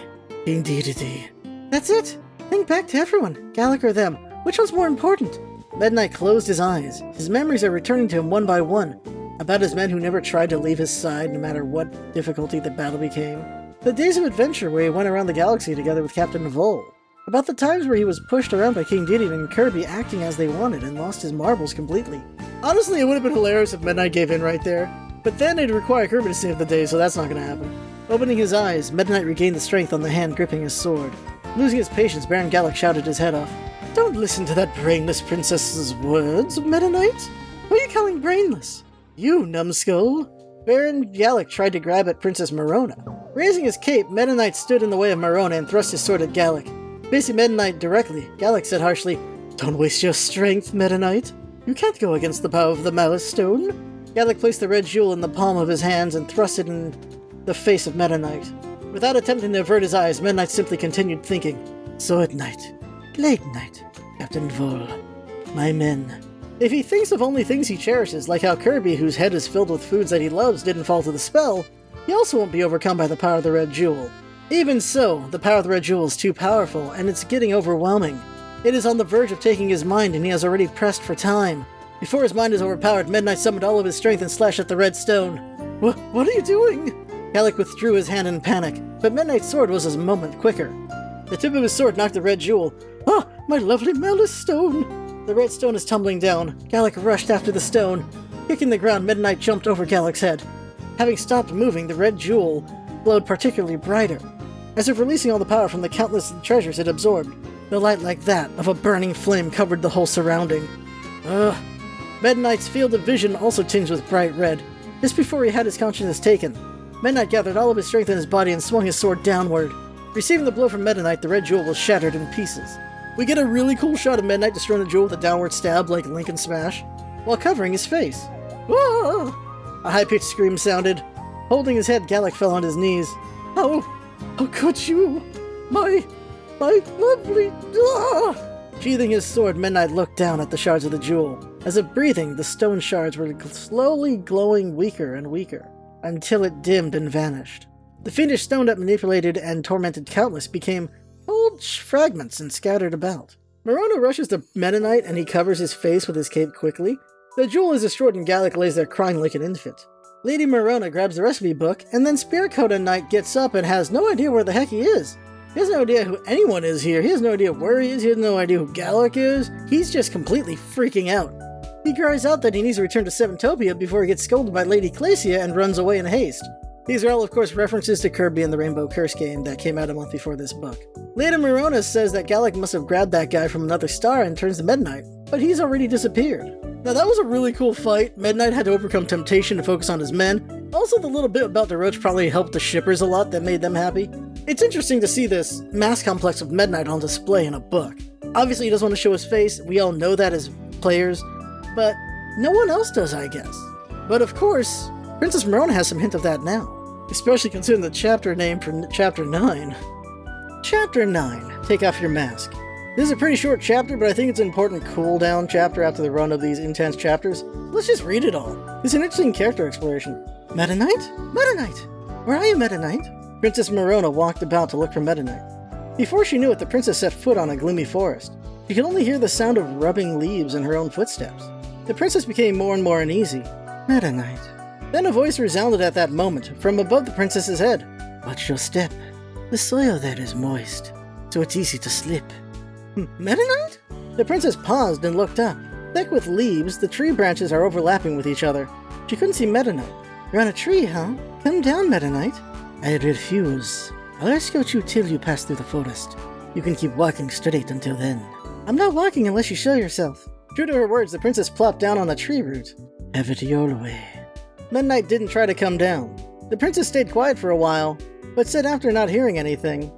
King Dedede. That's it! Think back to everyone, Gallic or them. Which one's more important? Meta Knight closed his eyes. His memories are returning to him one by one. About his men who never tried to leave his side no matter what difficulty the battle became. The days of adventure where he went around the galaxy together with Captain Vol. About the times where he was pushed around by King Dedede and Kirby acting as they wanted and lost his marbles completely. Honestly, it would have been hilarious if Meta Knight gave in right there. But then it'd require Kirby to save the day, so that's not going to happen. Opening his eyes, Meta Knight regained the strength on the hand gripping his sword. Losing his patience, Baron Gallic shouted his head off. Don't listen to that brainless princess's words, Meta Knight. Who are you calling brainless? You, numbskull. Baron Gallic tried to grab at Princess Marona. Raising his cape, Meta Knight stood in the way of Marona and thrust his sword at Gallic. Facing Meta Knight directly, Gallic said harshly, Don't waste your strength, Meta Knight. You can't go against the power of the Malice Stone. Gallic placed the red jewel in the palm of his hands and thrust it in the face of Meta Knight. Without attempting to avert his eyes, Meta Knight simply continued thinking, Sword Knight. Late Night. Captain Vol. My men. If he thinks of only things he cherishes, like how Kirby, whose head is filled with foods that he loves, didn't fall to the spell, he also won't be overcome by the power of the red jewel. Even so, the power of the red jewel is too powerful, and it's getting overwhelming. It is on the verge of taking his mind, and he has already pressed for time. Before his mind is overpowered, Meta Knight summoned all of his strength and slashed at the red stone. What are you doing? Gallic withdrew his hand in panic, but Meta Knight's sword was a moment quicker. The tip of his sword knocked the red jewel. Ah, my lovely Malice Stone! The red stone is tumbling down. Gallic rushed after the stone. Kicking the ground, Meta Knight jumped over Gallic's head. Having stopped moving, the red jewel glowed particularly brighter, as if releasing all the power from the countless treasures it absorbed. The light like that of a burning flame covered the whole surrounding. Meta Knight's field of vision also tinged with bright red. Just before he had his consciousness taken, Meta Knight gathered all of his strength in his body and swung his sword downward. Receiving the blow from Meta Knight, the red jewel was shattered in pieces. We get a really cool shot of Meta Knight destroying the jewel with a downward stab like Link in Smash. while covering his face. Whoa! A high-pitched scream sounded. Holding his head, Gallic fell on his knees. How could you? My lovely... Ah! Sheathing his sword, Midnight looked down at the shards of the jewel. As if breathing, the stone shards were slowly glowing weaker and weaker, until it dimmed and vanished. The fiendish stone that manipulated and tormented countless became cold fragments and scattered about. Morona rushes to Meta Knight and he covers his face with his cape quickly. The jewel is destroyed and Gallic lays there crying like an infant. Lady Morona grabs the recipe book, and then Spearcoat Knight gets up and has no idea where the heck he is. He has no idea who anyone is here. He has no idea where he is. He has no idea who Gallic is. He's just completely freaking out. He cries out that he needs to return to Seventopia before he gets scolded by Lady Glacia and runs away in haste. These are all, of course, references to Kirby and the Rainbow Curse game that came out a month before this book. Lady Morona says that Gallic must have grabbed that guy from another star and turns to Meta Knight, but he's already disappeared. Now that was a really cool fight. Meta Knight had to overcome temptation to focus on his men. Also, the little bit about the roach probably helped the shippers a lot that made them happy. It's interesting to see this mass complex of Meta Knight on display in a book. Obviously he doesn't want to show his face, we all know that as players, but no one else does, I guess. But of course, Princess Morona has some hint of that now, especially considering the chapter name for Chapter 9. Chapter 9, Take Off Your Mask. This is a pretty short chapter, but I think it's an important cool-down chapter after the run of these intense chapters. Let's just read it all. It's an interesting character exploration. Meta Knight? Meta Knight! Where are you, Meta Knight? Princess Morona walked about to look for Meta Knight. Before she knew it, the princess set foot on a gloomy forest. She could only hear the sound of rubbing leaves and her own footsteps. The princess became more and more uneasy. Meta Knight. Then a voice resounded at that moment, from above the princess's head. Watch your step. The soil there is moist, so it's easy to slip. Meta Knight? The princess paused and looked up. Thick with leaves, the tree branches are overlapping with each other. She couldn't see Meta Knight. You're on a tree, huh? Come down, Meta Knight. I refuse. I'll escort you till you pass through the forest. You can keep walking straight until then. I'm not walking unless you show yourself. True to her words, the princess plopped down on a tree root. Have it your way. Meta Knight didn't try to come down. The princess stayed quiet for a while, but said after not hearing anything,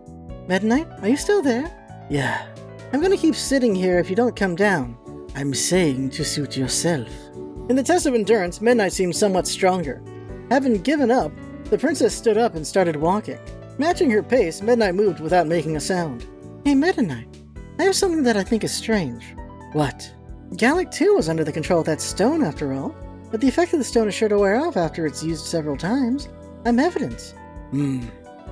Meta Knight, are you still there? Yeah. I'm gonna keep sitting here if you don't come down. I'm saying to suit yourself. In the test of endurance, Meta Knight seemed somewhat stronger. Having given up, the princess stood up and started walking. Matching her pace, Meta Knight moved without making a sound. Hey, Meta Knight, I have something that I think is strange. What? Gallic too was under the control of that stone after all, but the effect of the stone is sure to wear off after it's used several times. I'm evidence.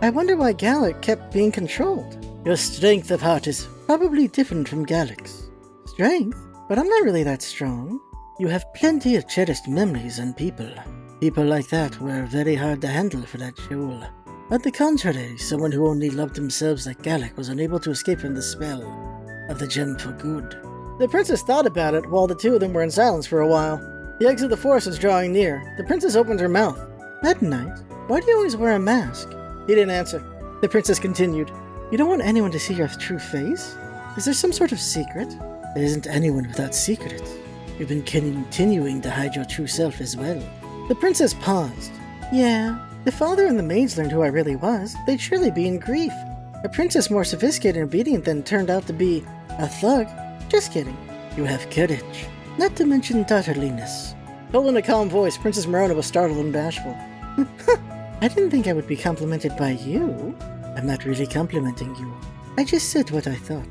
I wonder why Gallic kept being controlled. Your strength of heart is probably different from Gallic's. Strength? But I'm not really that strong. You have plenty of cherished memories and people. People like that were very hard to handle for that jewel. On the contrary, someone who only loved themselves like Gallic was unable to escape from the spell of the gem for good. The princess thought about it while the two of them were in silence for a while. The exit of the forest was drawing near. The princess opened her mouth. Meta Knight, why do you always wear a mask? He didn't answer. The princess continued. You don't want anyone to see your true face? Is there some sort of secret? There isn't anyone without secrets. You've been continuing to hide your true self as well. The princess paused. Yeah, if father and the maids learned who I really was, they'd surely be in grief. A princess more sophisticated and obedient than turned out to be a thug. Just kidding. You have courage. Not to mention daughterliness. Told in a calm voice, Princess Morona was startled and bashful. I didn't think I would be complimented by you. I'm not really complimenting you. I just said what I thought.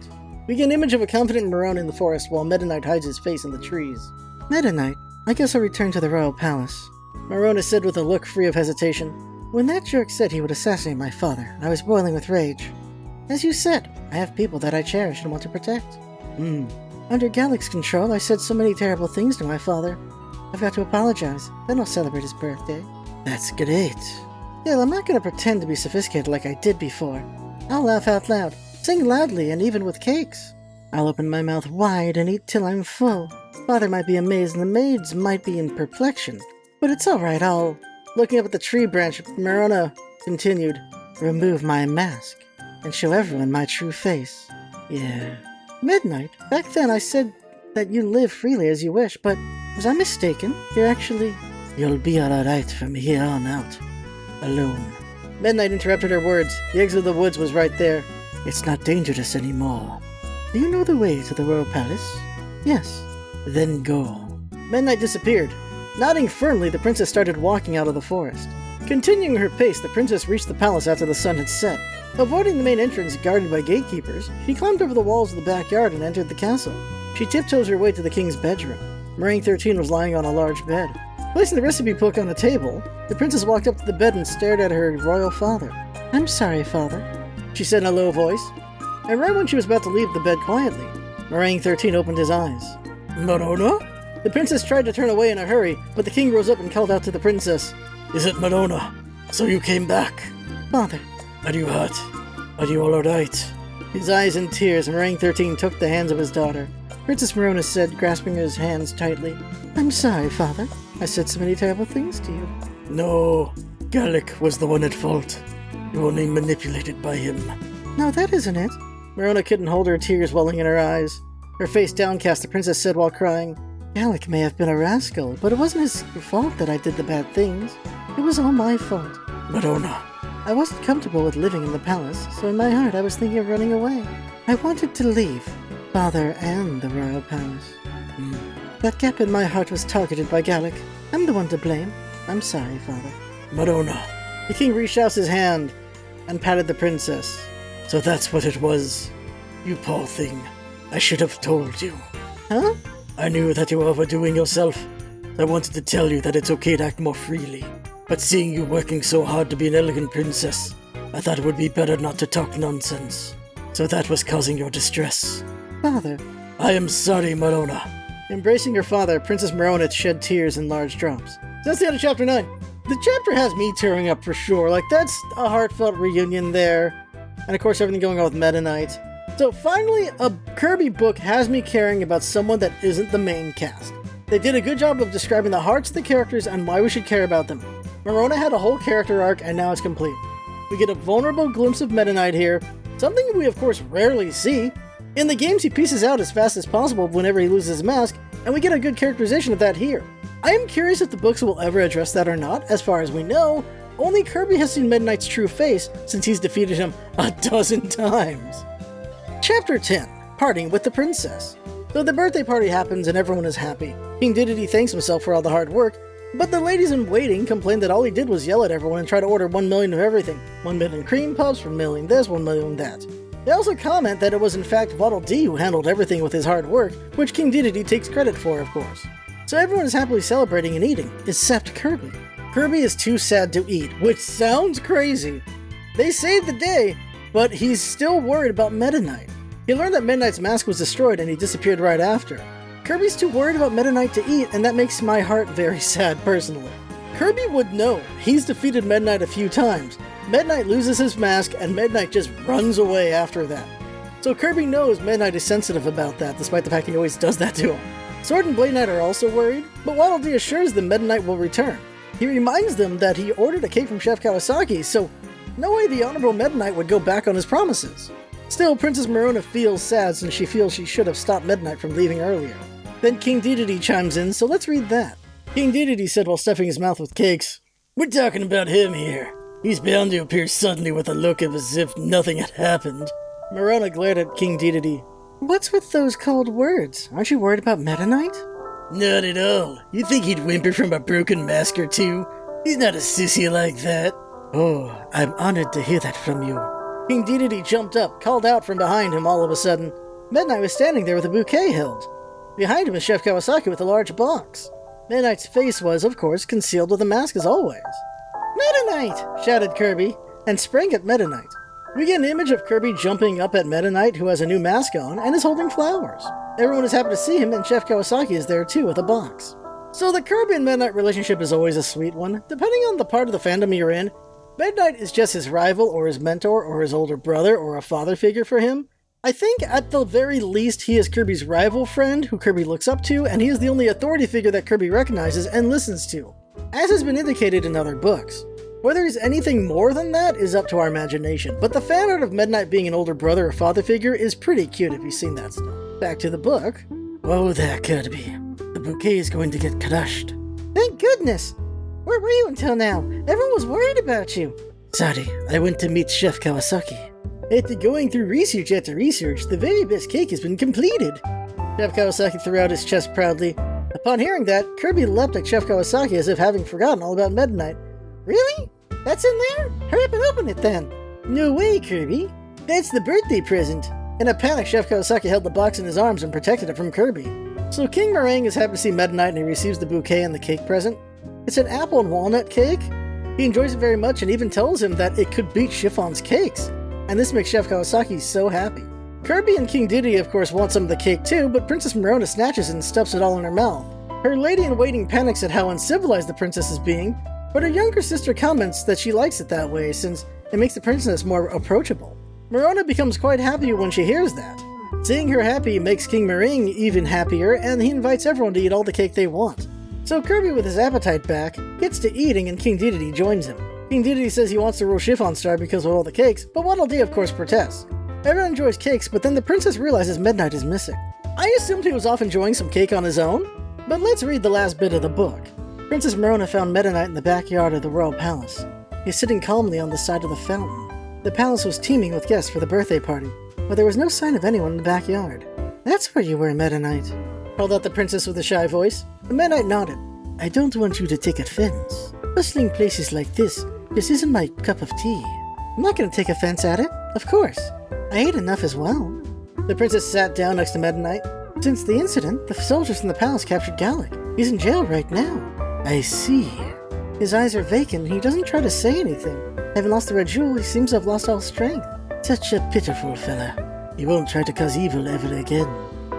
We get an image of a confident Morona in the forest while Meta Knight hides his face in the trees. Meta Knight, I guess I'll return to the royal palace. Morona said with a look free of hesitation. When that jerk said he would assassinate my father, I was boiling with rage. As you said, I have people that I cherish and want to protect. Under Gallic's control, I said so many terrible things to my father. I've got to apologize, then I'll celebrate his birthday. That's great. Still, I'm not going to pretend to be sophisticated like I did before. I'll laugh out loud, sing loudly, and even with cakes. I'll open my mouth wide and eat till I'm full. Father might be amazed and the maids might be in perplexion. But it's alright, I'll... Looking up at the tree branch, Morona continued, remove my mask and show everyone my true face. Yeah. Meta Knight, back then I said that you live freely as you wish, but was I mistaken? You're actually... You'll be alright from here on out. Alone. Meta Knight interrupted her words. The exit of the woods was right there. It's not dangerous anymore. Do you know the way to the royal palace? Yes. Then go. Midnight disappeared. Nodding firmly, the princess started walking out of the forest. Continuing her pace, the princess reached the palace after the sun had set. Avoiding the main entrance guarded by gatekeepers, she climbed over the walls of the backyard and entered the castle. She tiptoes her way to the king's bedroom. Meringue 13 was lying on a large bed. Placing the recipe book on a table, the princess walked up to the bed and stared at her royal father. "I'm sorry, father," she said in a low voice. And right when she was about to leave the bed quietly, Meringue 13 opened his eyes. "Merona?" The princess tried to turn away in a hurry, but the king rose up and called out to the princess. "Is it Merona? So you came back?" "Father." "Are you hurt? Are you all right?" His eyes in tears, Meringue 13 took the hands of his daughter. Princess Merona said, grasping his hands tightly, "I'm sorry, father. I said so many terrible things to you." "No, Gallic was the one at fault. You were only manipulated by him." "No, that isn't it." Merona couldn't hold her tears welling in her eyes. Her face downcast, the princess said while crying, "Gallic may have been a rascal, but it wasn't his fault that I did the bad things. It was all my fault." "Merona." "I wasn't comfortable with living in the palace, so in my heart I was thinking of running away. I wanted to leave, father and the royal palace. That gap in my heart was targeted by Gallic. I'm the one to blame. I'm sorry, father." "Merona." The king reached out his hand and patted the princess. "So that's what it was. You poor thing. I should have told you." "Huh?" "I knew that you were overdoing yourself. I wanted to tell you that it's okay to act more freely. But seeing you working so hard to be an elegant princess, I thought it would be better not to talk nonsense. So that was causing your distress." "Father." "I am sorry, Merona." Embracing her father, Princess Merona shed tears in large drops. That's the end of Chapter 9. The chapter has me tearing up for sure. Like, that's a heartfelt reunion there. And of course, everything going on with Meta Knight. So finally, a Kirby book has me caring about someone that isn't the main cast. They did a good job of describing the hearts of the characters and why we should care about them. Merona had a whole character arc, and now it's complete. We get a vulnerable glimpse of Meta Knight here, something we of course rarely see. In the games, he pieces out as fast as possible whenever he loses his mask, and we get a good characterization of that here. I am curious if the books will ever address that or not. As far as we know, only Kirby has seen Meta Knight's true face, since he's defeated him a dozen times. Chapter 10. Parting with the Princess. So the birthday party happens and everyone is happy. King Dedede thanks himself for all the hard work, but the ladies-in-waiting complained that all he did was yell at everyone and try to order 1 million of everything. 1 million cream puffs, 1 million this, 1 million that. They also comment that it was in fact Waddle Dee who handled everything with his hard work, which King Dedede takes credit for, of course. So everyone is happily celebrating and eating, except Kirby. Kirby is too sad to eat, which sounds crazy. They saved the day, but he's still worried about Meta Knight. He learned that Meta Knight's mask was destroyed and he disappeared right after. Kirby's too worried about Meta Knight to eat, and that makes my heart very sad personally. Kirby would know. He's defeated Meta Knight a few times. Meta Knight loses his mask, and Meta Knight just runs away after that. So Kirby knows Meta Knight is sensitive about that, despite the fact he always does that to him. Sword and Blade Knight are also worried, but Waddle Dee assures them Meta Knight will return. He reminds them that he ordered a cake from Chef Kawasaki, so no way the Honorable Meta Knight would go back on his promises. Still, Princess Merona feels sad since she feels she should have stopped Meta Knight from leaving earlier. Then King Dedede chimes in, so let's read that. King Dedede said while stuffing his mouth with cakes, "We're talking about him here. He's bound to appear suddenly with a look as if nothing had happened." Merona glared at King Dedede. "What's with those cold words? Aren't you worried about Meta Knight?" "Not at all. You think he'd whimper from a broken mask or two? He's not a sissy like that." "Oh, I'm honored to hear that from you." King Dedede jumped up, called out from behind him all of a sudden. Meta Knight was standing there with a bouquet held. Behind him is Chef Kawasaki with a large box. Meta Knight's face was, of course, concealed with a mask as always. "Meta Knight!" shouted Kirby, and sprang at Meta Knight. We get an image of Kirby jumping up at Meta Knight, who has a new mask on and is holding flowers. Everyone is happy to see him, and Chef Kawasaki is there too with a box. So the Kirby and Meta Knight relationship is always a sweet one. Depending on the part of the fandom you're in, Meta Knight is just his rival or his mentor or his older brother or a father figure for him. I think at the very least he is Kirby's rival friend who Kirby looks up to, and he is the only authority figure that Kirby recognizes and listens to, as has been indicated in other books. Whether he's anything more than that is up to our imagination, but the fan art of Meta Knight being an older brother or father figure is pretty cute if you've seen that stuff. Back to the book. "Oh there, Kirby. The bouquet is going to get crushed." "Thank goodness! Where were you until now? Everyone was worried about you." "Sorry, I went to meet Chef Kawasaki. After going through research after research, the very best cake has been completed." Chef Kawasaki threw out his chest proudly. Upon hearing that, Kirby leapt at Chef Kawasaki as if having forgotten all about Meta Knight. Really? That's in there? Hurry up and open it then. No way, Kirby. That's the birthday present. In a panic, Chef Kawasaki held the box in his arms and protected it from Kirby. So King Meringue is happy to see Meta Knight and he receives the bouquet and the cake present. It's an apple and walnut cake. He enjoys it very much and even tells him that it could beat Chiffon's cakes. And this makes Chef Kawasaki so happy. Kirby and King Dedede of course want some of the cake too, but Princess Merona snatches it and stuffs it all in her mouth. Her lady-in-waiting panics at how uncivilized the princess is being, but her younger sister comments that she likes it that way since it makes the princess more approachable. Merona becomes quite happy when she hears that. Seeing her happy makes King Meringue even happier, and he invites everyone to eat all the cake they want. So Kirby, with his appetite back, gets to eating and King Dedede joins him. King Dedede says he wants to rule Chiffon Star because of all the cakes, but Waddle Dee of course protests. Everyone enjoys cakes, but then the princess realizes Meta Knight is missing. I assumed he was off enjoying some cake on his own, but let's read the last bit of the book. Princess Merona found Meta Knight in the backyard of the royal palace. He's sitting calmly on the side of the fountain. The palace was teeming with guests for the birthday party, but there was no sign of anyone in the backyard. That's where you were, Meta Knight, called out the princess with a shy voice. The Meta Knight nodded. I don't want you to take offense. Bustling places like this isn't my cup of tea. I'm not going to take offense at it, of course. I ate enough as well. The princess sat down next to Meta Knight. Since the incident, the soldiers from the palace captured Gallic. He's in jail right now. I see. His eyes are vacant and he doesn't try to say anything. Having lost the red jewel, he seems to have lost all strength. Such a pitiful fella. He won't try to cause evil ever again.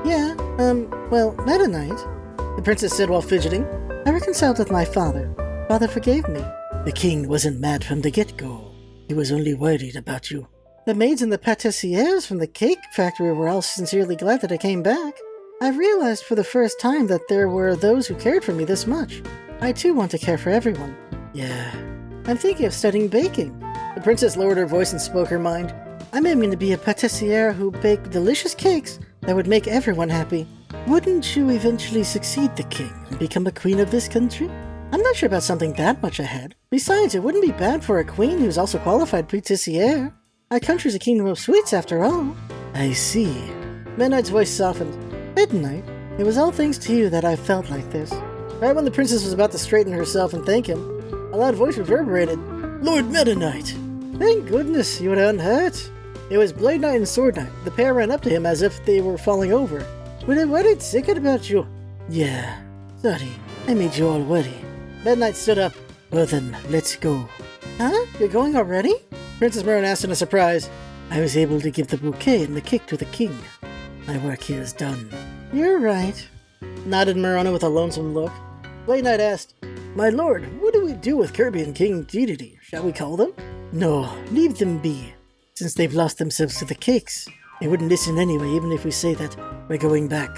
Yeah, well, Meta Knight, the princess said while fidgeting. I reconciled with my father. Father forgave me. The king wasn't mad from the get-go. He was only worried about you. The maids and the pâtissières from the cake factory were all sincerely glad that I came back. I've realized for the first time that there were those who cared for me this much. I too want to care for everyone. Yeah. I'm thinking of studying baking. The princess lowered her voice and spoke her mind. I'm aiming to be a pâtissière who baked delicious cakes that would make everyone happy. Wouldn't you eventually succeed the king and become a queen of this country? I'm not sure about something that much ahead. Besides, it wouldn't be bad for a queen who's also qualified pâtissière. Our country's a kingdom of sweets after all. I see. Meta Knight's voice softened. Meta Knight, it was all thanks to you that I felt like this. Right when the princess was about to straighten herself and thank him, a loud voice reverberated. Lord Meta Knight! Thank goodness you were unhurt. It was Blade Knight and Sword Knight. The pair ran up to him as if they were falling over. Were they worried sick about you? Yeah. Sorry, I made you all worry. Meta Knight stood up. Well then, let's go. Huh? You're going already? Princess Merona asked in a surprise. I was able to give the bouquet and the cake to the king. My work here is done. You're right, nodded Merona with a lonesome look. Blade Knight asked, My lord, what do we do with Kirby and King Dedede? Shall we call them? No, leave them be. Since they've lost themselves to the cakes, they wouldn't listen anyway, even if we say that we're going back.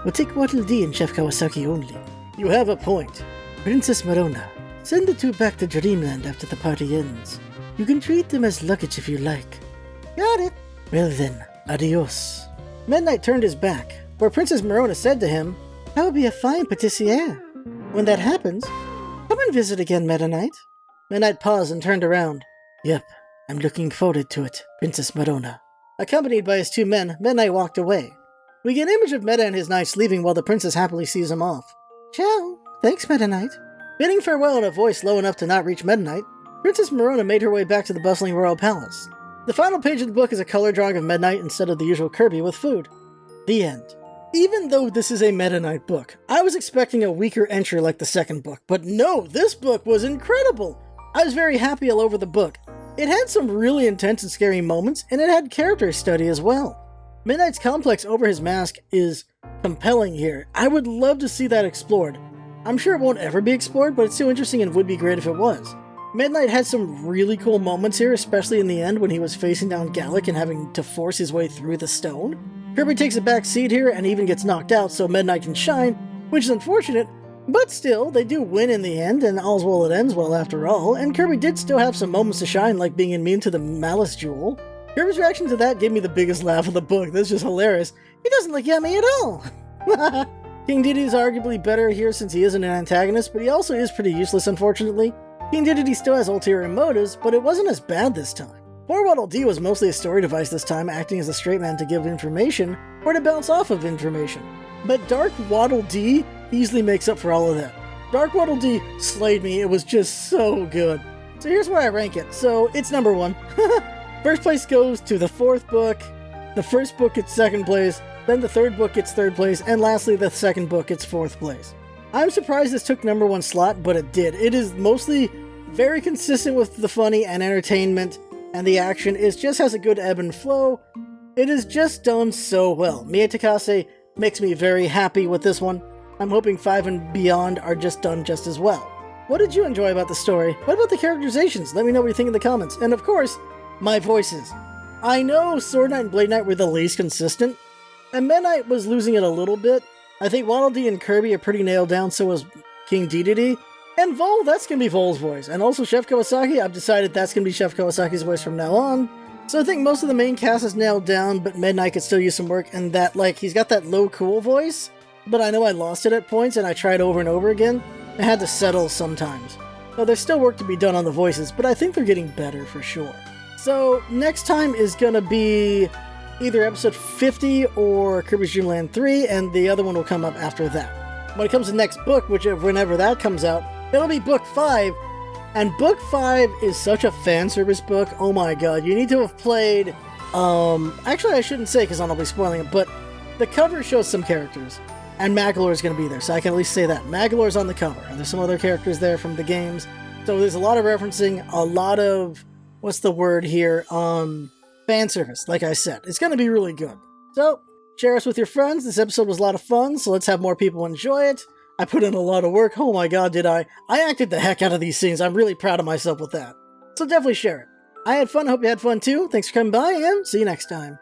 We'll take Waddle Dee and Chef Kawasaki only. You have a point. Princess Merona, send the two back to Dreamland after the party ends. You can treat them as luggage if you like. Got it. Well then, adios. Meta Knight turned his back, where Princess Merona said to him, That would be a fine pâtissière. When that happens, come and visit again, Meta Knight. Meta Knight paused and turned around. Yep, I'm looking forward to it, Princess Merona. Accompanied by his two men, Meta Knight walked away. We get an image of Meta and his knights leaving while the princess happily sees him off. Ciao. Thanks, Meta Knight. Bidding farewell in a voice low enough to not reach Meta Knight, Princess Merona made her way back to the bustling royal palace. The final page of the book is a color drawing of Meta Knight instead of the usual Kirby with food. The end. Even though this is a Meta Knight book, I was expecting a weaker entry like the second book, but no, this book was incredible! I was very happy all over the book. It had some really intense and scary moments, and it had character study as well. Meta Knight's complex over his mask is compelling here. I would love to see that explored. I'm sure it won't ever be explored, but it's so interesting and would be great if it was. Meta Knight had some really cool moments here, especially in the end when he was facing down Gallic and having to force his way through the stone. Kirby takes a back seat here and even gets knocked out so Meta Knight can shine, which is unfortunate, but still, they do win in the end, and all's well that ends well after all, and Kirby did still have some moments to shine, like being immune to the Malice Jewel. Kirby's reaction to that gave me the biggest laugh of the book. That's just hilarious. He doesn't look yummy at all! King Dedede is arguably better here since he isn't an antagonist, but he also is pretty useless, unfortunately. King Dedede still has ulterior motives, but it wasn't as bad this time. Poor Waddle Dee was mostly a story device this time, acting as a straight man to give information, or to bounce off of information. But Dark Waddle Dee easily makes up for all of that. Dark Waddle Dee slayed me. It was just so good. So here's where I rank it. So it's number 1. First place goes to the 4th book. The first book gets 2nd place. Then the 3rd book gets 3rd place. And lastly, the 2nd book gets 4th place. I'm surprised this took number 1 slot, but it did. It is mostly very consistent with the funny and entertainment, and the action just has a good ebb and flow. It is just done so well. Mie Takase makes me very happy with this one. I'm hoping 5 and beyond are just done just as well. What did you enjoy about the story? What about the characterizations? Let me know what you think in the comments. And of course, my voices. I know Sword Knight and Blade Knight were the least consistent, and Meta Knight was losing it a little bit. I think Waddle Dee and Kirby are pretty nailed down, so was King Dedede. And Vol, that's going to be Vol's voice. And also Chef Kawasaki, I've decided that's going to be Chef Kawasaki's voice from now on. So I think most of the main cast is nailed down, but Meta Knight could still use some work, and that, he's got that low cool voice, but I know I lost it at points, and I tried over and over again. I had to settle sometimes. So there's still work to be done on the voices, but I think they're getting better for sure. So next time is going to be either episode 50 or Kirby's Dream Land 3, and the other one will come up after that. When it comes to next book, whenever that comes out, it'll be book 5, and book 5 is such a fan service book. Oh my god, you need to have played, actually I shouldn't say because I'll be spoiling it, but the cover shows some characters, and Magolor is going to be there, so I can at least say that. Magolor's on the cover, and there's some other characters there from the games, so there's a lot of referencing, a lot of, what's the word here, fan service, like I said. It's going to be really good. So, share us with your friends. This episode was a lot of fun, so let's have more people enjoy it. I put in a lot of work. Oh my god, did I? I acted the heck out of these scenes. I'm really proud of myself with that. So definitely share it. I had fun. I hope you had fun too. Thanks for coming by, and see you next time.